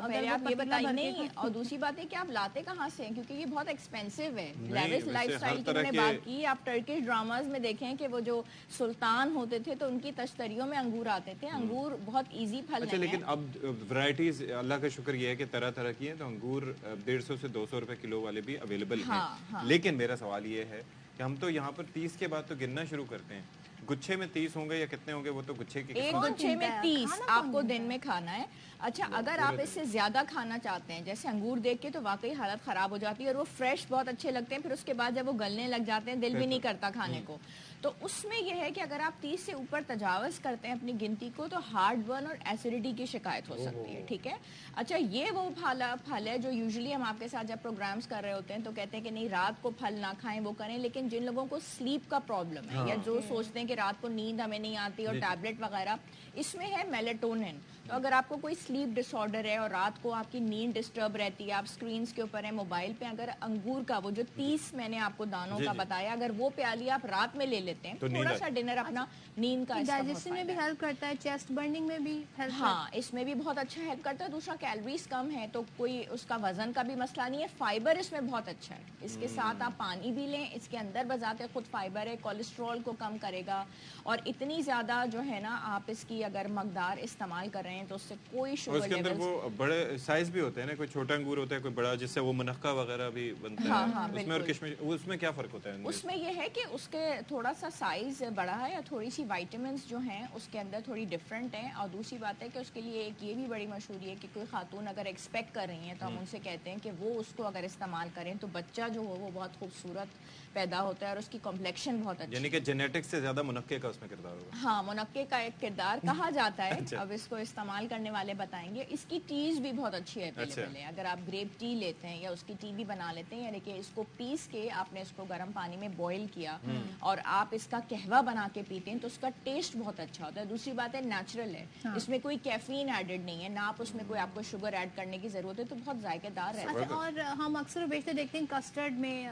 پہلے آپ یہ بتائیے نہیں, اور دوسری بات ہے کہ آپ لاتے کہاں سے ہیں, کیونکہ یہ بہت ایکسپینسو ہے. لیوش لائف اسٹائل کی انہوں نے بات کی. آپ ٹرکش ڈراماز میں دیکھیں کہ وہ جو سلطان ہوتے تھے تو ان کی تشتریوں میں انگور آتے تھے. انگور بہت ایزی پھل نہیں ہے. لیکن اب ورائٹیز اللہ کا شکر یہ ہے کہ طرح طرح کی ہیں, تو انگور 150 سے 200 روپے کلو والے بھی اویلیبل ہیں. لیکن میرا سوال یہ ہے کہ ہم تو یہاں پر 30 کے بعد تو گننا شروع کرتے ہیں. گچھے میں 30 ہوں گے یا کتنے ہوں گے, وہ تو گچھے کے ایک گچھے میں 30 آپ کو دن میں کھانا ہے. اچھا اگر آپ اس سے زیادہ کھانا چاہتے ہیں, جیسے انگور دیکھ کے تو واقعی حالت خراب ہو جاتی ہے, اور وہ فریش بہت اچھے لگتے ہیں, پھر اس کے بعد جب وہ گلنے لگ جاتے ہیں دل بھی نہیں کرتا کھانے کو. تو اس میں یہ ہے کہ اگر آپ 30 سے اوپر تجاوز کرتے ہیں اپنی گنتی کو تو ہارٹ برن اور ایسیڈیٹی کی شکایت ہو سکتی ہے, ٹھیک ہے. اچھا یہ وہ پھل ہے جو یوزلی ہم آپ کے ساتھ جب پروگرامز کر رہے ہوتے ہیں تو کہتے ہیں کہ نہیں رات کو پھل نہ کھائیں, وہ کریں, لیکن جن لوگوں کو سلیپ کا پرابلم ہے یا جو سوچتے ہیں کہ رات کو نیند ہمیں نہیں آتی اور ٹیبلٹ وغیرہ, اس میں ہے میلیٹونن. تو اگر آپ کو کوئی سلیپ ڈس آرڈر ہے اور رات کو آپ کی نیند ڈسٹرب رہتی ہے, آپ سکرینز کے اوپر ہیں موبائل پہ, اگر انگور کا وہ جو 30 میں نے آپ کو دانوں کا بتایا, اگر وہ پیالی آپ رات میں لے لیتے ہیں, تھوڑا سا ڈنر اپنا نیند کا, ڈائجیشن میں بھی ہیلپ کرتا ہے, چیسٹ برننگ میں بھی ہیلپ کرتا ہے. ہاں اس میں بھی بہت اچھا ہیلپ کرتا ہے. دوسرا کیلوریز کم ہے تو کوئی اس کا وزن کا بھی مسئلہ نہیں ہے. فائبر اس میں بہت اچھا ہے. اس کے ساتھ آپ پانی بھی لیں, اس کے اندر بذات خود فائبر ہے, کولیسٹرول کو کم کرے گا. اور اتنی زیادہ جو ہے نا آپ اس کی اگر مقدار استعمال کر رہے ہیں تو اس سے کوئی شوگر اس کے اندر وہ بڑے سائز بھی ہوتے ہیں نا, کوئی چھوٹا انگور ہوتا ہے, کوئی بڑا, جس سے وہ منقہ وغیرہ بھی بنتا ہے. اس میں اور کشمش, اس میں کیا فرق ہوتا ہے؟ اس میں یہ ہے کہ اس کے تھوڑا سا سائز بڑا ہے, اور تھوڑی سی وائٹامنس جو ہیں اس کے اندر تھوڑی ڈفرینٹ ہیں. اور دوسری بات ہے کہ اس کے لیے ایک یہ بھی بڑی مشہوری ہے کہ کوئی خاتون اگر ایکسپیکٹ کر رہی ہیں تو ہم ان سے کہتے ہیں کہ وہ اس کو اگر استعمال کریں تو بچہ جو ہو وہ بہت خوبصورت پیدا ہوتا ہے اور اس کی کمپلیکشن بہت اچھی. یعنی کہ جینیٹکس سے زیادہ منقے کا اس میں کردار ہوگا. ہاں منقے کا ایک کردار کہا جاتا ہے. اب اس کو استعمال کرنے والے بتائیں گے. اس کی ٹیز بھی بہت اچھی اویلیبل ہے. اگر آپ گریپ ٹی لیتے ہیں یا اس کی ٹی بھی بنا لیتے ہیں, یعنی کہ اس کو پیس کے آپ نے اس کو گرم پانی میں بوائل کیا اور آپ اس کا قہوہ بنا کے پیتے ہیں تو اس کا ٹیسٹ بہت اچھا ہوتا ہے. دوسری بات ہے نیچرل ہے, اس میں کوئی کیفین ایڈڈ نہیں ہے, نہ آپ اس میں کوئی آپ کو شوگر ایڈ کرنے کی ضرورت ہے, تو بہت ذائقے دار رہتا ہے. اور ہم اکثر بیچتے دیکھتے ہیں کسٹرڈ میں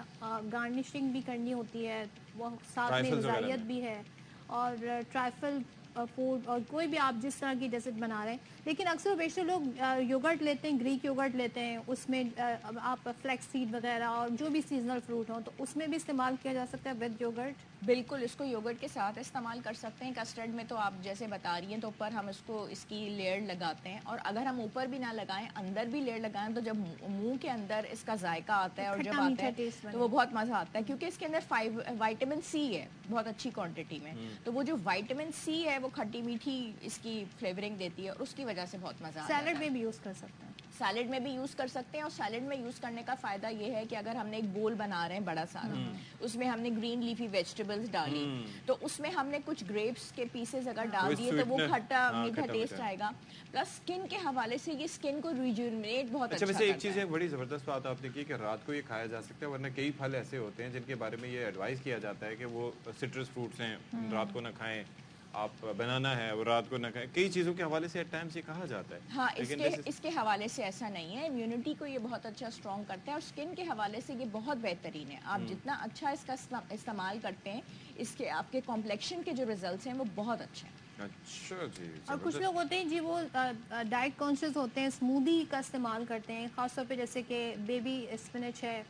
گارنشنگ بھی کرنی ہوتی ہے, وہ ساتھ میں غذائیت بھی ہے, اور ٹرائفل فوڈ اور کوئی بھی آپ جس طرح کی جیسے بنا رہے ہیں. لیکن اکثر بیشتر لوگ یوگرٹ لیتے ہیں, گریک یوگرٹ لیتے ہیں, اس میں آپ فلیکس سیڈ وغیرہ اور جو بھی سیزنل فروٹ ہوں تو اس میں بھی استعمال کیا جا سکتا ہے ود یوگرٹ. بالکل اس کو یوگرٹ کے ساتھ استعمال کر سکتے ہیں. کسٹرڈ میں تو آپ جیسے بتا رہی ہیں تو اوپر ہم اس کو اس کی لیئر لگاتے ہیں, اور اگر ہم اوپر بھی نہ لگائیں اندر بھی لیئر لگائیں تو جب منہ کے اندر اس کا ذائقہ آتا ہے اور جب آتا ہے تو وہ بہت مزہ آتا ہے, کیونکہ اس کے اندر وائٹامن سی ہے بہت اچھی کوانٹٹی میں. تو وہ جو وائٹامن سی ہے وہ کھٹی میٹھی اس کی فلیورنگ دیتی ہے, اور اس کی وجہ سے بہت مزہ آتا ہے. سیلڈ میں بھی یوز کر سکتے ہیں. سیلڈ میں بھی یوز کر سکتے ہیں, اور سیلڈ میں یوز کرنے کا فائدہ یہ ہے کہ اگر ہم نے ایک بول بنا رہے ہیں بڑا سارا, اس میں ہم نے گرین لیفی ویجیٹیبلز ڈالی, تو اس میں ہم نے کچھ گریپس کے پیسز اگر ڈال دیے تو وہ کھٹا میٹھا ٹیسٹ آئے گا. پلس سکن کے حوالے سے یہ سکن کو ریجوینیٹ بہت اچھا کرتا ہے. ایک چیز ہے بڑی زبردست بات آپ نے کی کہ رات کو یہ کھایا جا سکتا ہے, ورنہ کئی پھل ایسے ہوتے ہیں جن کے بارے میں یہ ایڈوائز کیا جاتا ہے کہ وہ سٹرس فروٹس ہیں رات کو نہ کھائیں, آپ بنانا ہے وہ رات کو نہ کھائیں. کئی چیزوں کے حوالے سے ایٹ ٹائمز یہ کہا جاتا ہے. ہاں اس کے حوالے سے ایسا نہیں ہے, امیونٹی کو یہ بہت اچھا اسٹرانگ کرتا ہے, اور سکن کے حوالے سے یہ بہت بہترین ہے. آپ جتنا اچھا اس کا استعمال کرتے ہیں, اس کے آپ کے کمپلیکشن کے جو ریزلٹس ہیں وہ بہت اچھے ہیں. اچھا جی. اور کچھ لوگ ہوتے ہیں جی وہ ڈائٹ کانشیس ہوتے ہیں, اسمودی کا استعمال کرتے ہیں, خاص طور پہ جیسے کہ بیبی اسپنچ ہے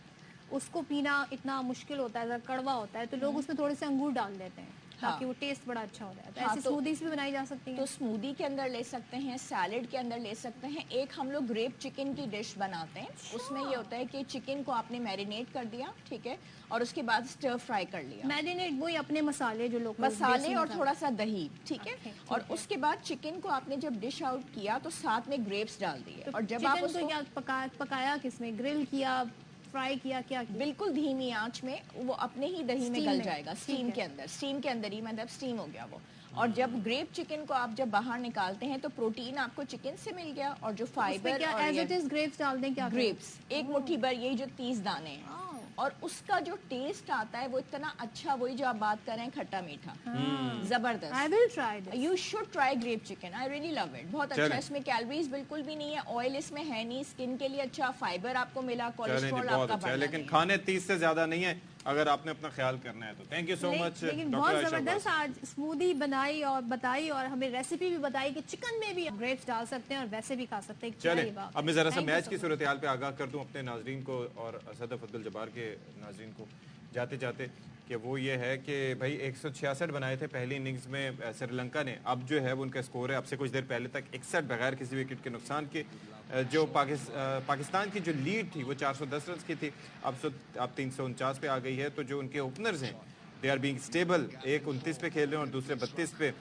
اس کو پینا اتنا مشکل ہوتا ہے, کڑوا ہوتا ہے, تو لوگ اس میں تھوڑے سے انگور ڈال دیتے ہیں تاکہ وہ ٹیسٹ بڑا اچھا ہو جائے. تو ایسی سمودیز بھی بنائی جا سکتی ہیں. تو سمودی کے اندر لے سکتے ہیں, سیلڈ کے اندر لے سکتے ہیں. ایک ہم لوگ گریپ چکن کی ڈش بناتے ہیں. اس میں یہ ہوتا ہے کہ چکن کو آپ نے میرینیٹ کر دیا, ٹھیک ہے, اور اس کے بعد سٹر فرائی کر لیا. میرینیٹ وہی اپنے مسالے جو لوگ مسالے اور تھوڑا سا دہی, ٹھیک ہے, اور اس کے بعد چکن کو آپ نے جب ڈش آؤٹ کیا تو ساتھ میں گریپس ڈال دیے. اور جب آپ اس کو پکایا کس میں, گرل کیا, فرائی کیا, کیا بالکل دھیمی آنچ میں, وہ اپنے ہی دہی میں گل جائے گا اسٹیم کے اندر. اسٹیم کے اندر ہی مطلب اسٹیم ہو گیا وہ. اور جب گریپ چکن کو آپ جب باہر نکالتے ہیں تو پروٹین آپ کو چکن سے مل گیا, اور جو فائبر گریپس ڈال دیں, کیا گریپس ایک مٹھی بھر, یہی جو 30 دانے ہیں, اور اس کا جو ٹیسٹ آتا ہے وہ اتنا اچھا, وہی جو آپ بات کر رہے ہیں کھٹا میٹھا, زبردست. You should try grape chicken, I really love it. بہت اچھا, اس میں کیلوریز بالکل بھی نہیں ہے, آئل اس میں ہے نہیں, اسکن کے لیے اچھا, فائبر آپ کو ملا, کولیسٹرول آپ کا بڑھا. لیکن کھانے 30 سے زیادہ نہیں ہے اگر آپ نے اپنا خیال کرنا ہے تو. تھینک یو سو مچ. لیکن بہت زبردست آج اسمودی بنائی اور بتائی, اور ہمیں ریسیپی بھی بتائی کہ چکن میں بھی گریپس ڈال سکتے ہیں اور ویسے بھی کھا سکتے ہیں. چلیں اب میں ذرا سا میچ کی صورتحال پہ آگاہ کر دوں اپنے ناظرین کو اور صدف عبد الجبار کے ناظرین کو جاتے جاتے, کہ وہ یہ ہے کہ بھائی 166 بنائے تھے پہلی اننگز میں سری لنکا نے. اب جو ہے وہ ان کا اسکور ہے اب سے کچھ دیر پہلے تک 61 بغیر کسی وکٹ کے نقصان کے. جو پاکستان کی جو لیڈ تھی وہ 410 رنز کی تھی, اب 349 پہ آ گئی ہے. تو جو ان کے اوپنرز ہیں دے آر بینگ اسٹیبل, ایک 29 پہ کھیل رہے ہیں اور دوسرے 32 پہ,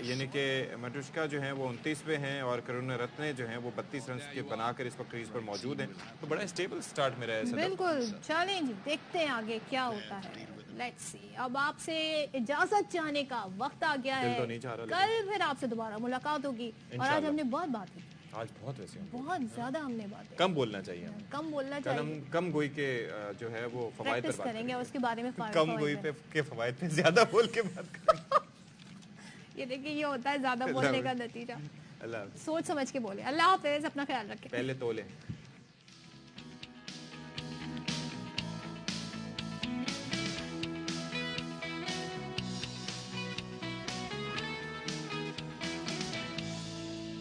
یعنی کہ مٹوشکا جو ہیں وہ 29 پہ ہیں اور کرونا رتنے جو ہیں وہ 32 رنز کے بنا کر اس وقت کریز پر موجود ہیں. تو بڑا اسٹیبل سٹارٹ میرا ہے. بالکل, چیلنج دیکھتے ہیں آگے کیا ہوتا ہے. Let's see. اب آپ سے اجازت چاہنے کا وقت آ گیا ہے, کل پھر آپ سے دوبارہ ملاقات ہوگی. اور آج ہم نے بہت بات کی, آج بہت ویسے بہت زیادہ ہم نے بات, کم بولنا چاہیے, کم بولنا چاہیے. ہم کم گوئی کے جو ہے وہ فوائد پر کریں گے, اس کے بارے میں کم گوئی کے فوائد پہ زیادہ بول کے بات کریں گے. یہ دیکھیں یہ ہوتا ہے زیادہ بولنے کا نتیجہ. اللہ سوچ سمجھ کے بولے. اللہ حافظ, اپنا خیال رکھیں. پہلے تولے.